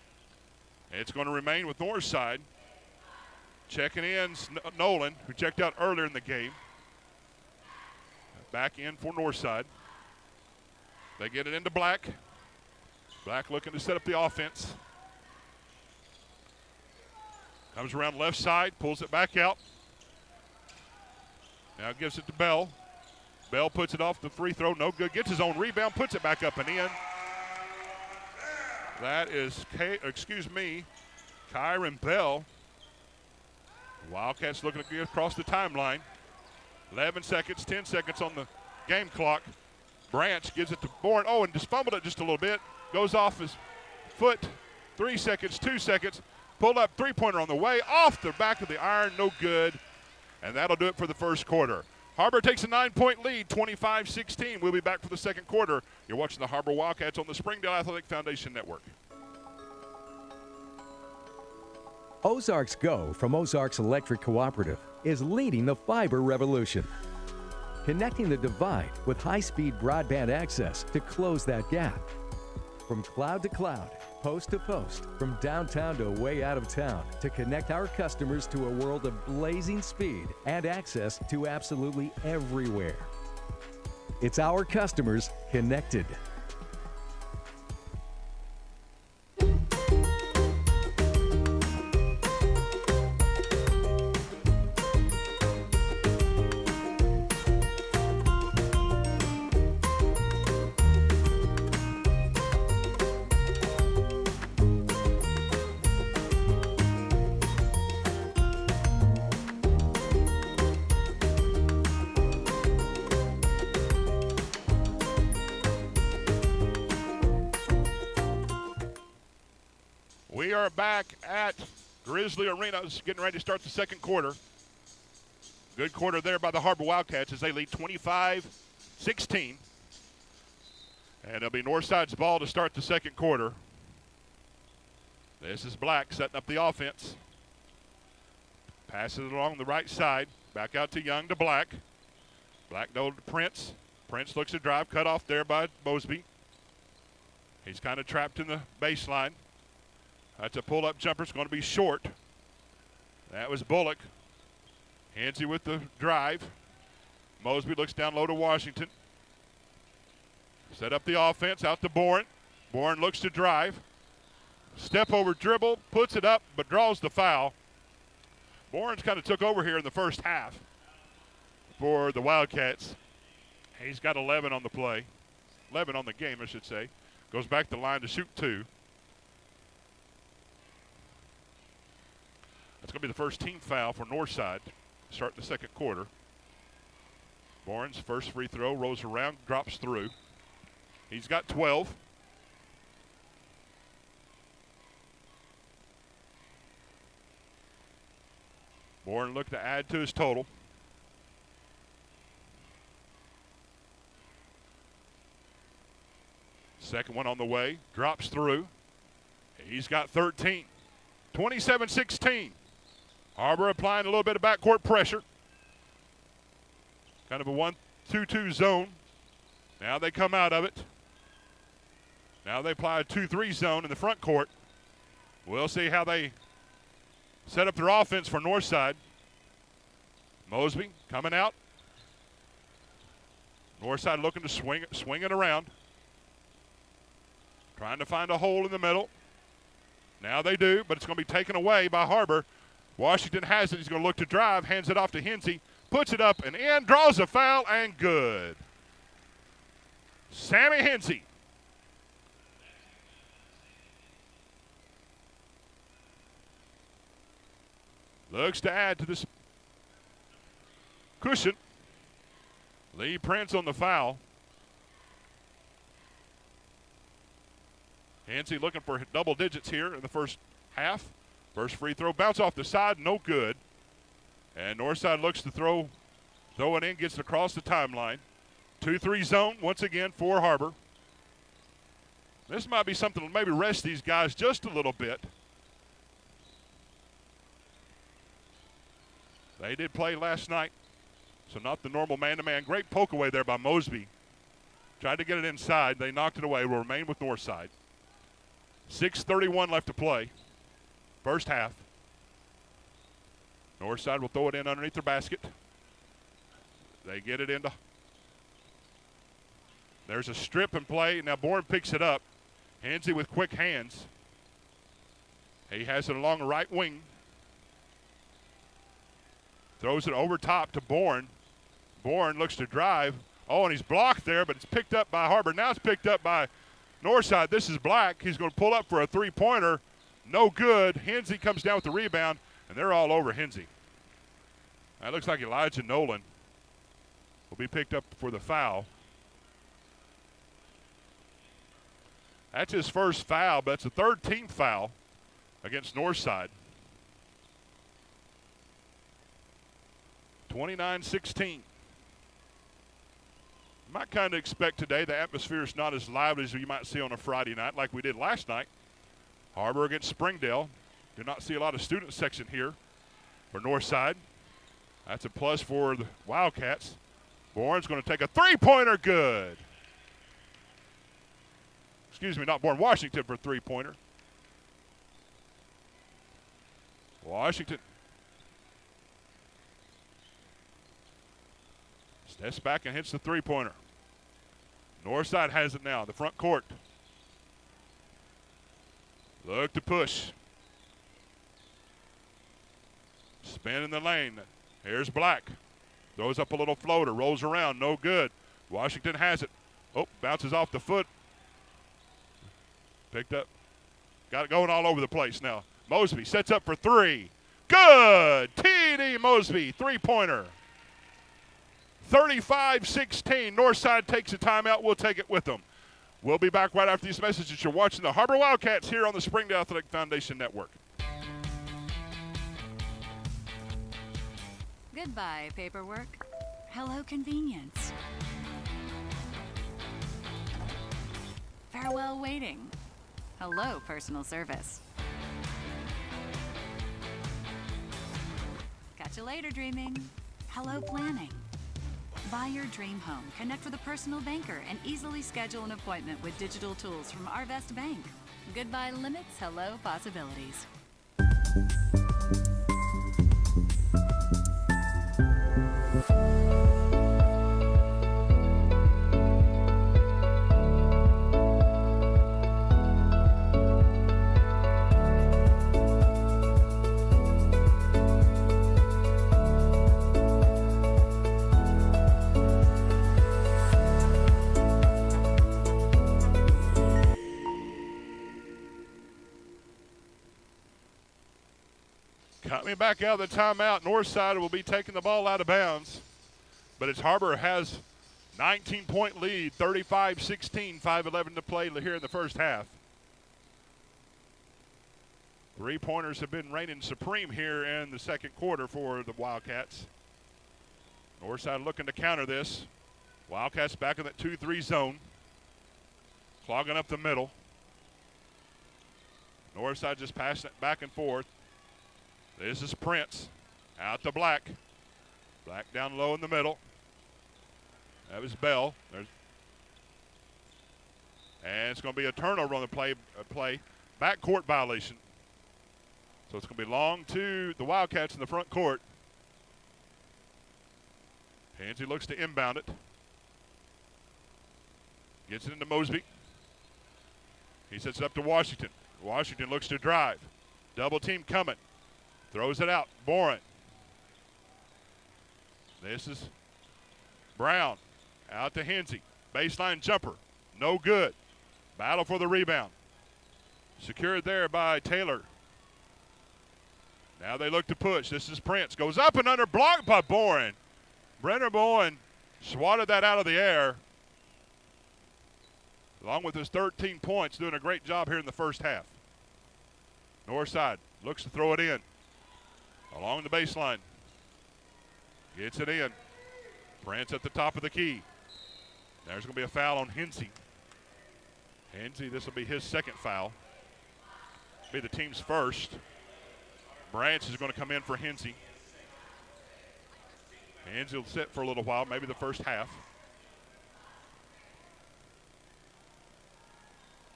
It's going to remain with Northside. Checking in Nolan, who checked out earlier in the game. Back in for Northside. They get it into Black. Black looking to set up the offense. Comes around left side, pulls it back out. Now gives it to Bell. Bell puts it off the free throw, no good. Gets his own rebound, puts it back up and in. That is, Kyron Bell. Wildcats looking to get across the timeline. 11 seconds, 10 seconds on the game clock. Branch gives it to Bourne. Oh, and just fumbled it just a little bit. Goes off his foot. 3 seconds, 2 seconds. Pulled up three-pointer on the way. Off the back of the iron, no good. And that'll do it for the first quarter. Har-Ber takes a 9-point lead, 25-16. We'll be back for the second quarter. You're watching the Har-Ber Wildcats on the Springdale Athletic Foundation Network.
Ozarks Go from Ozarks Electric Cooperative is leading the fiber revolution. Connecting the divide with high-speed broadband access to close that gap. From cloud to cloud, post to post, from downtown to way out of town, to connect our customers to a world of blazing speed and access to absolutely everywhere. It's our customers connected.
We are back at Grizzly Arena, getting ready to start the second quarter. Good quarter there by the Har-Ber Wildcats as they lead 25-16. And it'll be Northside's ball to start the second quarter. This is Black setting up the offense. Passes it along the right side. Back out to Young to Black. Black to Prince. Prince looks to drive, cut off there by Mosby. He's kind of trapped in the baseline. That's a pull-up jumper. It's going to be short. That was Bullock. Hensey with the drive. Mosby looks down low to Washington. Set up the offense out to Bourne. Bourne looks to drive. Step over dribble, puts it up, but draws the foul. Bourne's kind of took over here in the first half for the Wildcats. He's got 11 on the play. 11 on the game, I should say. Goes back to the line to shoot 2. That's going to be the first team foul for Northside. Start the second quarter. Bourne's first free throw rolls around, drops through. He's got 12. Bourne looked to add to his total. Second one on the way, drops through. He's got 13. 27-16. Har-Ber applying a little bit of backcourt pressure. Kind of a 1-2-2 zone. Now they come out of it. Now they apply a 2-3 zone in the front court. We'll see how they set up their offense for Northside. Mosby coming out. Northside looking to swing it around. Trying to find a hole in the middle. Now they do, but it's going to be taken away by Har-Ber. Washington has it. He's going to look to drive, hands it off to Hensey, puts it up and in, draws a foul, and good. Sammy Hensey. Looks to add to this cushion. Lee Prince on the foul. Hensey looking for double digits here in the first half. First free throw, bounce off the side, no good. And Northside looks to throw Throwing in, gets it across the timeline. 2-3 zone once again for Har-Ber. This might be something to maybe rest these guys just a little bit. They did play last night, so not the normal man-to-man. Great poke away there by Mosby. Tried to get it inside. They knocked it away. Will remain with Northside. 6:31 left to play. First half. Northside will throw it in underneath their basket. They get it into. There's a strip and play. Now Bourne picks it up. Hensey with quick hands. He has it along the right wing. Throws it over top to Bourne. Bourne looks to drive. Oh, and he's blocked there, but it's picked up by Har-Ber. Now it's picked up by Northside. This is Black. He's going to pull up for a three-pointer. No good. Hensey comes down with the rebound, and they're all over Hensey. That looks like Elijah Nolan will be picked up for the foul. That's his first foul, but it's the third team foul against Northside. 29-16. Might kind of expect today the atmosphere is not as lively as you might see on a Friday night like we did last night. Har-Ber against Springdale. Do not see a lot of student section here for Northside. That's a plus for the Wildcats. Bourne's going to take a three-pointer, good. Excuse me, not Bourne, Washington for a three-pointer. Washington steps back and hits the three-pointer. Northside has it now, the front court. Look to push. Spin in the lane. Here's Black. Throws up a little floater, rolls around, no good. Washington has it. Oh, bounces off the foot. Picked up. Got it going all over the place now. Mosby sets up for three. Good! T.D. Mosby, three-pointer. 35-16. Northside takes a timeout. We'll take it with them. We'll be back right after these messages. You're watching the Har-Ber Wildcats here on the Springdale Athletic Foundation Network.
Goodbye, paperwork. Hello, convenience. Farewell, waiting. Hello, personal service. Catch you later, dreaming. Hello, planning. Buy your dream home, connect with a personal banker, and easily schedule an appointment with digital tools from Arvest Bank. Goodbye limits, hello possibilities.
Coming back out of the timeout, Northside will be taking the ball out of bounds. But it's Har-Ber has 19-point lead, 35-16, 5:11 to play here in the first half. Three-pointers have been reigning supreme here in the second quarter for the Wildcats. Northside looking to counter this. Wildcats back in that 2-3 zone. Clogging up the middle. Northside just passing it back and forth. This is Prince. Out to Black. Black down low in the middle. That was Bell. And it's going to be a turnover on the play. Backcourt violation. So it's going to be long to the Wildcats in the front court. Hensey looks to inbound it. Gets it into Mosby. He sets it up to Washington. Washington looks to drive. Double team coming. Throws it out. Boren. This is Brown. Out to Hensey. Baseline jumper. No good. Battle for the rebound. Secured there by Taylor. Now they look to push. This is Prince. Goes up and under. Blocked by Boren. Brenner Bowen swatted that out of the air. Along with his 13 points. Doing a great job here in the first half. Northside looks to throw it in. Along the baseline. Gets it in. Brant's at the top of the key. There's going to be a foul on Hensey. Hensey, this will be his second foul. Be the team's first. Branch is going to come in for Hensey. Hensey will sit for a little while, maybe the first half.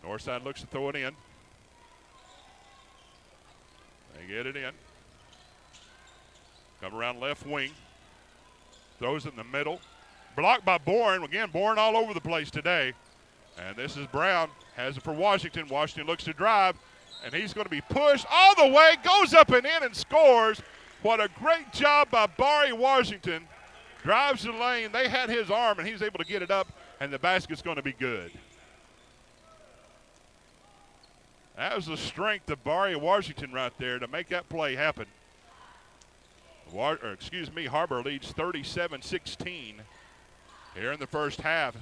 Northside looks to throw it in. They get it in. Come around left wing. Throws it in the middle. Blocked by Bourne. Again, Bourne all over the place today. And this is Brown. Has it for Washington. Washington looks to drive. And he's going to be pushed all the way. Goes up and in and scores. What a great job by Barry Washington. Drives the lane. They had his arm, and he's able to get it up. And the basket's going to be good. That was the strength of Barry Washington right there to make that play happen. Har-Ber leads 37-16 here in the first half.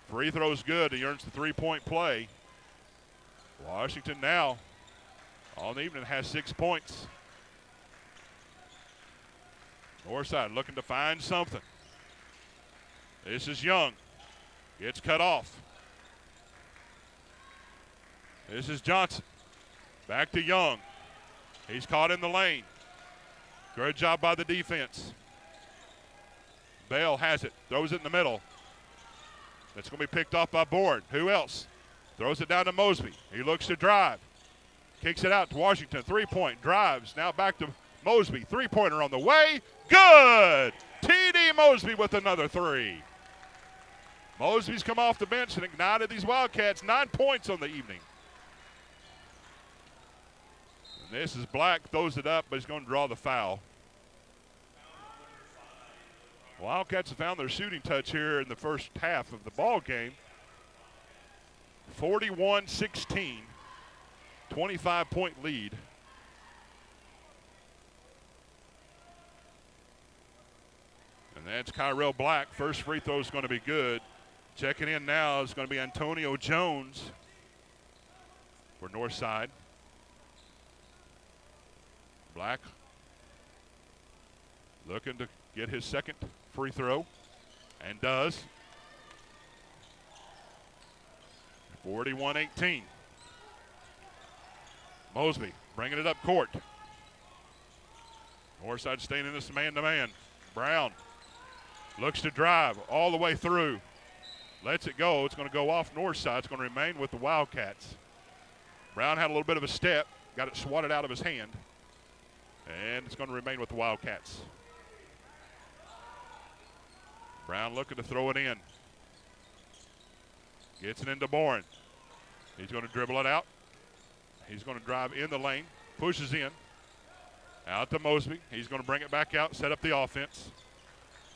Free throw's good. He earns the three-point play. Washington now on the evening has 6 points. Northside looking to find something. This is Young. Gets cut off. This is Johnson. Back to Young. He's caught in the lane. Good job by the defense. Bell has it. Throws it in the middle. It's going to be picked off by Bourne. Who else? Throws it down to Mosby. He looks to drive. Kicks it out to Washington. Three-point. Drives. Now back to Mosby. Three-pointer on the way. Good! T.D. Mosby with another three. Mosby's come off the bench and ignited these Wildcats. 9 points on the evening. And this is Black. Throws it up, but he's going to draw the foul. Wildcats have found their shooting touch here in the first half of the ball game. 41-16, 25-point lead. And that's Kyrell Black. First free throw is going to be good. Checking in now is going to be Antonio Jones for Northside. Black looking to get his second free throw, and does. 41-18. Mosby bringing it up court. Northside staying in this man-to-man. Brown looks to drive all the way through. Lets it go. It's going to go off Northside. It's going to remain with the Wildcats. Brown had a little bit of a step. Got it swatted out of his hand. And it's going to remain with the Wildcats. Brown looking to throw it in. Gets it into Bourne. He's going to dribble it out. He's going to drive in the lane. Pushes in. Out to Mosby. He's going to bring it back out, set up the offense.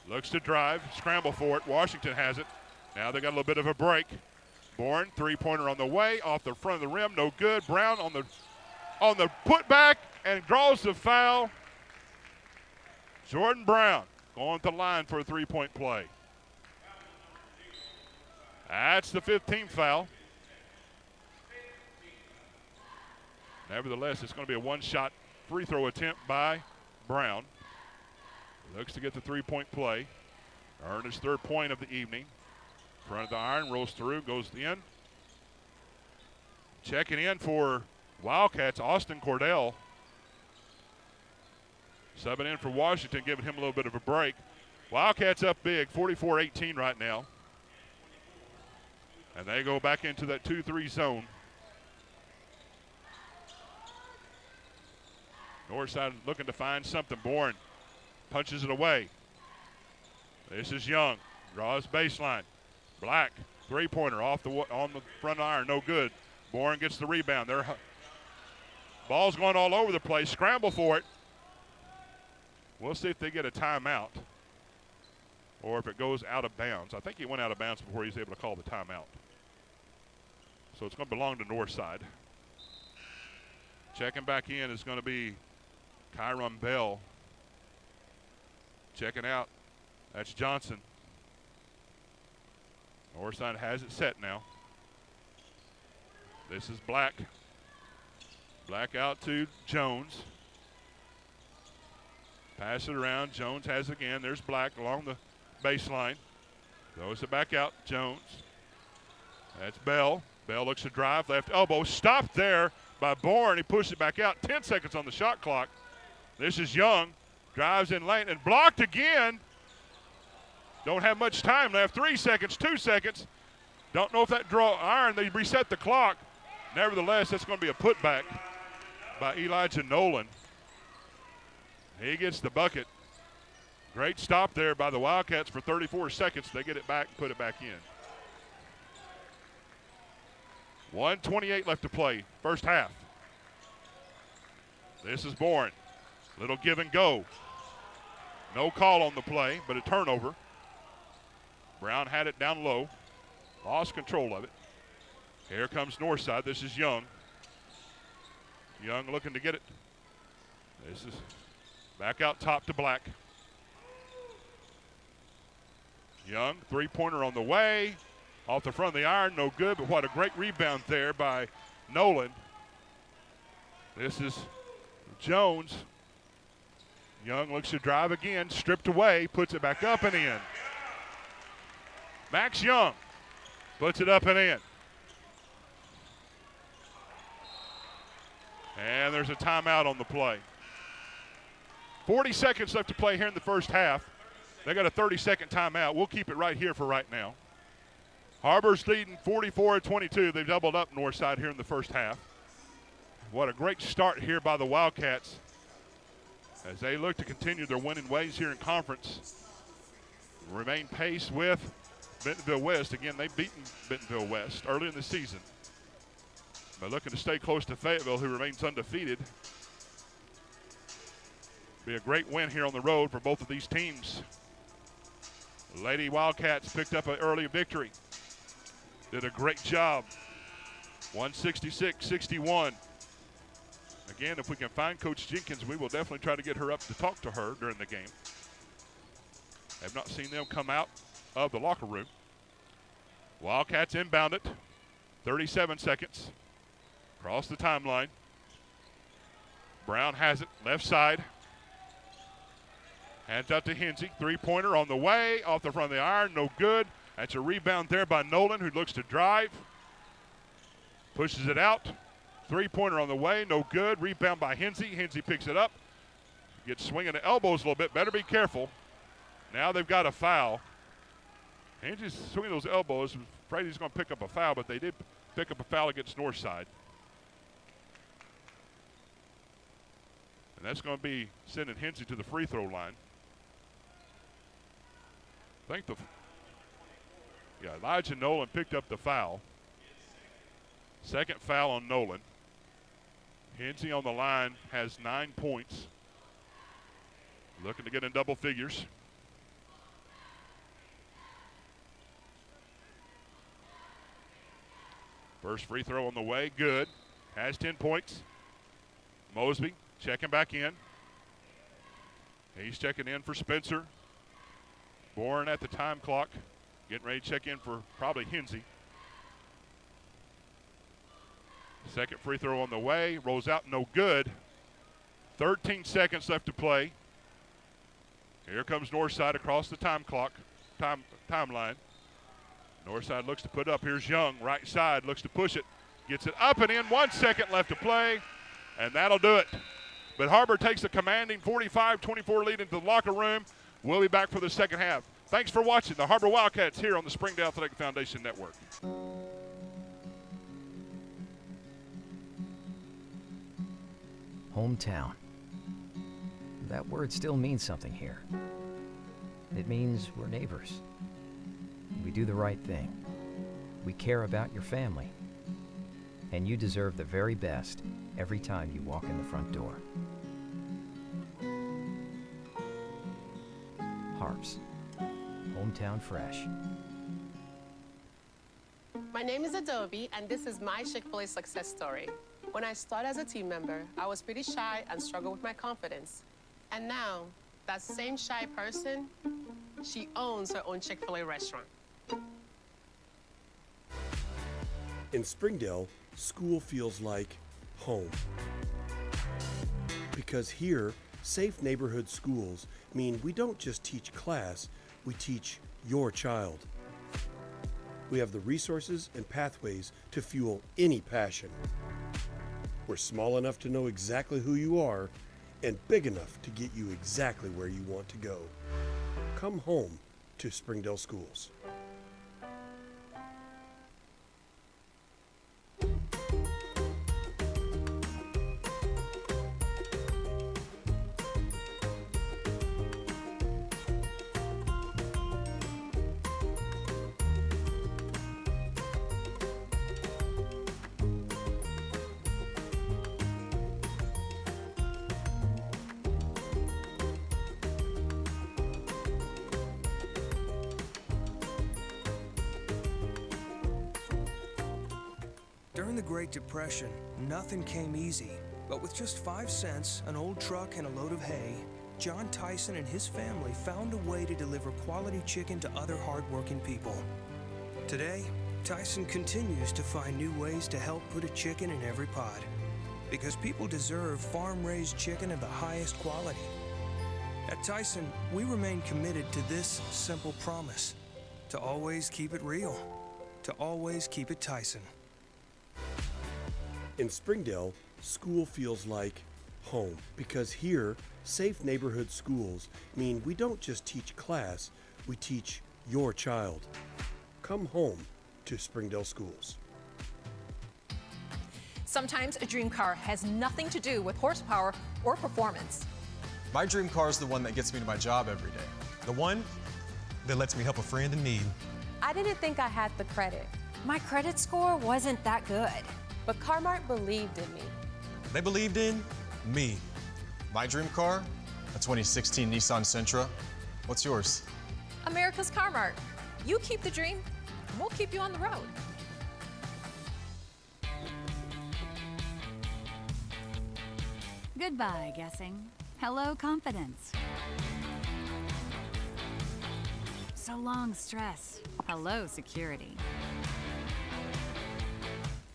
Looks to drive, scramble for it. Washington has it. Now they got a little bit of a break. Bourne, three-pointer on the way, off the front of the rim, no good. Brown on the putback and draws the foul. Jordan Brown going to the line for a three-point play. That's the 15th foul. Nevertheless, it's going to be a one-shot free throw attempt by Brown. Looks to get the three-point play. Earned his third point of the evening. Front of the iron, rolls through, goes in. Checking in for Wildcats, Austin Cordell. Subbing in for Washington, giving him a little bit of a break. Wildcats up big, 44-18 right now. And they go back into that 2-3 zone. Northside looking to find something. Bourne punches it away. This is Young. Draws baseline. Black, three-pointer on the front iron, no good. Bourne gets the rebound. Their ball's going all over the place. Scramble for it. We'll see if they get a timeout or if it goes out of bounds. I think he went out of bounds before he was able to call the timeout. So it's going to belong to Northside. Checking back in is going to be Kyron Bell. Checking out, that's Johnson. Northside has it set now. This is Black. Black out to Jones. Pass it around. Jones has it again. There's Black along the baseline. Throws it back out. Jones. That's Bell. Bell looks to drive. Left elbow. Stopped there by Bourne. He pushed it back out. 10 seconds on the shot clock. This is Young. Drives in lane and blocked again. Don't have much time left. 3 seconds, 2 seconds. Don't know if that draw iron, they reset the clock. Nevertheless, that's going to be a putback by Elijah Nolan. He gets the bucket. Great stop there by the Wildcats for 34 seconds. They get it back, put it back in. 1:28 left to play, first half. This is Bourne. Little give and go. No call on the play, but a turnover. Brown had it down low. Lost control of it. Here comes Northside. This is Young. Young looking to get it. This is back out top to Black. Young, three-pointer on the way. Off the front of the iron, no good, but what a great rebound there by Nolan. This is Jones. Young looks to drive again, stripped away, puts it back up and in. Max Young puts it up and in. And there's a timeout on the play. 40 seconds left to play here in the first half. They got a 30-second timeout. We'll keep it right here for right now. Har-Ber's leading 44-22. They've doubled up Northside here in the first half. What a great start here by the Wildcats as they look to continue their winning ways here in conference. Remain pace with Bentonville West. Again, they've beaten Bentonville West early in the season. But looking to stay close to Fayetteville, who remains undefeated. Be a great win here on the road for both of these teams. The Lady Wildcats picked up an early victory. Did a great job. 166-61. Again, if we can find Coach Jenkins, we will definitely try to get her up to talk to her during the game. Have not seen them come out of the locker room. Wildcats inbound it. 37 seconds. Across the timeline. Brown has it, left side. Hands out to Hensey. Three-pointer on the way, off the front of the iron, no good. That's a rebound there by Nolan, who looks to drive. Pushes it out. Three-pointer on the way, no good. Rebound by Hensey. Hensey picks it up. Gets swinging the elbows a little bit. Better be careful. Now they've got a foul. Hensey's swinging those elbows. Afraid he's going to pick up a foul, but they did pick up a foul against Northside. And that's going to be sending Hensey to the free throw line. I think Elijah Nolan picked up the foul. Second foul on Nolan. Hensey on the line has 9 points. Looking to get in double figures. First free throw on the way, good. Has 10 points. Mosby checking back in. He's checking in for Spencer. Bourne at the time clock. Getting ready to check in for probably Hensey. Second free throw on the way. Rolls out, no good. 13 seconds left to play. Here comes Northside across the timeline. Northside looks to put up. Here's Young, right side, looks to push it. Gets it up and in. 1 second left to play, and that'll do it. But Har-Ber takes a commanding 45-24 lead into the locker room. We'll be back for the second half. Thanks for watching the Har-Ber Wildcats here on the Springdale Athletic Foundation Network.
Hometown. That word still means something here. It means we're neighbors. We do the right thing. We care about your family. And you deserve the very best every time you walk in the front door. Harps. Hometown fresh.
My name is Adobe, and this is my Chick-fil-A success story. When I started as a team member, I was pretty shy and struggled with my confidence. And now, that same shy person, she owns her own Chick-fil-A restaurant.
In Springdale, school feels like home. Because here, safe neighborhood schools mean we don't just teach class, we teach your child. We have the resources and pathways to fuel any passion. We're small enough to know exactly who you are and big enough to get you exactly where you want to go. Come home to Springdale Schools.
During the Great Depression, nothing came easy. But with just 5 cents, an old truck, and a load of hay, John Tyson and his family found a way to deliver quality chicken to other hardworking people. Today, Tyson continues to find new ways to help put a chicken in every pot. Because people deserve farm-raised chicken of the highest quality. At Tyson, we remain committed to this simple promise: to always keep it real, to always keep it Tyson.
In Springdale, school feels like home because here, safe neighborhood schools mean we don't just teach class, we teach your child. Come home to Springdale Schools.
Sometimes a dream car has nothing to do with horsepower or performance.
My dream car is the one that gets me to my job every day. The one that lets me help a friend in need.
I didn't think I had the credit. My credit score wasn't that good. But Har-Ber believed in me.
They believed in me. My dream car, a 2016 Nissan Sentra. What's yours?
America's Har-Ber. You keep the dream, and we'll keep you on the road.
Goodbye, guessing. Hello, confidence. So long, stress. Hello, security.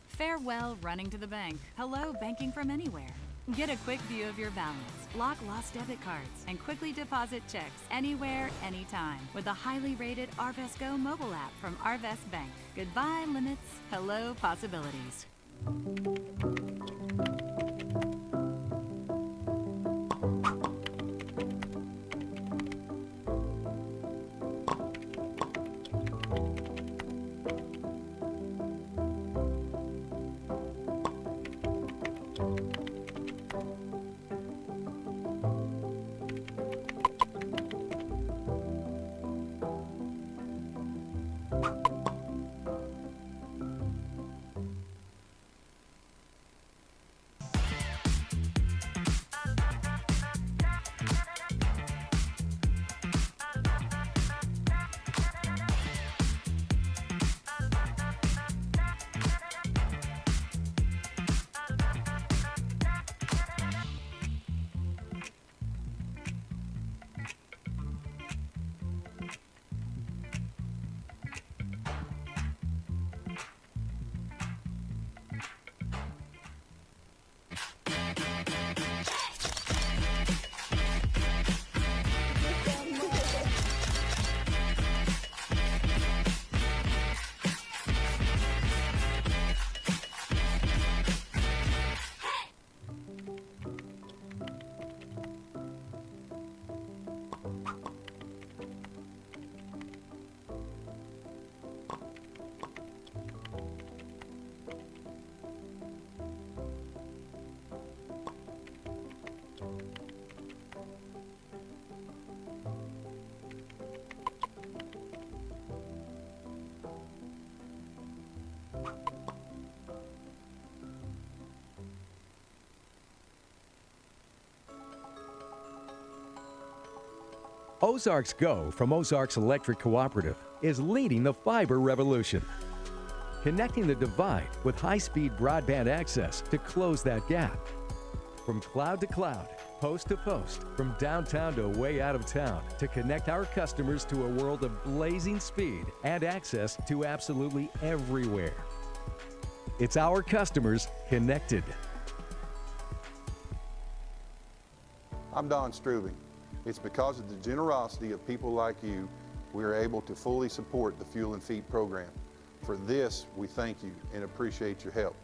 Farewell, running to the bank. Hello, banking from anywhere. Get a quick view of your balance, lock lost debit cards, and quickly deposit checks anywhere, anytime with the highly rated Arvest Go mobile app from Arvest Bank. Goodbye, limits. Hello, possibilities.
Ozarks Go from Ozarks Electric Cooperative is leading the fiber revolution. Connecting the divide with high-speed broadband access to close that gap. From cloud to cloud, post to post, from downtown to way out of town, to connect our customers to a world of blazing speed and access to absolutely everywhere. It's our customers connected.
I'm Don Strubing. It's because of the generosity of people like you we are able to fully support the Fuel and Feed program. For this, we thank you and appreciate your help.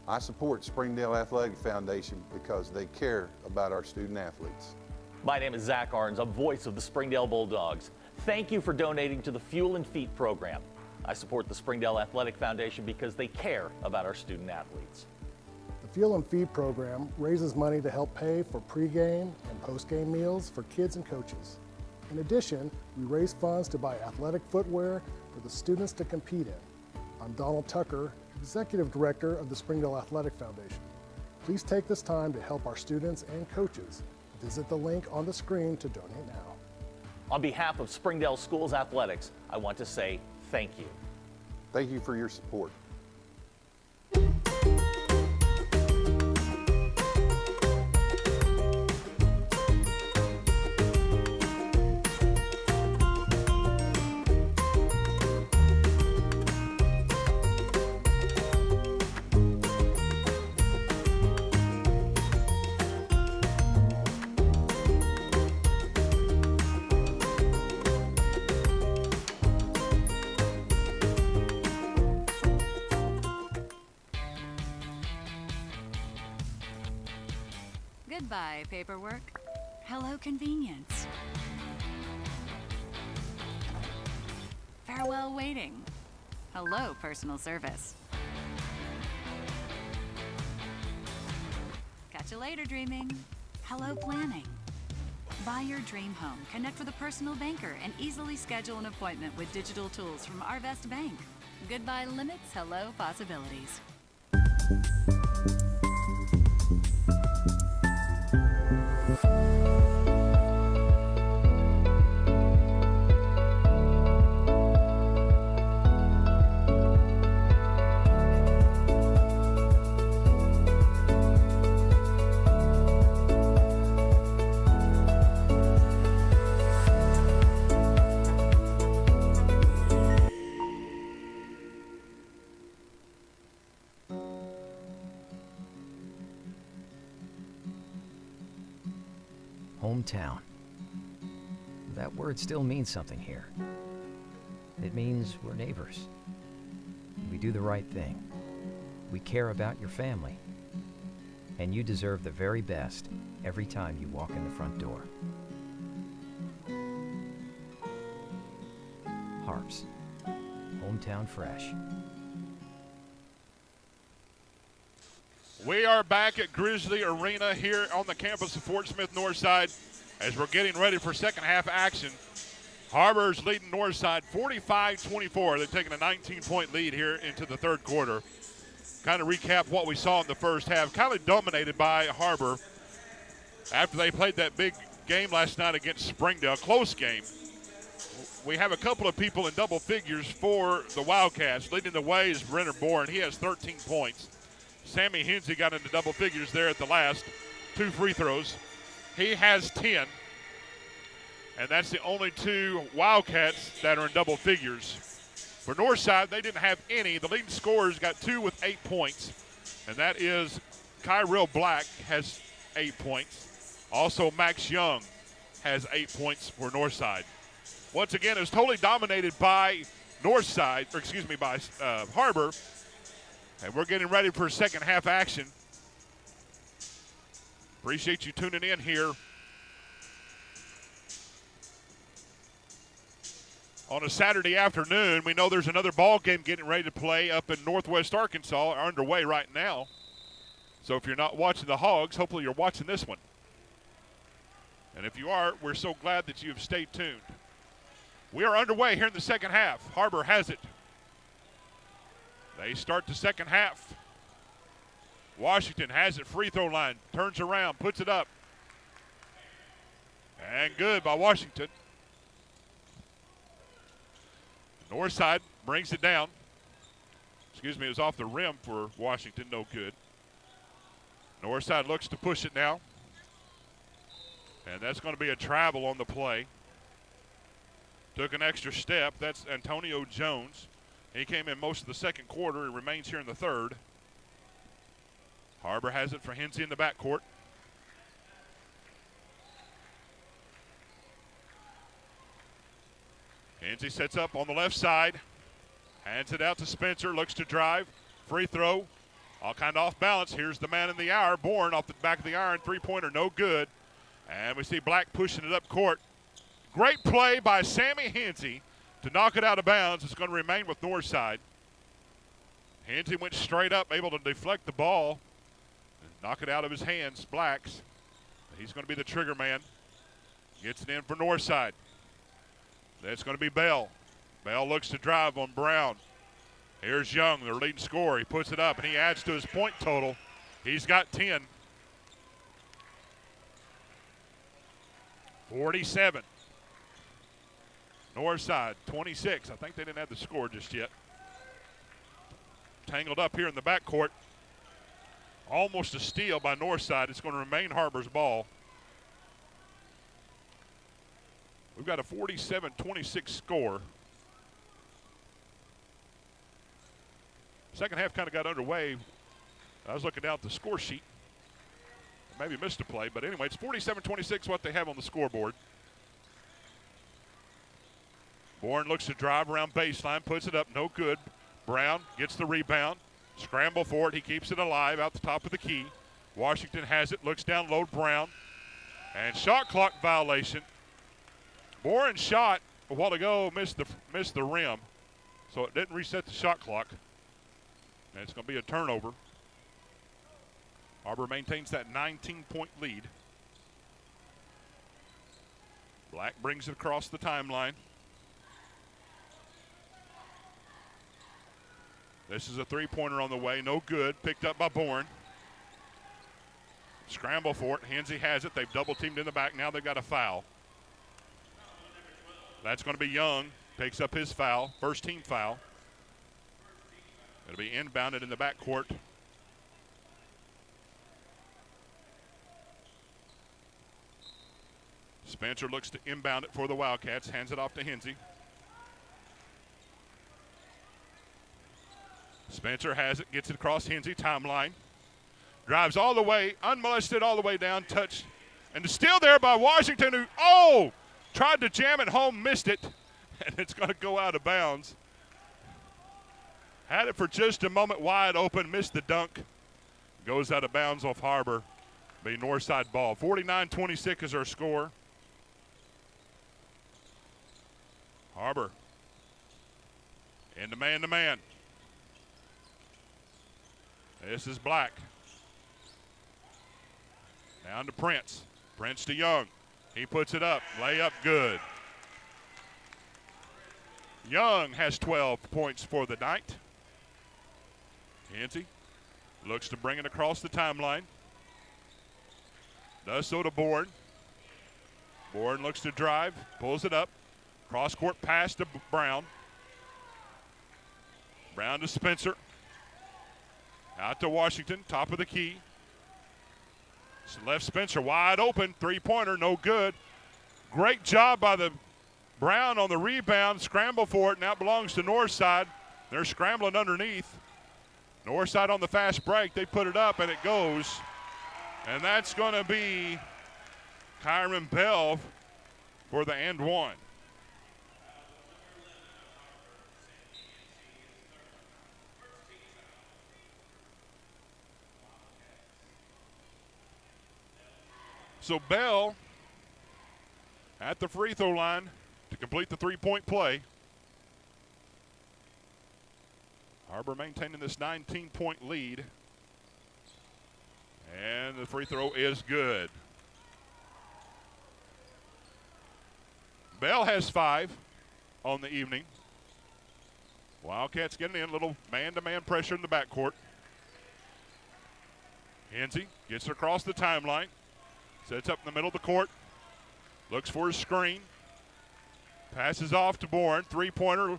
I support Springdale Athletic Foundation because they care about our student athletes.
My name is Zach Arns. I'm voice of the Springdale Bulldogs. Thank you for donating to the Fuel and Feet program. I support the Springdale Athletic Foundation because they care about our student athletes.
The Fuel and Feed program raises money to help pay for pregame and postgame meals for kids and coaches. In addition, we raise funds to buy athletic footwear for the students to compete in. I'm Donald Tucker, Executive Director of the Springdale Athletic Foundation. Please take this time to help our students and coaches. Visit the link on the screen to donate now.
On behalf of Springdale Schools Athletics, I want to say thank you.
Thank you for your support.
Goodbye, paperwork. Hello, convenience. Farewell, waiting. Hello, personal service. Catch you later, dreaming. Hello, planning. Buy your dream home, connect with a personal banker, and easily schedule an appointment with digital tools from Arvest Bank. Goodbye limits, hello possibilities.
Hometown. That word still means something here. It means we're neighbors. We do the right thing. We care about your family. And you deserve the very best every time you walk in the front door. Har-Ber's. Hometown fresh.
We are back at Grizzly Arena here on the campus of Fort Smith Northside as we're getting ready for second half action. Har-Ber's leading Northside 45-24. They're taking a 19-point lead here into the third quarter. Kind of recap what we saw in the first half. Kind of dominated by Har-Ber after they played that big game last night against Springdale. Close game. We have a couple of people in double figures for the Wildcats. Leading the way is Brenner Bourne. He has 13 points. Sammy Hensey got into double figures there at the last. 2 free throws. He has 10. And that's the only 2 Wildcats that are in double figures. For Northside, they didn't have any. The leading scorers got 2 with 8 points. And that is Kyrell Black has 8 points. Also, Max Young has 8 points for Northside. Once again, it was totally dominated by Northside, or excuse me, by Har-Ber. And we're getting ready for second half action. Appreciate you tuning in here on a Saturday afternoon. We know there's another ball game getting ready to play up in Northwest Arkansas, underway right now. So if you're not watching the Hogs, hopefully you're watching this one. And if you are, we're so glad that you've stayed tuned. We are underway here in the second half. Har-Ber has it. They start the second half. Washington has it, free throw line, turns around, puts it up. And good by Washington. Northside brings it down. Excuse me, it was off the rim for Washington, no good. Northside looks to push it now. And that's going to be a travel on the play. Took an extra step. That's Antonio Jones. He came in most of the second quarter and remains here in the third. Har-Ber has it for Hensey in the backcourt. Hensey sets up on the left side. Hands it out to Spencer. Looks to drive. Free throw. All kind of off balance. Here's the man in the hour. Bourne off the back of the iron. Three-pointer, no good. And we see Black pushing it up court. Great play by Sammy Hensey to knock it out of bounds. It's going to remain with Northside. Hensey went straight up, able to deflect the ball and knock it out of his hands. Blacks. He's going to be the trigger man. Gets it in for Northside. That's going to be Bell. Bell looks to drive on Brown. Here's Young, their leading scorer. He puts it up, and he adds to his point total. He's got 10. 47. Northside, 26. I think they didn't have the score just yet. Tangled up here in the backcourt. Almost a steal by Northside. It's going to remain Har-Ber's ball. We've got a 47-26 score. Second half kind of got underway. I was looking down at the score sheet. Maybe missed a play, but anyway, it's 47-26 what they have on the scoreboard. Bourne looks to drive around baseline, puts it up, no good. Brown gets the rebound, scramble for it. He keeps it alive out the top of the key. Washington has it, looks down low, Brown. And shot clock violation. Bourne shot a while ago, missed the rim, so it didn't reset the shot clock. And it's going to be a turnover. Har-Ber maintains that 19-point lead. Black brings it across the timeline. This is a three-pointer on the way, no good. Picked up by Bourne. Scramble for it. Hensey has it. They've double-teamed in the back. Now they've got a foul. That's going to be Young. Picks up his foul, first team foul. It'll be inbounded in the backcourt. Spencer looks to inbound it for the Wildcats. Hands it off to Hensey. Spencer has it, gets it across Hensey, timeline. Drives all the way, unmolested all the way down, touch. And it's still there by Washington, who, tried to jam it home, missed it. And it's going to go out of bounds. Had it for just a moment wide open, missed the dunk. Goes out of bounds off Har-Ber. Be Northside ball. 49-26 is our score. Har-Ber into man-to-man. This is Black. Down to Prince. Prince to Young. He puts it up. Layup good. Young has 12 points for the night. Hensey looks to bring it across the timeline. Does so to Bourne. Bourne looks to drive, pulls it up. Cross-court pass to Brown. Brown to Spencer. Out to Washington, top of the key. Left Spencer wide open, three-pointer, no good. Great job by the Brown on the rebound, scramble for it, now it belongs to Northside. They're scrambling underneath. Northside on the fast break, they put it up and it goes. And that's going to be Kyron Bell for the and one. So Bell at the free throw line to complete the three-point play. Har-Ber maintaining this 19-point lead. And the free throw is good. Bell has 5 on the evening. Wildcats getting in, a little man-to-man pressure in the backcourt. Hensey gets it across the timeline. Sets up in the middle of the court. Looks for his screen. Passes off to Bourne. Three-pointer,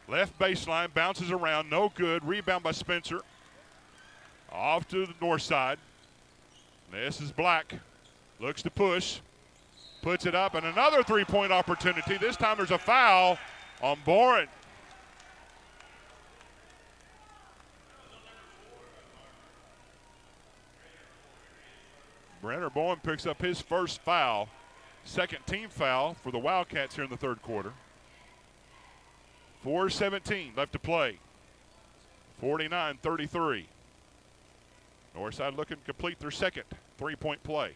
left baseline, bounces around, no good. Rebound by Spencer. Off to the north side. This is Black. Looks to push. Puts it up, and another three-point opportunity. This time there's a foul on Bourne. Brenner Bowen picks up his first foul. Second team foul for the Wildcats here in the third quarter. 4:17 left to play. 49-33. Northside looking to complete their second three-point play.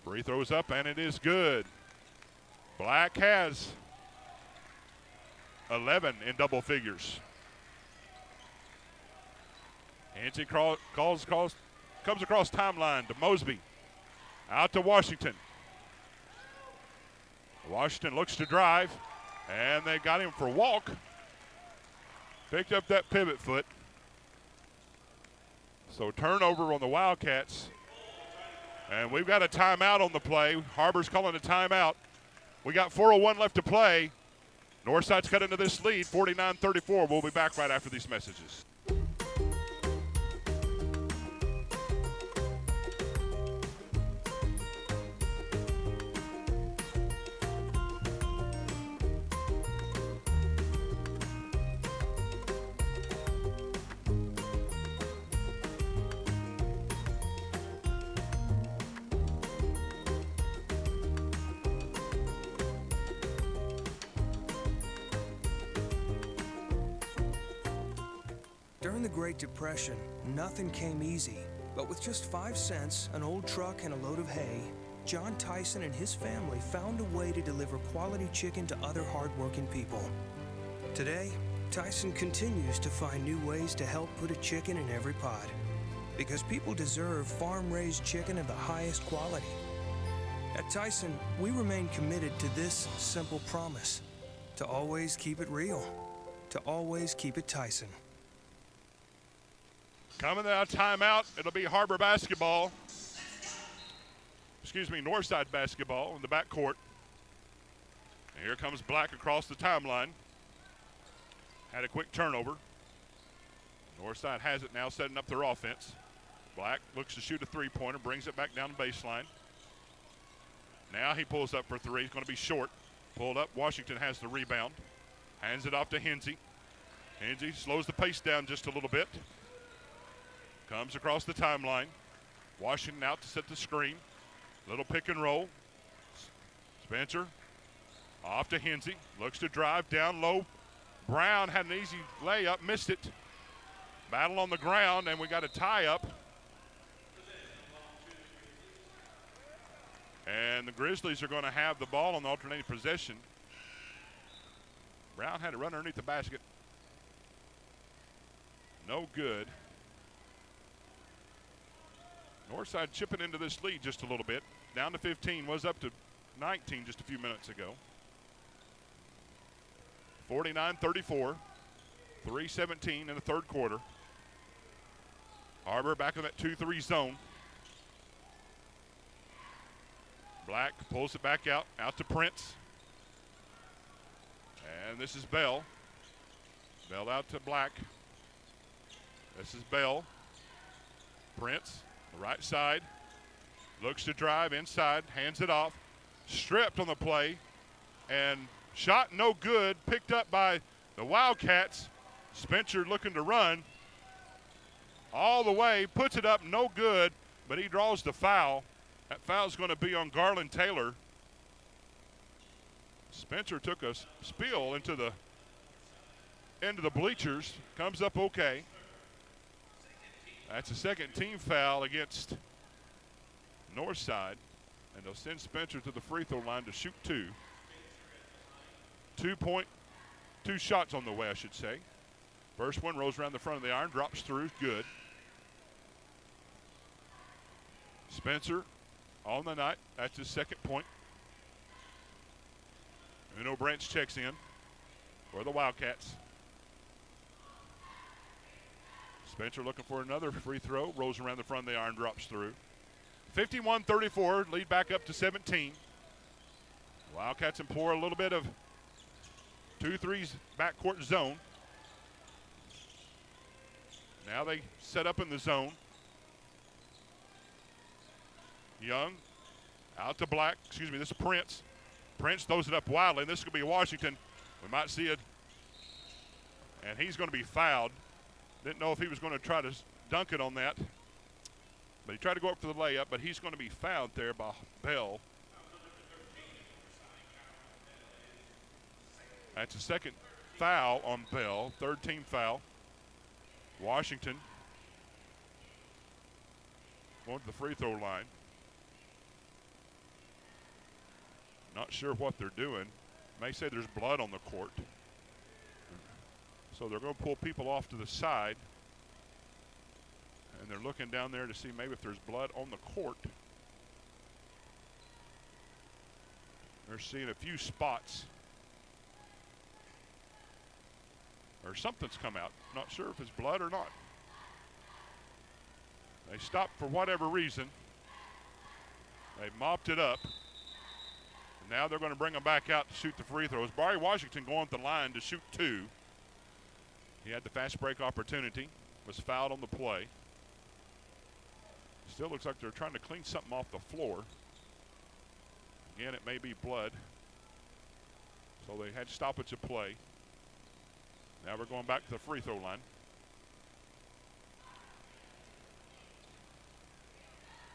Free throws up, and it is good. Black has 11 in double figures. Hansie comes across timeline to Mosby. Out to Washington. Washington looks to drive, and they got him for walk. Picked up that pivot foot. So turnover on the Wildcats. And we've got a timeout on the play. Har-Ber's calling a timeout. We got 4:01 left to play. Northside's cut into this lead, 49-34. We'll be back right after these messages.
During the Great Depression, nothing came easy. But with just 5 cents, an old truck, and a load of hay, John Tyson and his family found a way to deliver quality chicken to other hardworking people. Today, Tyson continues to find new ways to help put a chicken in every pot. Because people deserve farm-raised chicken of the highest quality. At Tyson, we remain committed to this simple promise: to always keep it real, to always keep it Tyson.
Coming out of timeout, it'll be Har-Ber basketball. Northside basketball in the backcourt. And here comes Black across the timeline. Had a quick turnover. Northside has it now, setting up their offense. Black looks to shoot a three-pointer, brings it back down the baseline. Now he pulls up for three. He's going to be short. Pulled up. Washington has the rebound. Hands it off to Hansie. Hansie slows the pace down just a little bit. Comes across the timeline. Washington out to set the screen. Little pick and roll. Spencer off to Hansie. Looks to drive down low. Brown had an easy layup, missed it. Battle on the ground, and we got a tie up. And the Grizzlies are going to have the ball on the alternating possession. Brown had to run underneath the basket. No good. Northside chipping into this lead just a little bit. Down to 15, was up to 19 just a few minutes ago. 49-34, 3:17 in the third quarter. Har-Ber back in that 2-3 zone. Black pulls it back out to Prince. And this is Bell. Bell out to Black. This is Bell. Prince. The right side, looks to drive inside, hands it off, stripped on the play, and shot no good, picked up by the Wildcats. Spencer looking to run all the way, puts it up, no good, but he draws the foul. That foul's going to be on Garland Taylor. Spencer took a spill into the bleachers, comes up okay. That's a second team foul against Northside, and they'll send Spencer to the free throw line to shoot two. 2 shots on the way, I should say. First one rolls around the front of the iron, drops through, good. Spencer on the night, that's his second point. Uno Branch checks in for the Wildcats. Spencer looking for another free throw, rolls around the front of the iron, drops through. 51-34, lead back up to 17. Wildcats employ a little bit of 2-3 backcourt zone. Now they set up in the zone. Young out to Black, this is Prince. Prince throws it up wildly, and this is going to be Washington. We might see it, and he's going to be fouled. Didn't know if he was going to try to dunk it on that. But he tried to go up for the layup, but he's going to be fouled there by Bell. That's a second foul on Bell, third team foul. Washington going to the free throw line. Not sure what they're doing. May say there's blood on the court. So they're going to pull people off to the side. And they're looking down there to see maybe if there's blood on the court. They're seeing a few spots. Or something's come out. Not sure if it's blood or not. They stopped for whatever reason. They mopped it up. And now they're going to bring them back out to shoot the free throws. Barry Washington going to the line to shoot 2. He had the fast break opportunity. Was fouled on the play. Still looks like they're trying to clean something off the floor. Again, it may be blood. So they had stoppage of play. Now we're going back to the free throw line.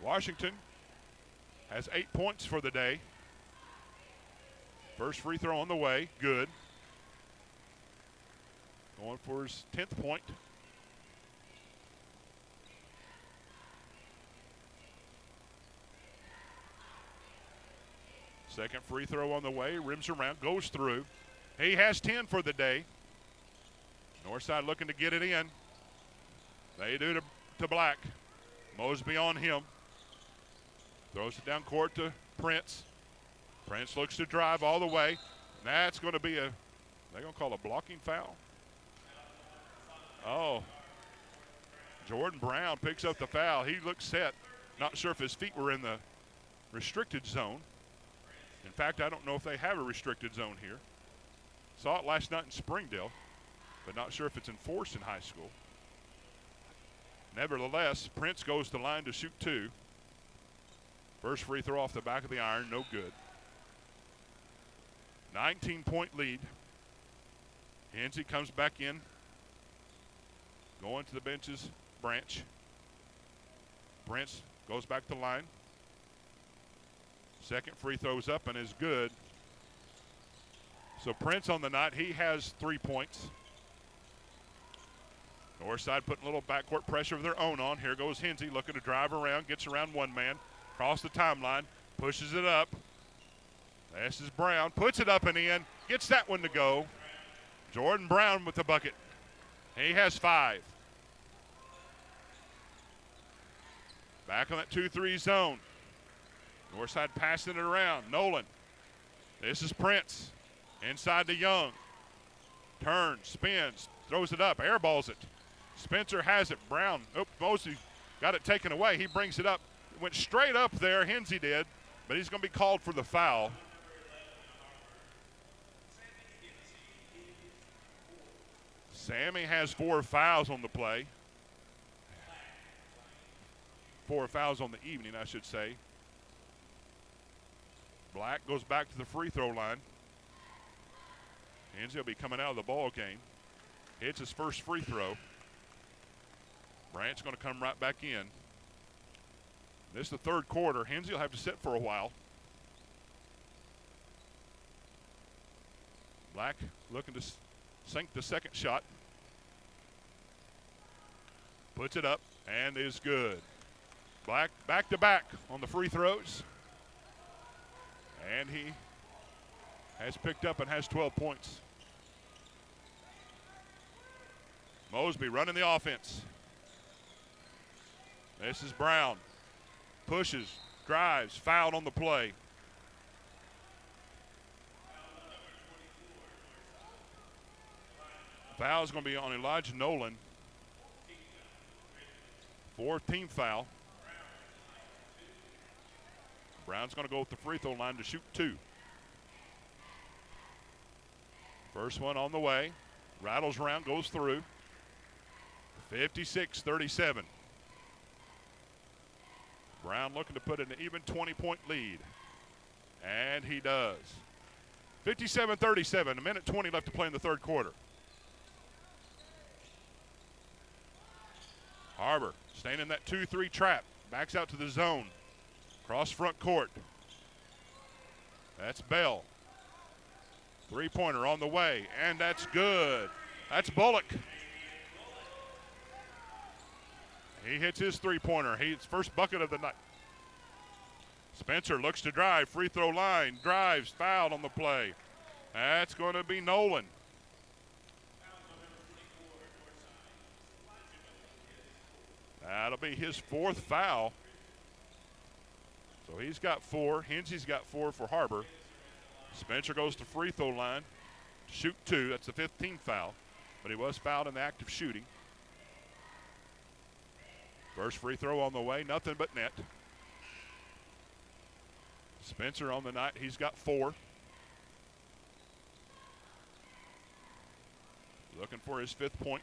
Washington has 8 points for the day. First free throw on the way, good. Going for his 10th point. Second free throw on the way, rims around, goes through. He has 10 for the day. Northside looking to get it in. They do to Black. Mosby on him. Throws it down court to Prince. Prince looks to drive all the way. That's going to be they're going to call a blocking foul. Oh. Jordan Brown picks up the foul. He looks set. Not sure if his feet were in the restricted zone. In fact, I don't know if they have a restricted zone here. Saw it last night in Springdale, but not sure if it's enforced in high school. Nevertheless, Prince goes to the line to shoot 2. First free throw off the back of the iron, no good. 19-point lead. Hensey comes back in. Going to the benches, Branch. Prince goes back to the line. Second free throw's up and is good. So Prince on the night, he has 3 points. Northside putting a little backcourt pressure of their own on. Here goes Hensey looking to drive around, gets around one man, across the timeline, pushes it up. This is Brown, puts it up and in, gets that one to go. Jordan Brown with the bucket. He has 5. Back on that 2-3 zone. Northside passing it around. Nolan. This is Prince. Inside to Young. Turns, spins, throws it up, airballs it. Spencer has it. Brown. Oh, Mosey got it taken away. He brings it up. Went straight up there. Hensey did, but he's going to be called for the foul. Sammy has 4 fouls on the play. 4 fouls on the evening, I should say. Black goes back to the free throw line. Hensey will be coming out of the ball game. Hits his first free throw. Brandt's going to come right back in. This is the third quarter. Hensey will have to sit for a while. Black looking to sink the second shot. Puts it up and is good. Black back to back on the free throws. And he has picked up and has 12 points. Mosby running the offense. This is Brown. Pushes, drives, fouled on the play. Foul is going to be on Elijah Nolan. 4th team foul. Brown's going to go with the free throw line to shoot 2. First one on the way. Rattles around, goes through. 56-37. Brown looking to put an even 20-point lead. And he does. 57-37, a minute 20 left to play in the third quarter. Har-Ber staying in that 2-3 trap. Backs out to the zone. Cross front court. That's Bell. Three-pointer on the way, and that's good. That's Bullock. He hits his three-pointer. His first bucket of the night. Spencer looks to drive, free throw line, drives, fouled on the play. That's going to be Nolan. That'll be his fourth foul. So he's got 4. Hensey's got 4 for Har-Ber. Spencer goes to free throw line, shoot 2. That's the 15th foul, but he was fouled in the act of shooting. First free throw on the way, nothing but net. Spencer on the night, he's got 4. Looking for his 5th point.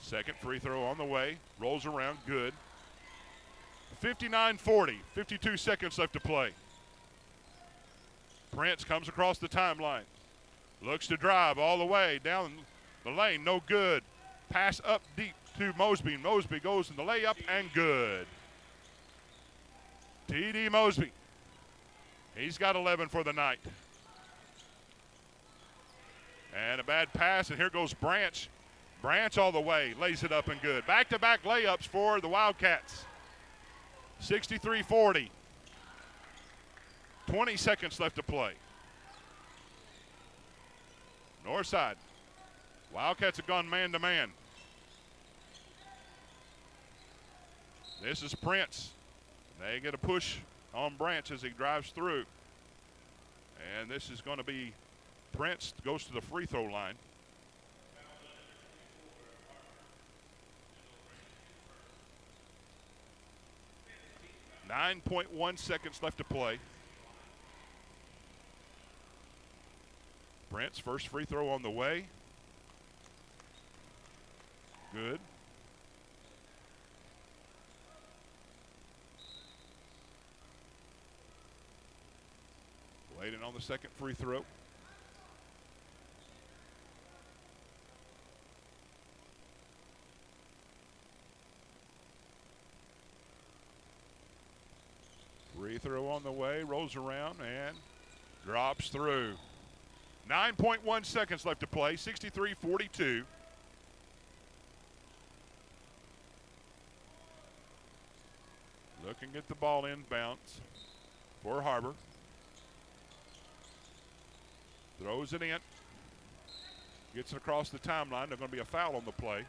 Second free throw on the way, rolls around, good. 59-40, 52 seconds left to play. Prince comes across the timeline. Looks to drive all the way down the lane, no good. Pass up deep to Mosby. Mosby goes in the layup and good. T.D. Mosby. He's got 11 for the night. And a bad pass, and here goes Branch. Branch all the way, lays it up and good. Back-to-back layups for the Wildcats. 63-40. 20 seconds left to play. Northside. Wildcats have gone man-to-man. This is Prince. They get a push on Branch as he drives through. And this is going to be Prince goes to the free throw line. .1 seconds left to play. Prince, first free throw on the way. Good. Waiting on the second free throw. Free throw on the way, rolls around and drops through. 9.1 seconds left to play, 63-42. Looking at the ball inbounds for Har-Ber. Throws it in. Gets it across the timeline. There's going to be a foul on the play.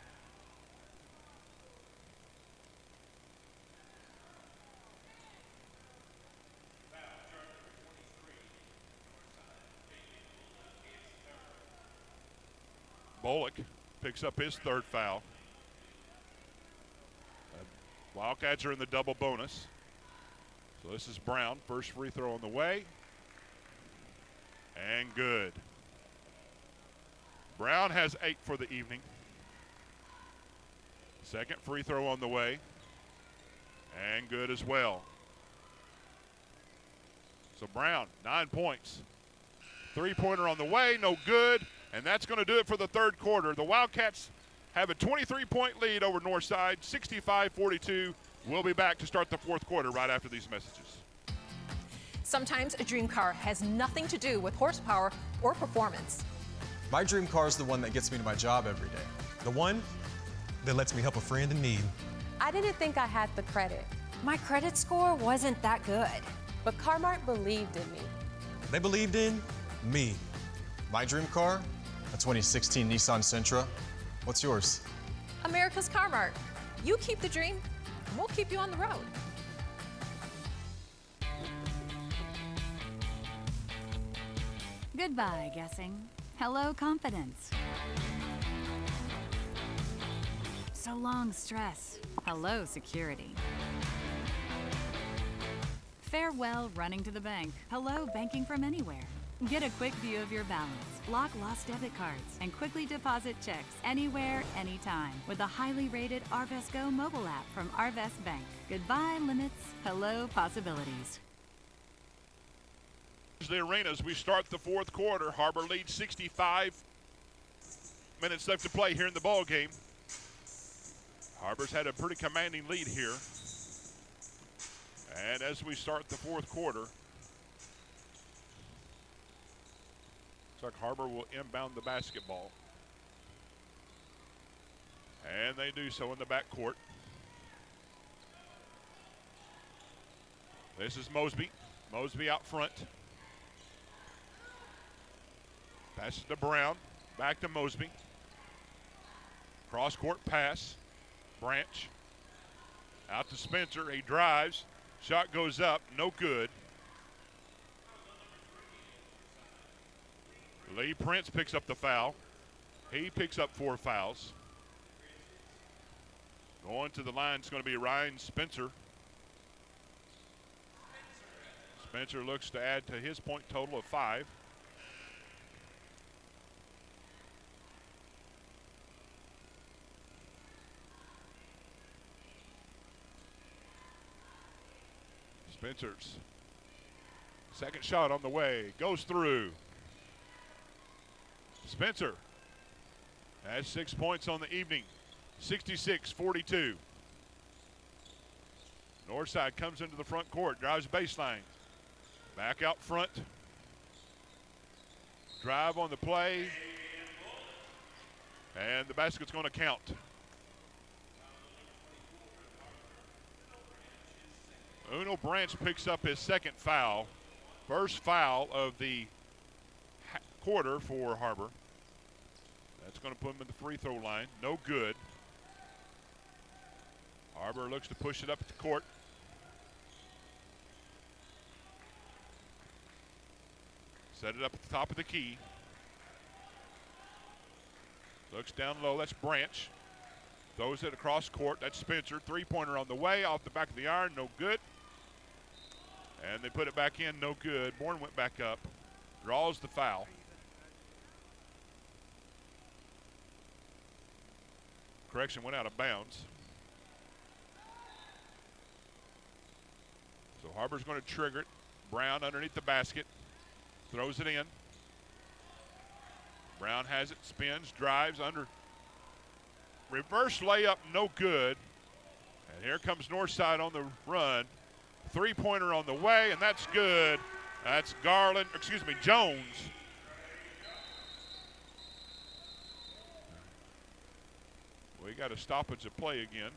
Bullock picks up his 3rd foul. Wildcats are in the double bonus. So this is Brown. First free throw on the way. And good. Brown has 8 for the evening. Second free throw on the way. And good as well. So Brown, 9 points. Three-pointer on the way, no good. And that's going to do it for the 3rd quarter. The Wildcats have a 23-point lead over Northside, 65-42. We'll be back to start the 4th quarter right after these messages.
Sometimes a dream car has nothing to do with horsepower or performance.
My dream car is the one that gets me to my job every day. The one that lets me help a friend in need.
I didn't think I had the credit. My credit score wasn't that good, but Car-Mart believed in me.
They believed in me. My dream car? A 2016 Nissan Sentra. What's yours?
America's Car-Mart. You keep the dream, and we'll keep you on the road.
Goodbye, guessing. Hello, confidence. So long, stress. Hello, security. Farewell, running to the bank. Hello, banking from anywhere. Get a quick view of your balance, lock lost debit cards, and quickly deposit checks anywhere, anytime with the highly rated Arvest Go mobile app from Arvest Bank. Goodbye, limits. Hello, possibilities.
The arena as we start the 4th quarter. Har-Ber leads 65 minutes left to play here in the ball game. Har-Ber's had a pretty commanding lead here. And as we start the fourth quarter, looks like Har-Ber will inbound the basketball. And they do so in the backcourt. This is Mosby. Mosby out front. Passes to Brown. Back to Mosby. Cross-court pass. Branch. Out to Spencer. He drives. Shot goes up. No good. Lee Prince picks up the foul. He picks up 4 fouls. Going to the line is going to be Ryan Spencer. Spencer looks to add to his point total of 5. Spencer's second shot on the way. Goes through. Spencer has 6 points on the evening. 66-42. Northside comes into the front court, drives baseline. Back out front. Drive on the play. And the basket's going to count. Uno Branch picks up his second foul. First foul of the quarter for Har-Ber. That's going to put him in the free throw line. No good. Har-Ber looks to push it up at the court. Set it up at the top of the key. Looks down low. That's Branch. Throws it across court. That's Spencer. Three-pointer on the way. Off the back of the iron. No good. And they put it back in. No good. Bourne went back up. Draws the foul. Correction, went out of bounds. So Har-Ber's going to trigger it. Brown underneath the basket. Throws it in. Brown has it, spins, drives under. Reverse layup, no good. And here comes Northside on the run. Three-pointer on the way, and that's good. That's Jones. We got a stoppage of play again.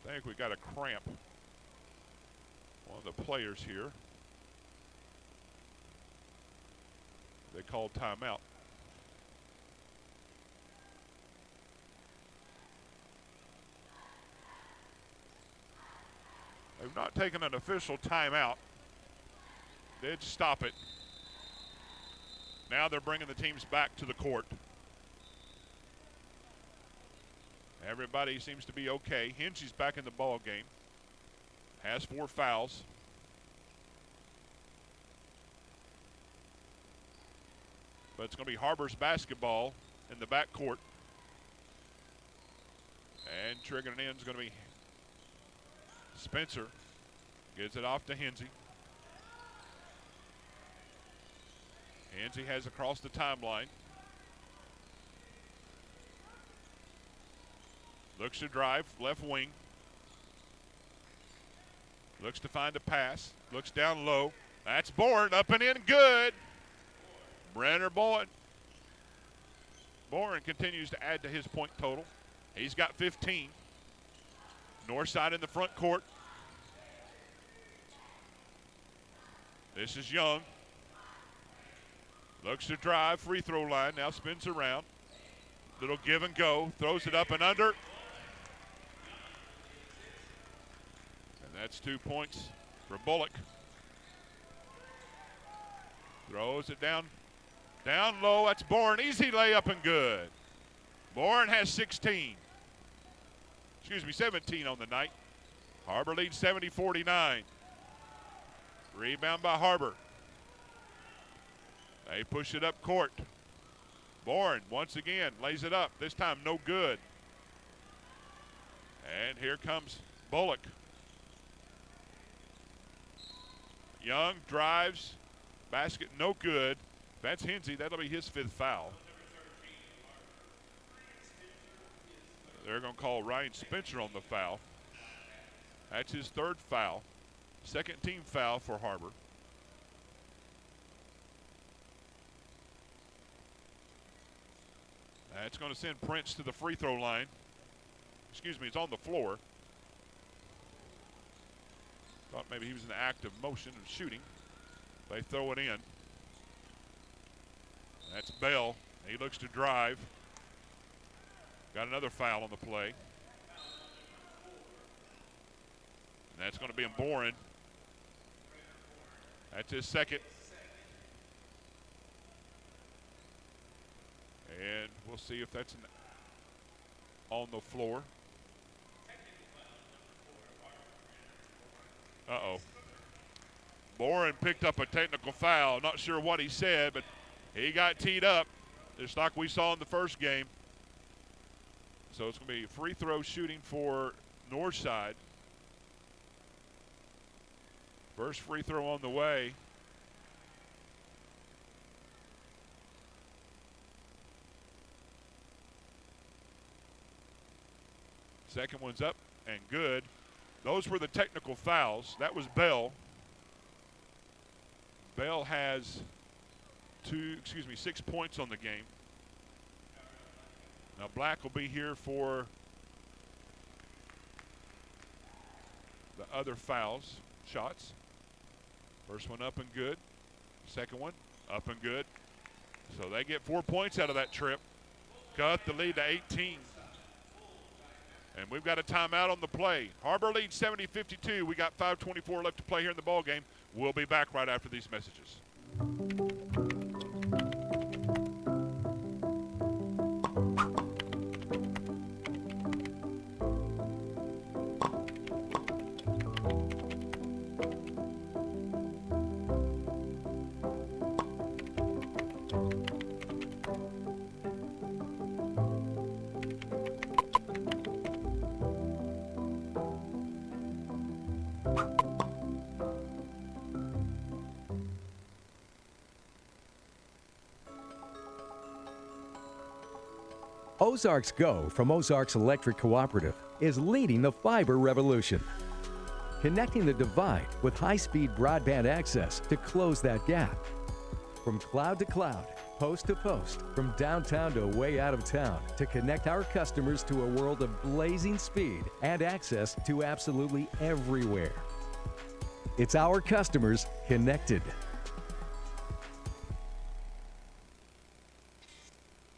I think we got a cramp. One of the players here. They called timeout. They've not taken an official timeout. Did stop it. Now they're bringing the teams back to the court. Everybody seems to be okay. Hinchy's back in the ball game. Has 4 fouls. But it's going to be Har-Ber's basketball in the backcourt. And triggering in is going to be Spencer. Gets it off to Hinchy. Hinchy has across the timeline. Looks to drive, left wing. Looks to find a pass. Looks down low. That's Bourne, up and in, good. Brenner Bourne continues to add to his point total. He's got 15. Northside in the front court. This is Young. Looks to drive, free throw line, now spins around. Little give and go, throws it up and under. And that's 2 points for Bullock. Throws it down low, that's Bourne, easy layup and good. Bourne has 17 on the night. Har-Ber leads 70-49. Rebound by Har-Ber. They push it up court. Bourne once again lays it up. This time no good. And here comes Bullock. Young drives. Basket no good. That's Hinchy. That'll be his 5th foul. They're going to call Ryan Spencer on the foul. That's his third foul. Second team foul for Har-Ber. That's going to send Prince to the free throw line. Excuse me, it's on the floor. Thought maybe he was in the act of motion and shooting. They throw it in. That's Bell. He looks to drive. Got another foul on the play. And that's going to be Boren. That's his second. And we'll see if that's on the floor. Uh-oh. Boren picked up a technical foul. Not sure what he said, but he got teed up, just like we saw in the first game. So it's going to be free throw shooting for Northside. First free throw on the way. Second one's up and good. Those were the technical fouls. That was Bell. Bell has 6 points on the game. Now Black will be here for the other fouls, shots. First one up and good. Second one up and good. So they get 4 points out of that trip. Cut the lead to 18. And we've got a timeout on the play. Har-Ber leads 70-52. We got 5:24 left to play here in the ball game. We'll be back right after these messages.
Ozarks Go from Ozarks Electric Cooperative is leading the fiber revolution, connecting the divide with high-speed broadband access to close that gap. From cloud to cloud, post to post, from downtown to way out of town, to connect our customers to a world of blazing speed and access to absolutely everywhere. It's our customers connected.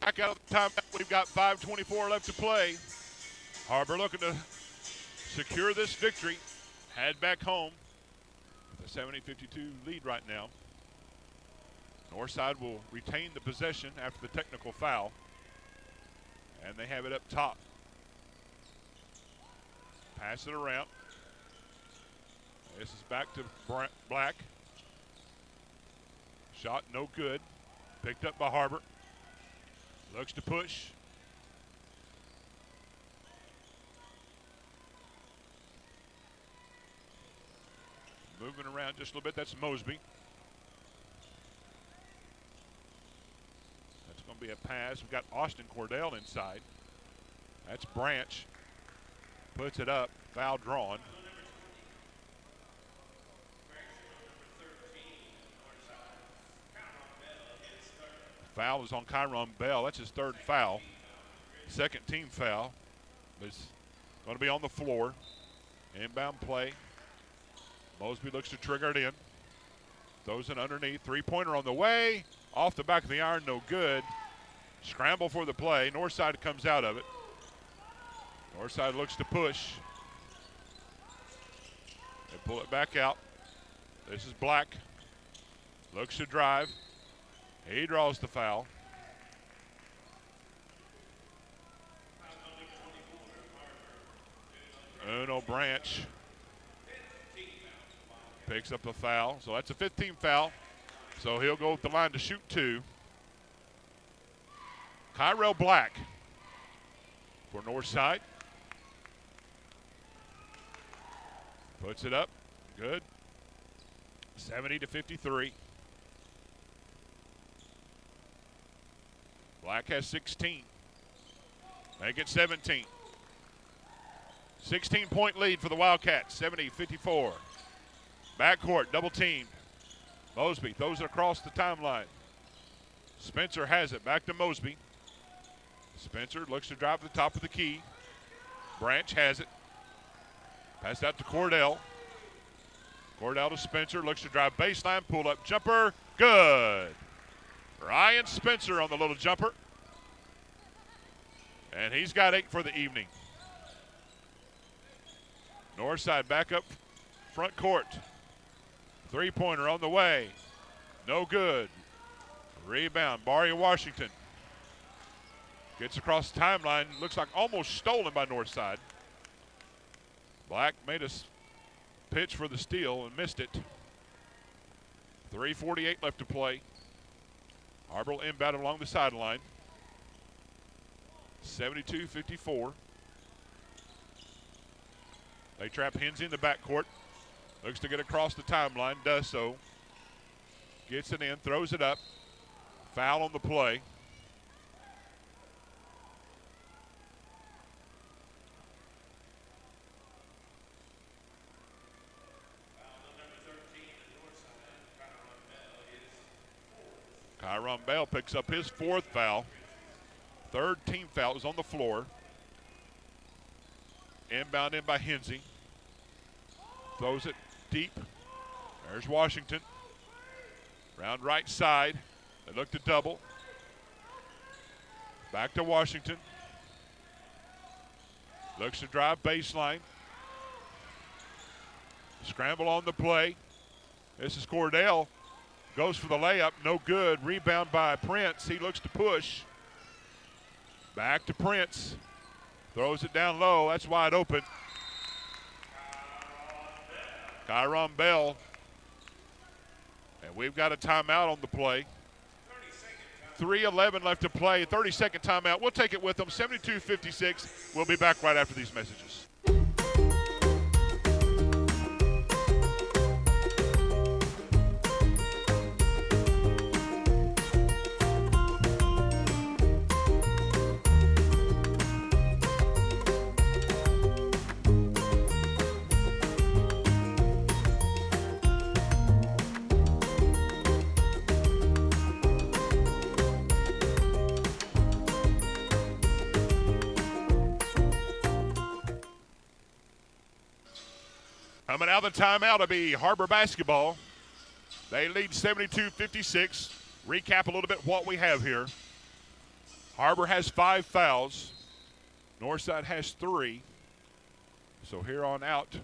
Back out of the timeout. We've got 5:24 left to play. Har-Ber looking to secure this victory. Head back home with a 70-52 lead right now. Northside will retain the possession after the technical foul. And they have it up top. Pass it around. This is back to Black. Shot no good. Picked up by Har-Ber. Looks to push. Moving around just a little bit. That's Mosby. That's going to be a pass. We've got Austin Cordell inside. That's Branch. Puts it up. Foul drawn. Foul is on Kyron Bell. That's his third foul. Second team foul. It's going to be on the floor. Inbound play. Mosby looks to trigger it in. Throws it underneath. Three-pointer on the way. Off the back of the iron, no good. Scramble for the play. Northside comes out of it. Northside looks to push. They pull it back out. This is Black. Looks to drive. He draws the foul. Uno Branch picks up the foul. So that's a 15 foul. So he'll go with the line to shoot two. Kyrell Black for Northside. Puts it up. Good. 70-53. Black has 16. Make it 17. 16-point lead for the Wildcats, 70-54. Backcourt, double teamed. Mosby throws it across the timeline. Spencer has it, back to Mosby. Spencer looks to drive to the top of the key. Branch has it. Pass out to Cordell. Cordell to Spencer, looks to drive baseline, pull up jumper, good. Ryan Spencer on the little jumper. And he's got 8 for the evening. Northside back up front court. Three-pointer on the way. No good. Rebound, Barry Washington. Gets across the timeline. Looks like almost stolen by Northside. Black made a pitch for the steal and missed it. 3:48 left to play. Har-Ber inbound along the sideline. 72-54. They trap Hensey in the backcourt. Looks to get across the timeline, does so. Gets it in, throws it up. Foul on the play. Kyron Bell picks up his 4th foul. 3rd team foul is on the floor. Inbound in by Hensey. Throws it deep. There's Washington. Round right side. They look to double. Back to Washington. Looks to drive baseline. Scramble on the play. This is Cordell. Goes for the layup, no good. Rebound by Prince. He looks to push. Back to Prince. Throws it down low. That's wide open. Kyron Bell. And we've got a timeout on the play. 3:11 left to play. 30-second timeout. We'll take it with them. 72-56. We'll be back right after these messages. Coming out of the timeout will be Har-Ber basketball. They lead 72-56. Recap a little bit what we have here. Har-Ber has 5 fouls. Northside has 3. So here on out,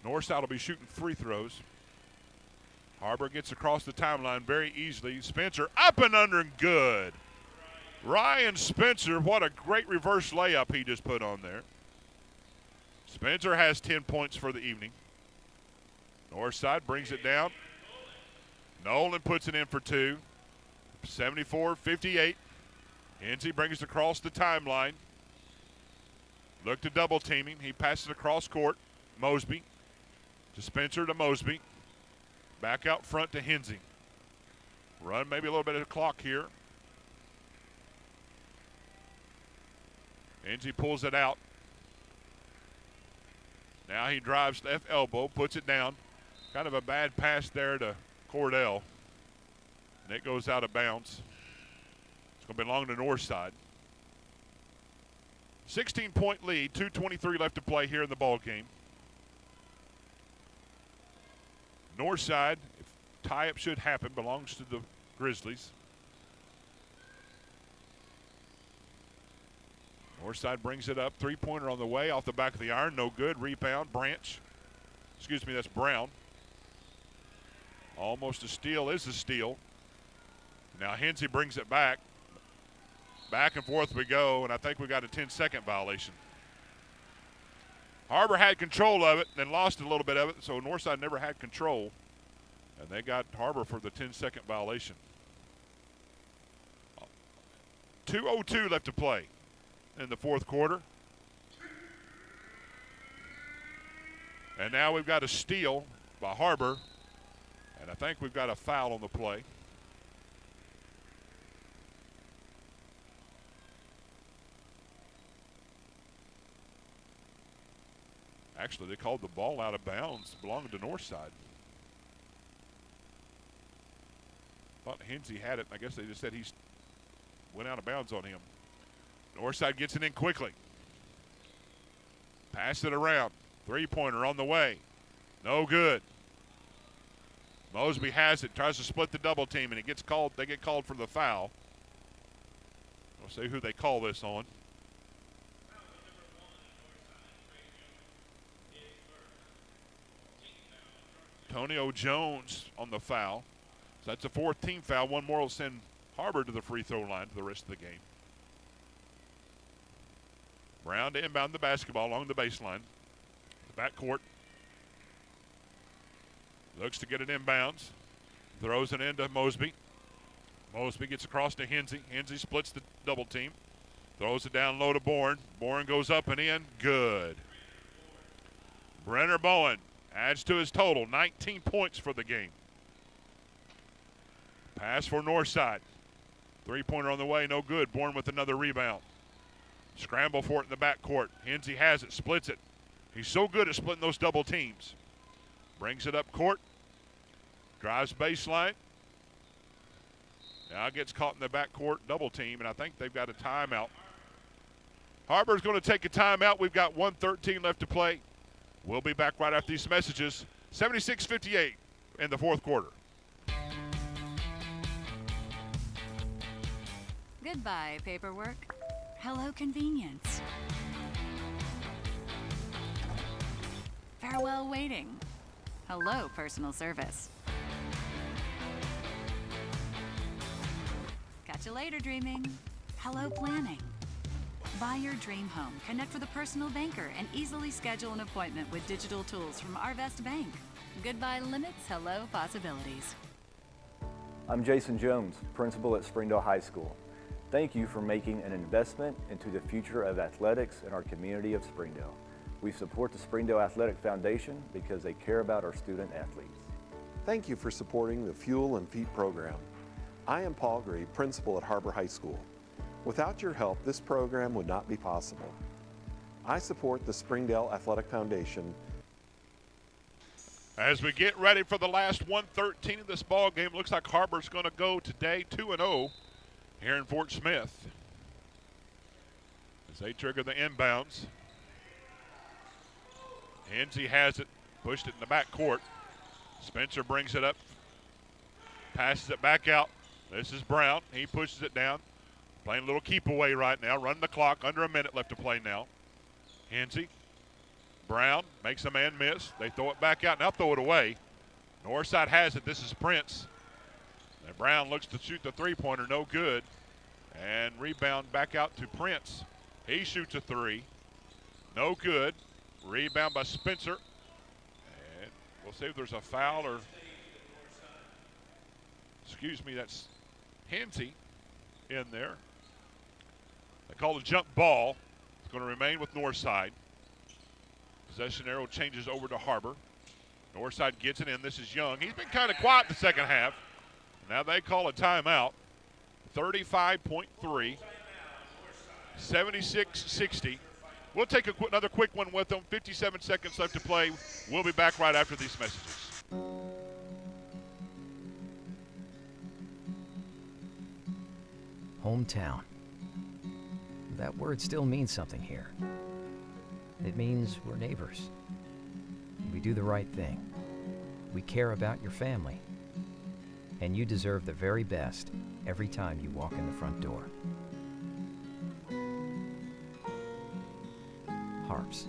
Northside will be shooting free throws. Har-Ber gets across the timeline very easily. Spencer up and under and good. Ryan Spencer, what a great reverse layup he just put on there. Spencer has 10 points for the evening. Northside brings it down. Nolan puts it in for 2. 74-58. Hensey brings it across the timeline. Look to double teaming. He passes across court. Mosby to Spencer to Mosby. Back out front to Hensey. Run maybe a little bit of the clock here. Hensey pulls it out. Now he drives left elbow, puts it down. Kind of a bad pass there to Cordell. And it goes out of bounds. It's going to belong to Northside. 16-point lead, 2:23 left to play here in the ball game. Northside, if tie-up should happen, belongs to the Grizzlies. Northside brings it up. 3-pointer on the way, off the back of the iron. No good. Rebound. Branch. Excuse me, that's Brown. Almost a steal is a steal. Now Hensey brings it back. Back and forth we go, and I think we got a 10-second violation. Har-Ber had control of it, then lost a little bit of it, so Northside never had control. And they got Har-Ber for the 10-second violation. 2:02 left to play in the fourth quarter. And now we've got a steal by Har-Ber, and I think we've got a foul on the play. Actually, they called the ball out of bounds, belonging to Northside. Thought Hensey had it. I guess they just said he went out of bounds on him. Northside gets it in quickly. Pass it around. Three-pointer on the way. No good. Mosby has it, tries to split the double team, and it gets called. They get called for the foul. We'll see who they call this on. Antonio Jones on the foul. So that's a fourth team foul. One more will send Har-Ber to the free throw line for the rest of the game. Brown to inbound the basketball along the baseline. The backcourt. Looks to get it inbounds. Throws it into Mosby. Mosby gets across to Hensey. Hensey splits the double team. Throws it down low to Bourne. Bourne goes up and in. Good. Brenner Bowen adds to his total. 19 points for the game. Pass for Northside. Three-pointer on the way. No good. Bourne with another rebound. Scramble for it in the backcourt. Hensey has it. Splits it. He's so good at splitting those double teams. Brings it up court. Drives baseline. Now gets caught in the backcourt double team, and I think they've got a timeout. Har-Ber's going to take a timeout. We've got 1:13 left to play. We'll be back right after these messages. 76-58 in the fourth quarter.
Goodbye, paperwork. Hello, convenience. Farewell, waiting. Hello, personal service. Catch you later, dreaming. Hello, planning. Buy your dream home. Connect with a personal banker and easily schedule an appointment with digital tools from Arvest Bank. Goodbye limits, hello possibilities.
I'm Jason Jones, principal at Springdale High School. Thank you for making an investment into the future of athletics in our community of Springdale. We support the Springdale Athletic Foundation because they care about our student athletes.
Thank you for supporting the Fuel and Feet program. I am Paul Gree, principal at Har-Ber High School. Without your help, this program would not be possible. I support the Springdale Athletic Foundation.
As we get ready for the last 1:13 of this ball game, looks like Har-Ber's going to go today 2-0 here in Fort Smith as they trigger the inbounds. Hensey has it, pushed it in the back court. Spencer brings it up, passes it back out. This is Brown. He pushes it down. Playing a little keep away right now, running the clock, under a minute left to play now. Hensey, Brown makes a man miss. They throw it back out, now throw it away. Northside has it, this is Prince. And Brown looks to shoot the three-pointer, no good. And rebound back out to Prince. He shoots a three, no good. Rebound by Spencer. And we'll see if there's a foul or, excuse me, that's Hensey in there. They call the jump ball. It's going to remain with Northside. Possession arrow changes over to Har-Ber. Northside gets it in. This is Young. He's been kind of quiet in the second half. Now they call a timeout. 35.3. 76-60. We'll take another quick one with them. 57 seconds left to play. We'll be back right after these messages.
Hometown. That word still means something here. It means we're neighbors. We do the right thing. We care about your family. And you deserve the very best every time you walk in the front door. Harps.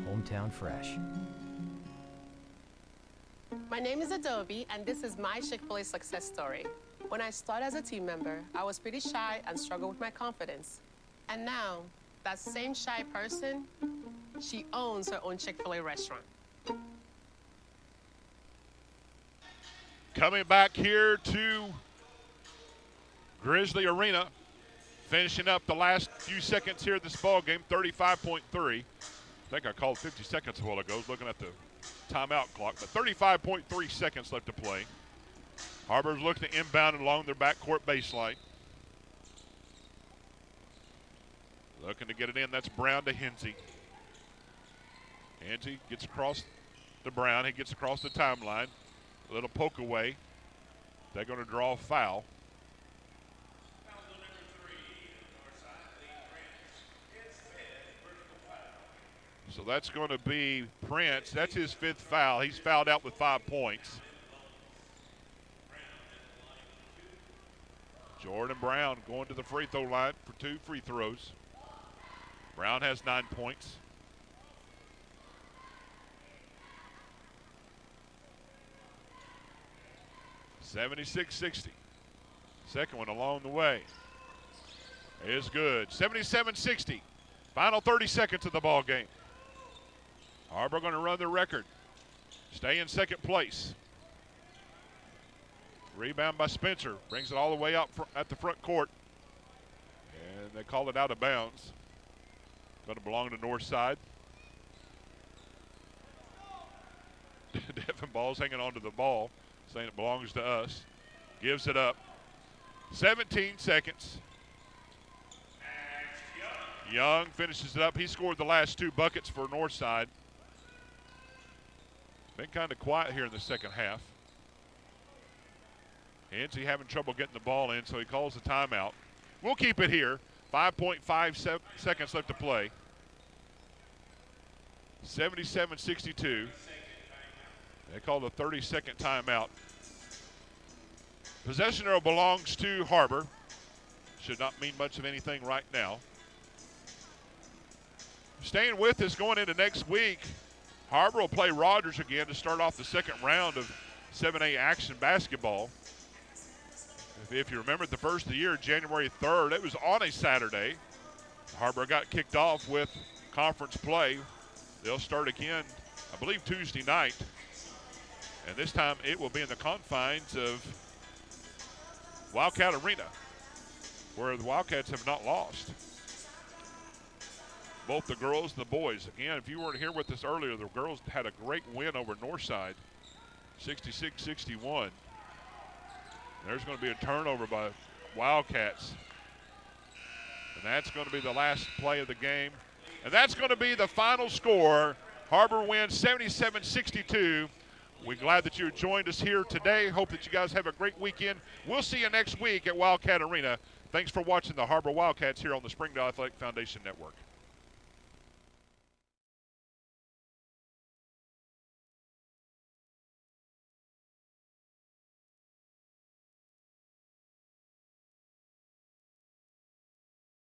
Hometown fresh.
My name is Adobe, and this is my Chick-fil-A success story. When I started as a team member, I was pretty shy and struggled with my confidence. And now, that same shy person, she owns her own Chick-fil-A restaurant.
Coming back here to Grizzly Arena, finishing up the last few seconds here of this ball game, 35.3. I think I called 50 seconds a while ago, looking at the timeout clock, but 35.3 seconds left to play. Har-Ber's looking to inbound along their backcourt baseline. Looking to get it in. That's Brown to Hensey. Angie gets across to Brown. He gets across the timeline. A little poke away. They're going to draw a foul. So that's going to be Prince. That's his 5th foul. He's fouled out with 5 points. Jordan Brown going to the free throw line for 2 free throws. Brown has 9 points. (76-60). Second one along the way is good. 77-60. Final 30 seconds of the ball game. Har-Ber going to run the record. Stay in second place. Rebound by Spencer. Brings it all the way out at the front court. And they call it out of bounds. Going to belong to Northside. Devin Ball's hanging on to the ball, saying it belongs to us. Gives it up. 17 seconds. Young finishes it up. He scored the last 2 buckets for Northside. Been kind of quiet here in the second half. Hensley having trouble getting the ball in, so he calls a timeout. We'll keep it here. 5.5 seconds left to play. 77-62. They called a 30-second timeout. Possession arrow belongs to Har-Ber. Should not mean much of anything right now. Staying with us going into next week, Har-Ber will play Rogers again to start off the second round of 7A action basketball. If you remember the first of the year, January 3rd, it was on a Saturday. Har-Ber got kicked off with conference play. They'll start again, I believe, Tuesday night. And this time it will be in the confines of Wildcat Arena, where the Wildcats have not lost. Both the girls and the boys. Again, if you weren't here with us earlier, the girls had a great win over Northside, 66-61. There's going to be a turnover by Wildcats. And that's going to be the last play of the game. And that's going to be the final score. Har-Ber wins 77-62. We're glad that you joined us here today. Hope that you guys have a great weekend. We'll see you next week at Wildcat Arena. Thanks for watching the Har-Ber Wildcats here on the Springdale Athletic Foundation Network.